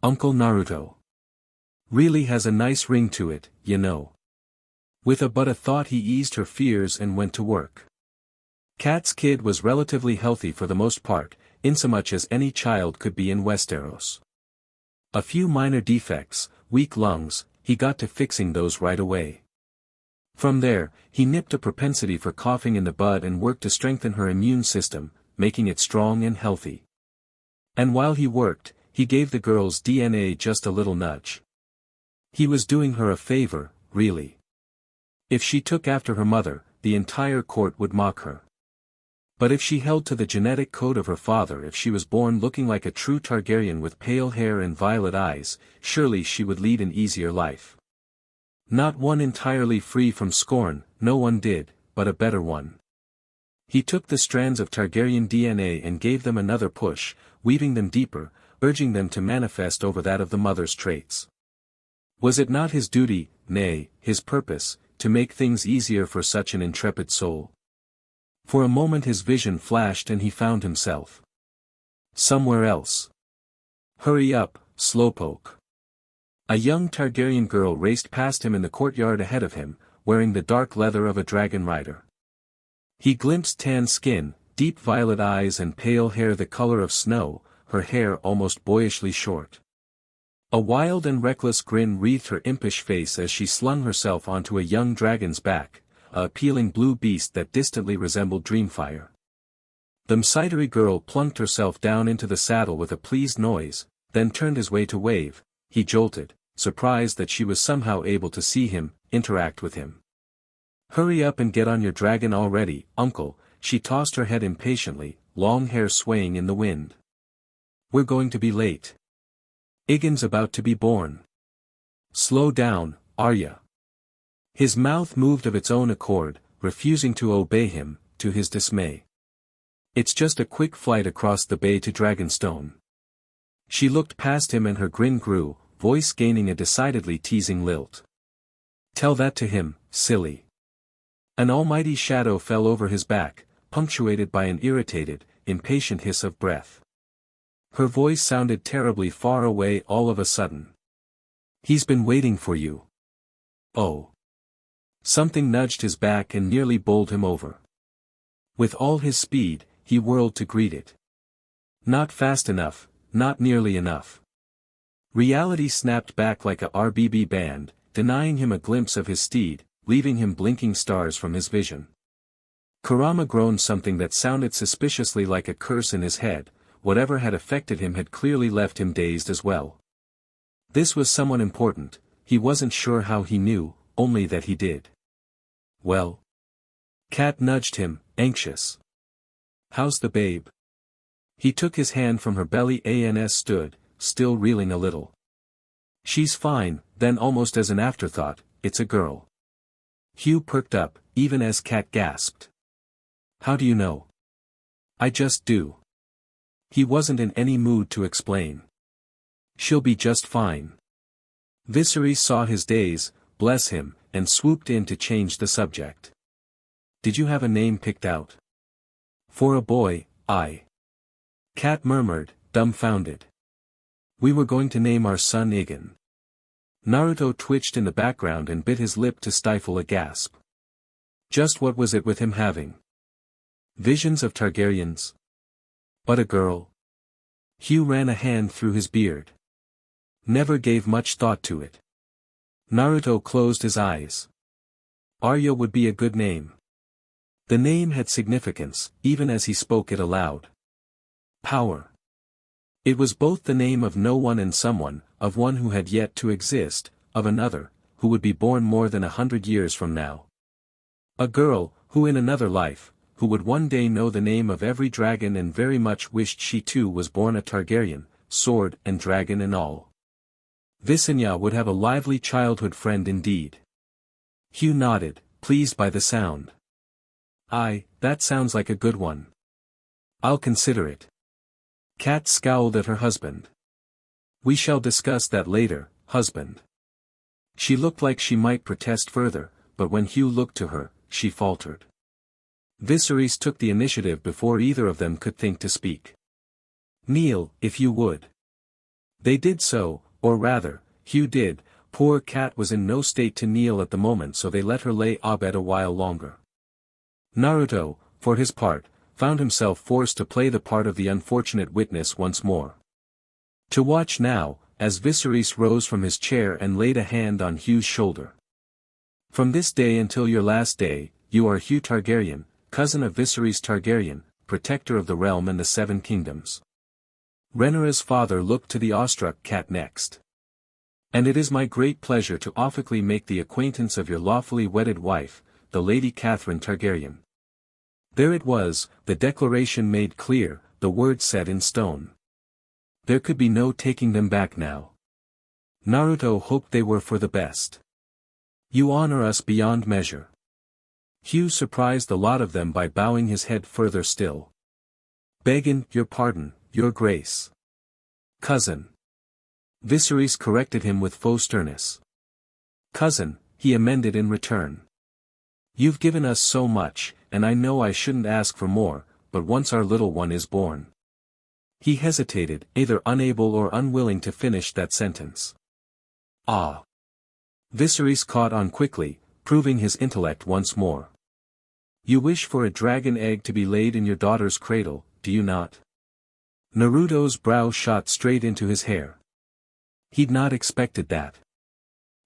Uncle Naruto. Really has a nice ring to it, you know. With but a thought he eased her fears and went to work. Kat's kid was relatively healthy for the most part, insomuch as any child could be in Westeros. A few minor defects, weak lungs, he got to fixing those right away. From there, he nipped a propensity for coughing in the bud and worked to strengthen her immune system, making it strong and healthy. And while he worked, he gave the girl's DNA just a little nudge. He was doing her a favor, really. If she took after her mother, the entire court would mock her. But if she held to the genetic code of her father, if she was born looking like a true Targaryen with pale hair and violet eyes, surely she would lead an easier life. Not one entirely free from scorn, no one did, but a better one. He took the strands of Targaryen DNA and gave them another push, weaving them deeper, urging them to manifest over that of the mother's traits. Was it not his duty, nay, his purpose, to make things easier for such an intrepid soul? For a moment his vision flashed and he found himself somewhere else. Hurry up, slowpoke. A young Targaryen girl raced past him in the courtyard ahead of him, wearing the dark leather of a dragon rider. He glimpsed tan skin, deep violet eyes and pale hair the color of snow, her hair almost boyishly short. A wild and reckless grin wreathed her impish face as she slung herself onto a young dragon's back, a appealing blue beast that distantly resembled Dreamfire. The Msidari girl plunked herself down into the saddle with a pleased noise, then turned his way to wave. He jolted, surprised that she was somehow able to see him, interact with him. Hurry up and get on your dragon already, uncle, she tossed her head impatiently, long hair swaying in the wind. We're going to be late. Igan's about to be born. Slow down, Arya. His mouth moved of its own accord, refusing to obey him, to his dismay. It's just a quick flight across the bay to Dragonstone. She looked past him and her grin grew, voice gaining a decidedly teasing lilt. Tell that to him, silly. An almighty shadow fell over his back, punctuated by an irritated, impatient hiss of breath. Her voice sounded terribly far away all of a sudden. He's been waiting for you. Oh. Something nudged his back and nearly bowled him over. With all his speed, he whirled to greet it. Not fast enough, not nearly enough. Reality snapped back like a RBB band, denying him a glimpse of his steed, leaving him blinking stars from his vision. Kurama groaned something that sounded suspiciously like a curse in his head. Whatever had affected him had clearly left him dazed as well. This was someone important, he wasn't sure how he knew, only that he did. Well? Kat nudged him, anxious. How's the babe? He took his hand from her belly and stood, still reeling a little. She's fine, then almost as an afterthought, it's a girl. Hugh perked up, even as Kat gasped. How do you know? I just do. He wasn't in any mood to explain. She'll be just fine. Viserys saw his days, bless him, and swooped in to change the subject. Did you have a name picked out? For a boy, Kat murmured, dumbfounded. We were going to name our son Igan. Naruto twitched in the background and bit his lip to stifle a gasp. Just what was it with him having visions of Targaryens? But a girl? Hugh ran a hand through his beard. Never gave much thought to it. Naruto closed his eyes. Arya would be a good name. The name had significance, even as he spoke it aloud. Power. It was both the name of no one and someone, of one who had yet to exist, of another, who would be born more than 100 years from now. A girl, who in another life, who would one day know the name of every dragon and very much wished she too was born a Targaryen, sword and dragon and all. Visenya would have a lively childhood friend indeed. Hugh nodded, pleased by the sound. That sounds like a good one. I'll consider it. Kat scowled at her husband. We shall discuss that later, husband. She looked like she might protest further, but when Hugh looked to her, she faltered. Viserys took the initiative before either of them could think to speak. Kneel, if you would. They did so, or rather, Hugh did. Poor Kat was in no state to kneel at the moment, so they let her lay abed a while longer. Naruto, for his part, found himself forced to play the part of the unfortunate witness once more. To watch now, as Viserys rose from his chair and laid a hand on Hugh's shoulder. From this day until your last day, you are Hugh Targaryen, cousin of Viserys Targaryen, protector of the realm and the Seven Kingdoms. Rhaenyra's father looked to the awestruck Kat next. And it is my great pleasure to officially make the acquaintance of your lawfully wedded wife, the Lady Catherine Targaryen. There it was, the declaration made clear, the words set in stone. There could be no taking them back now. Naruto hoped they were for the best. You honor us beyond measure. Hugh surprised the lot of them by bowing his head further still. Begging your pardon, your grace. Cousin. Viserys corrected him with faux sternness. Cousin, he amended in return. You've given us so much, and I know I shouldn't ask for more, but once our little one is born. He hesitated, either unable or unwilling to finish that sentence. Ah. Viserys caught on quickly, proving his intellect once more. You wish for a dragon egg to be laid in your daughter's cradle, do you not? Naruto's brow shot straight into his hair. He'd not expected that.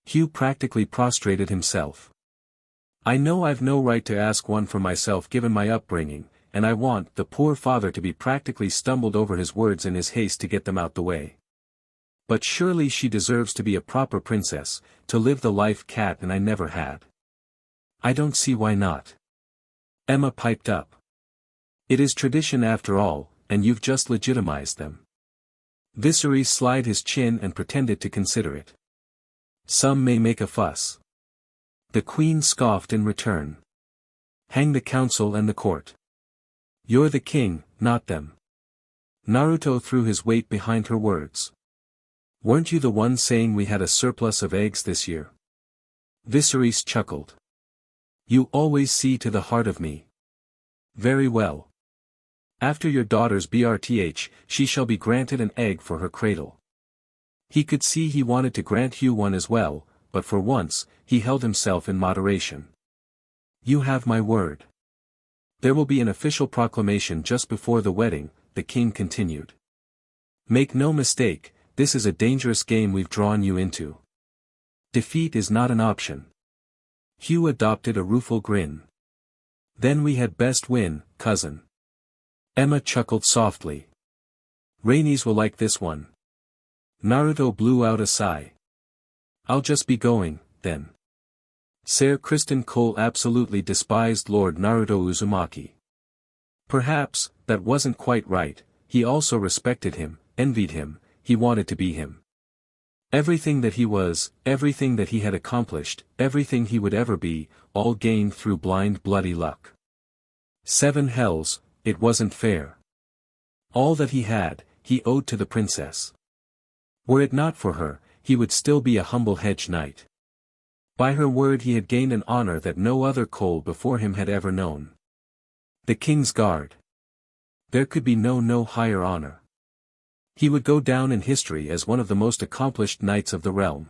Hugh practically prostrated himself. I know I've no right to ask one for myself given my upbringing, and I want the poor father to be practically stumbled over his words in his haste to get them out the way. But surely she deserves to be a proper princess, to live the life Kat and I never had. I don't see why not. Emma piped up. It is tradition after all, and you've just legitimized them. Viserys slid his chin and pretended to consider it. Some may make a fuss. The queen scoffed in return. Hang the council and the court. You're the king, not them. Naruto threw his weight behind her words. Weren't you the one saying we had a surplus of eggs this year? Viserys chuckled. You always see to the heart of me. Very well. After your daughter's birth, she shall be granted an egg for her cradle. He could see he wanted to grant Hugh one as well, but for once, he held himself in moderation. You have my word. There will be an official proclamation just before the wedding, the king continued. Make no mistake, this is a dangerous game we've drawn you into. Defeat is not an option. Hugh adopted a rueful grin. Then we had best win, cousin. Emma chuckled softly. Rhaenys will like this one. Naruto blew out a sigh. I'll just be going, then. Sir Kristen Cole absolutely despised Lord Naruto Uzumaki. Perhaps, that wasn't quite right, he also respected him, envied him, he wanted to be him. Everything that he was, everything that he had accomplished, everything he would ever be, all gained through blind bloody luck. 7 hells, it wasn't fair. All that he had, he owed to the princess. Were it not for her, he would still be a humble hedge knight. By her word he had gained an honor that no other Cole before him had ever known. The king's guard. There could be no higher honor. He would go down in history as one of the most accomplished knights of the realm.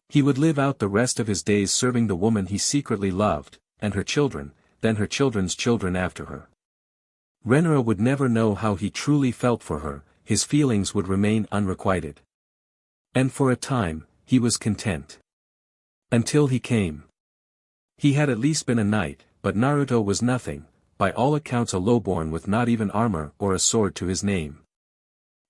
He would live out the rest of his days serving the woman he secretly loved, and her children, then her children's children after her. Rhaenyra would never know how he truly felt for her, his feelings would remain unrequited. And for a time, he was content. Until he came. He had at least been a knight, but Naruto was nothing, by all accounts a lowborn with not even armor or a sword to his name.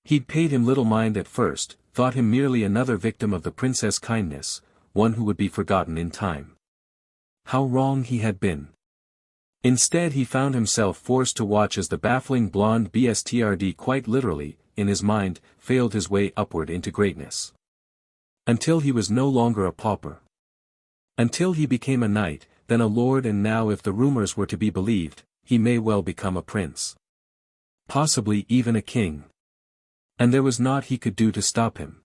He'd paid him little mind at first, thought him merely another victim of the princess' kindness, one who would be forgotten in time. How wrong he had been. Instead he found himself forced to watch as the baffling blonde bstrd quite literally, in his mind, failed his way upward into greatness. Until he was no longer a pauper. Until he became a knight, then a lord, and now, if the rumors were to be believed, he may well become a prince. Possibly even a king. And there was naught he could do to stop him.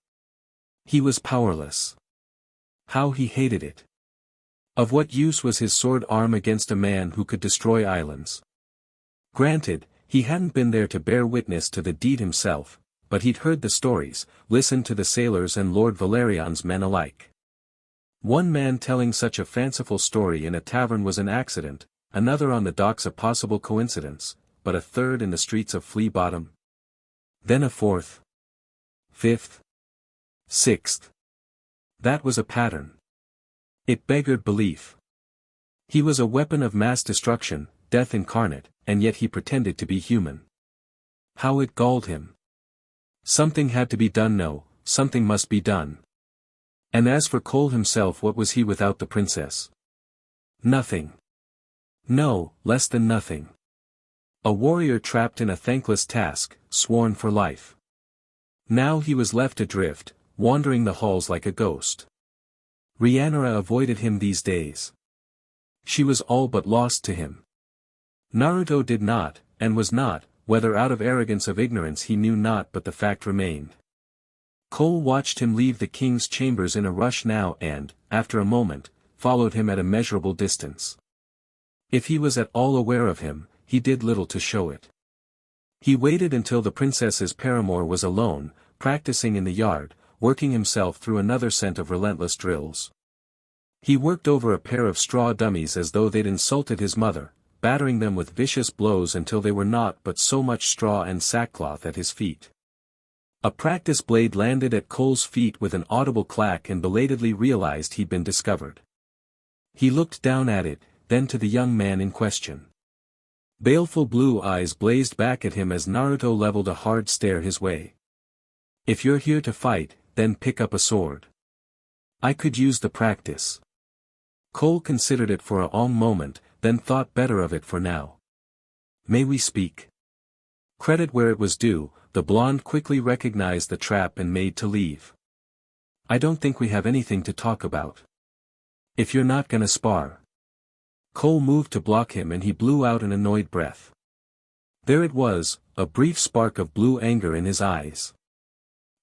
He was powerless. How he hated it. Of what use was his sword arm against a man who could destroy islands? Granted, he hadn't been there to bear witness to the deed himself, but he'd heard the stories, listened to the sailors and Lord Valerian's men alike. One man telling such a fanciful story in a tavern was an accident, another on the docks a possible coincidence, but a third in the streets of Flea Bottom. Then a fourth. Fifth. Sixth. That was a pattern. It beggared belief. He was a weapon of mass destruction, death incarnate, and yet he pretended to be human. How it galled him. Something had to be done. No, something must be done. And as for Cole himself, what was he without the princess? Nothing. No, less than nothing. A warrior trapped in a thankless task, sworn for life. Now he was left adrift, wandering the halls like a ghost. Rhaenyra avoided him these days. She was all but lost to him. Naruto did not, and was not, whether out of arrogance of ignorance he knew not, but the fact remained. Cole watched him leave the king's chambers in a rush now and, after a moment, followed him at a measurable distance. If he was at all aware of him, he did little to show it. He waited until the princess's paramour was alone, practicing in the yard, working himself through another set of relentless drills. He worked over a pair of straw dummies as though they'd insulted his mother, battering them with vicious blows until they were naught but so much straw and sackcloth at his feet. A practice blade landed at Cole's feet with an audible clack and belatedly realized he'd been discovered. He looked down at it, then to the young man in question. Baleful blue eyes blazed back at him as Naruto leveled a hard stare his way. If you're here to fight, then pick up a sword. I could use the practice. Cole considered it for a long moment, then thought better of it for now. May we speak? Credit where it was due, the blonde quickly recognized the trap and made to leave. I don't think we have anything to talk about. If you're not gonna spar. Cole moved to block him and he blew out an annoyed breath. There it was, a brief spark of blue anger in his eyes.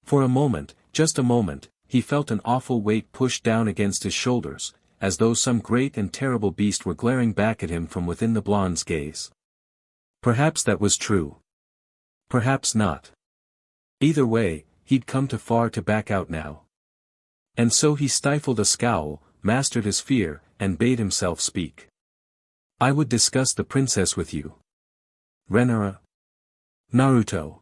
For a moment, just a moment, he felt an awful weight push down against his shoulders, as though some great and terrible beast were glaring back at him from within the blonde's gaze. Perhaps that was true. Perhaps not. Either way, he'd come too far to back out now. And so he stifled a scowl, mastered his fear, and bade himself speak. I would discuss the princess with you. Rhaenyra. Naruto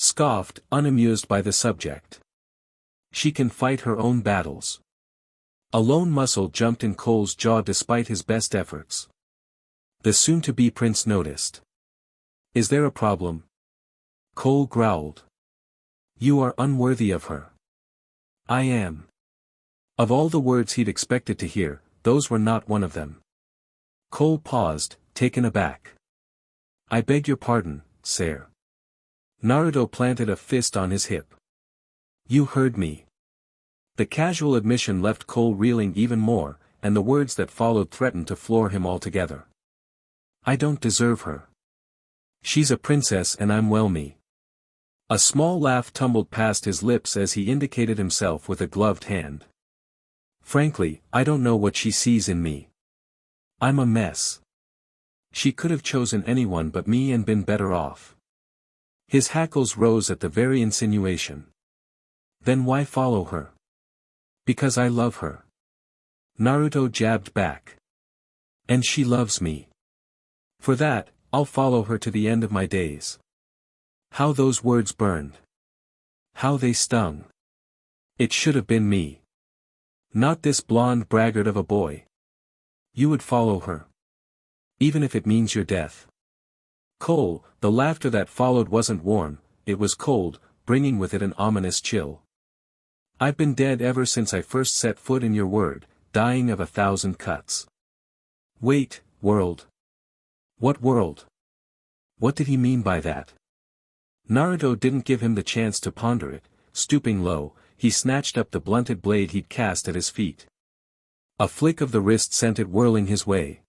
scoffed, unamused by the subject. She can fight her own battles. A lone muscle jumped in Cole's jaw despite his best efforts. The soon-to-be prince noticed. Is there a problem? Cole growled. You are unworthy of her. I am. Of all the words he'd expected to hear, those were not one of them. Cole paused, taken aback. I beg your pardon, sir. Naruto planted a fist on his hip. You heard me. The casual admission left Cole reeling even more, and the words that followed threatened to floor him altogether. I don't deserve her. She's a princess and I'm well me. A small laugh tumbled past his lips as he indicated himself with a gloved hand. Frankly, I don't know what she sees in me. I'm a mess. She could have chosen anyone but me and been better off. His hackles rose at the very insinuation. Then why follow her? Because I love her. Naruto jabbed back. And she loves me. For that, I'll follow her to the end of my days. How those words burned. How they stung. It should have been me. Not this blonde braggart of a boy. You would follow her. Even if it means your death. Cole, the laughter that followed wasn't warm, it was cold, bringing with it an ominous chill. I've been dead ever since I first set foot in your world, dying of 1,000 cuts. Wait, world. What world? What did he mean by that? Naruto didn't give him the chance to ponder it. Stooping low, he snatched up the blunted blade he'd cast at his feet. A flick of the wrist sent it whirling his way.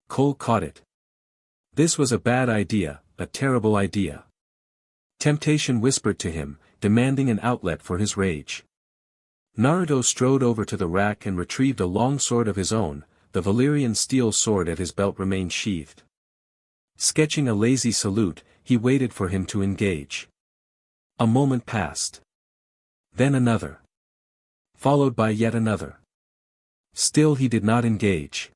Cole caught it. This was a bad idea, a terrible idea. Temptation whispered to him, demanding an outlet for his rage. Naruto strode over to the rack and retrieved a long sword of his own. The Valyrian steel sword at his belt remained sheathed. Sketching a lazy salute, he waited for him to engage. A moment passed. Then another. Followed by yet another. Still he did not engage.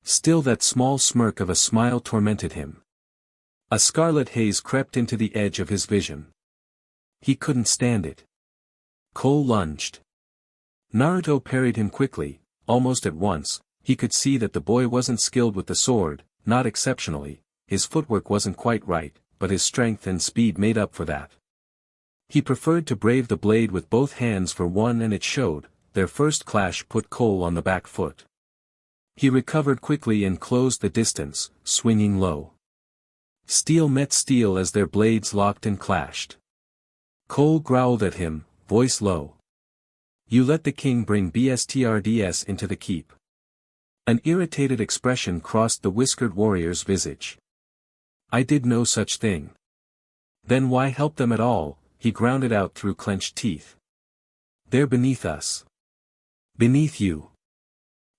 Still that small smirk of a smile tormented him. A scarlet haze crept into the edge of his vision. He couldn't stand it. Cole lunged. Naruto parried him quickly, almost at once. He could see that the boy wasn't skilled with the sword, not exceptionally. His footwork wasn't quite right, but his strength and speed made up for that. He preferred to brave the blade with both hands for one, and it showed. Their first clash put Cole on the back foot. He recovered quickly and closed the distance, swinging low. Steel met steel as their blades locked and clashed. Cole growled at him, voice low. You let the king bring BSTRDS into the keep. An irritated expression crossed the whiskered warrior's visage. I did no such thing. Then why help them at all? He ground it out through clenched teeth. They're beneath us. Beneath you.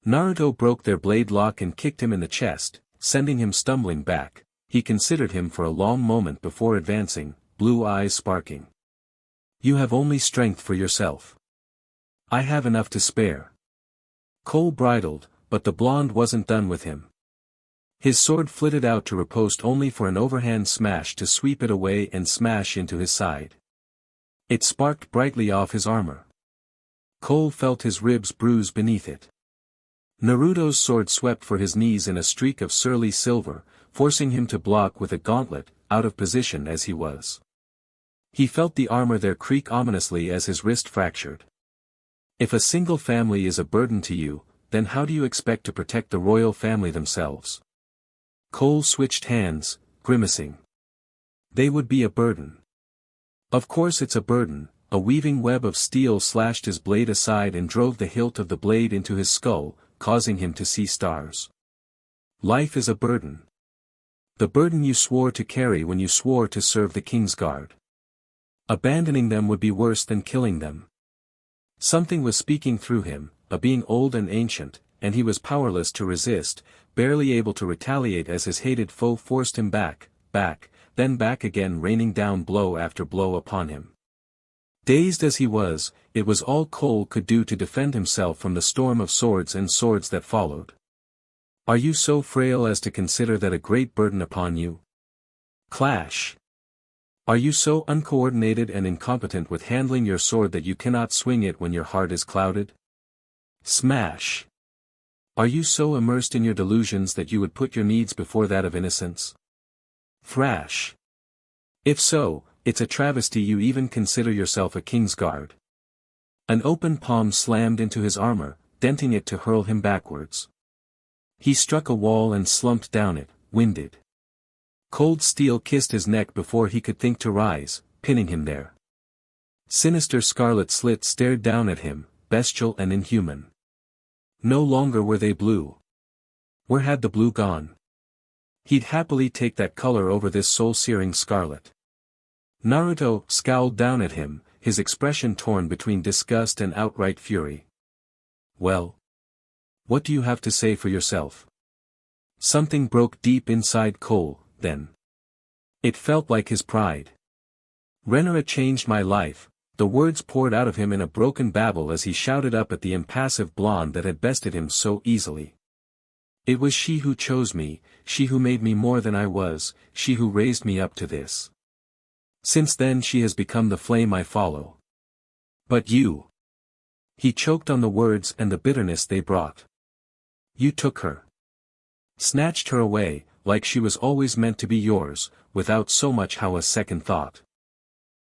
Naruto broke their blade lock and kicked him in the chest, sending him stumbling back. He considered him for a long moment before advancing, blue eyes sparking. You have only strength for yourself. I have enough to spare. Cole bridled, but the blonde wasn't done with him. His sword flitted out to riposte only for an overhand smash to sweep it away and smash into his side. It sparked brightly off his armor. Cole felt his ribs bruise beneath it. Naruto's sword swept for his knees in a streak of surly silver, forcing him to block with a gauntlet, out of position as he was. He felt the armor there creak ominously as his wrist fractured. If a single family is a burden to you, then how do you expect to protect the royal family themselves? Cole switched hands, grimacing. They would be a burden. Of course it's a burden. A weaving web of steel slashed his blade aside and drove the hilt of the blade into his skull, causing him to see stars. Life is a burden. The burden you swore to carry when you swore to serve the king's guard. Abandoning them would be worse than killing them. Something was speaking through him, a being old and ancient, and he was powerless to resist, barely able to retaliate as his hated foe forced him back, then back again, raining down blow after blow upon him. Dazed as he was, it was all Cole could do to defend himself from the storm of swords and swords that followed. Are you so frail as to consider that a great burden upon you? Clash. Are you so uncoordinated and incompetent with handling your sword that you cannot swing it when your heart is clouded? Smash. Are you so immersed in your delusions that you would put your needs before that of innocence? Thrash. If so, it's a travesty you even consider yourself a king's guard. An open palm slammed into his armor, denting it to hurl him backwards. He struck a wall and slumped down it, winded. Cold steel kissed his neck before he could think to rise, pinning him there. Sinister scarlet slits stared down at him, bestial and inhuman. No longer were they blue. Where had the blue gone? He'd happily take that color over this soul-searing scarlet. Naruto scowled down at him, his expression torn between disgust and outright fury. Well? What do you have to say for yourself? Something broke deep inside Cole, then. It felt like his pride. Renara changed my life. The words poured out of him in a broken babble as he shouted up at the impassive blonde that had bested him so easily. It was she who chose me, she who made me more than I was, she who raised me up to this. Since then she has become the flame I follow. But you. He choked on the words and the bitterness they brought. You took her. Snatched her away, like she was always meant to be yours, without so much how a second thought.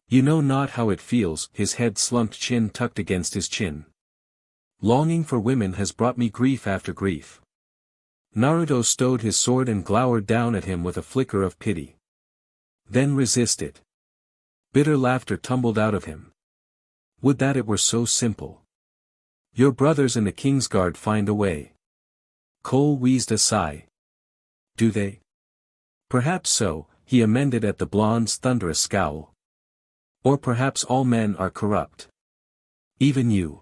You know not how it feels, his head slumped, chin tucked against his chin. Longing for women has brought me grief after grief. Naruto stowed his sword and glowered down at him with a flicker of pity. Then resisted. Bitter laughter tumbled out of him. Would that it were so simple. Your brothers in the Kingsguard find a way. Cole wheezed a sigh. Do they? Perhaps so, he amended at the blonde's thunderous scowl. Or perhaps all men are corrupt. Even you.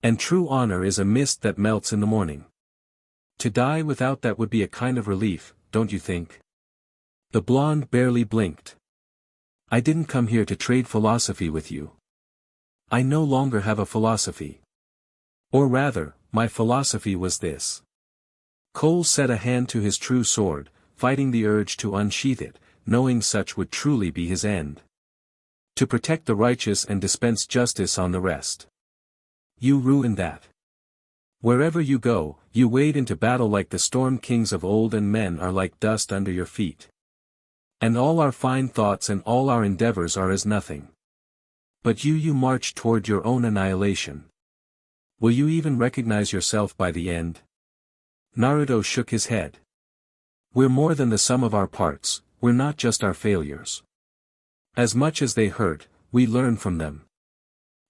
And true honor is a mist that melts in the morning. To die without that would be a kind of relief, don't you think? The blonde barely blinked. I didn't come here to trade philosophy with you. I no longer have a philosophy. Or rather, my philosophy was this. Cole set a hand to his true sword, fighting the urge to unsheath it, knowing such would truly be his end. To protect the righteous and dispense justice on the rest. You ruined that. Wherever you go, you wade into battle like the storm kings of old, and men are like dust under your feet. And all our fine thoughts and all our endeavors are as nothing. But you march toward your own annihilation. Will you even recognize yourself by the end? Naruto shook his head. We're more than the sum of our parts, we're not just our failures. As much as they hurt, we learn from them.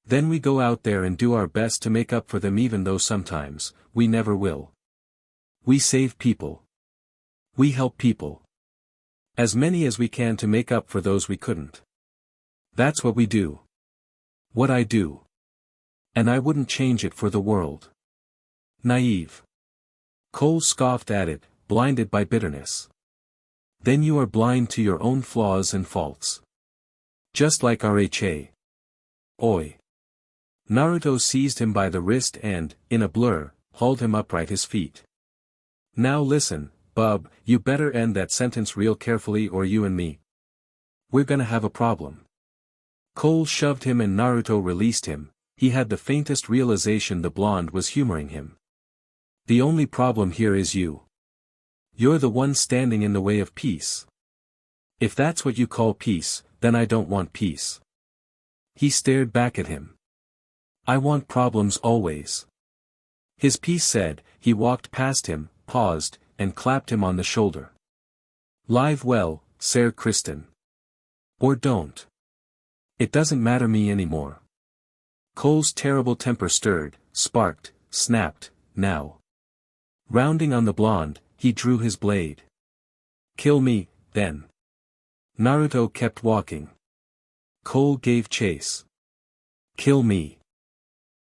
Then we go out there and do our best to make up for them, even though sometimes, we never will. We save people. We help people. As many as we can to make up for those we couldn't. That's what we do. What I do. And I wouldn't change it for the world. Naive. Cole scoffed at it, blinded by bitterness. Then you are blind to your own flaws and faults. Just like RHA. Oi. Naruto seized him by the wrist and, in a blur, hauled him upright his feet. Now listen, bub, you better end that sentence real carefully, or you and me. We're gonna have a problem. Cole shoved him and Naruto released him. He had the faintest realization the blonde was humoring him. The only problem here is you. You're the one standing in the way of peace. If that's what you call peace, then I don't want peace. He stared back at him. I want problems always. His piece said. He walked past him, paused, and clapped him on the shoulder. Live well, Sir Kristen. Or don't. It doesn't matter me anymore. Cole's terrible temper stirred, sparked, snapped, now. Rounding on the blonde, he drew his blade. Kill me, then. Naruto kept walking. Cole gave chase. Kill me.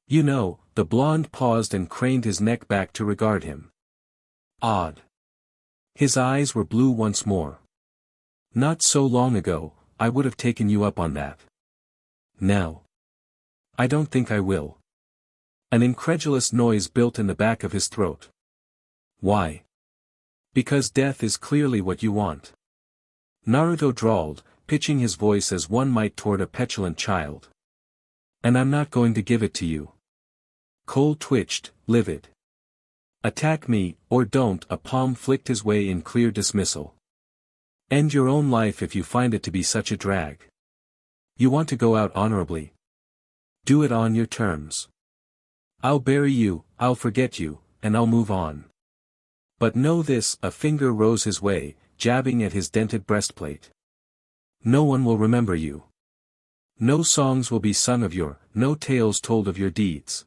You know, the blonde paused and craned his neck back to regard him. Odd. His eyes were blue once more. Not so long ago, I would have taken you up on that. Now. I don't think I will. An incredulous noise built in the back of his throat. Why? Because death is clearly what you want. Naruto drawled, pitching his voice as one might toward a petulant child. And I'm not going to give it to you. Cole twitched, livid. Attack me, or don't. A palm flicked his way in clear dismissal. End your own life if you find it to be such a drag. You want to go out honorably? Do it on your terms. I'll bury you, I'll forget you, and I'll move on. But know this, a finger rose his way, jabbing at his dented breastplate. No one will remember you. No songs will be sung of no tales told of your deeds.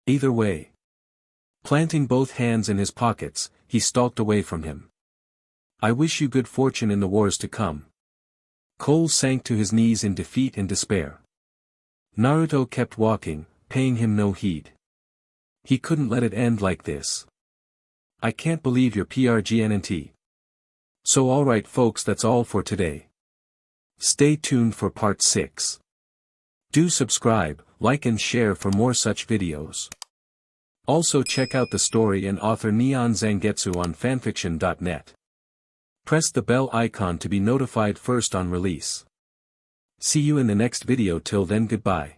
Either way. Planting both hands in his pockets, he stalked away from him. I wish you good fortune in the wars to come. Cole sank to his knees in defeat and despair. Naruto kept walking, paying him no heed. He couldn't let it end like this. I can't believe your PRGNNT. So alright folks, that's all for today. Stay tuned for part 6. Do subscribe, like and share for more such videos. Also check out the story and author NeonZangetsu on FANFICTIONnet. Press the bell icon to be notified first on release. See you in the next video. Till then, goodbye.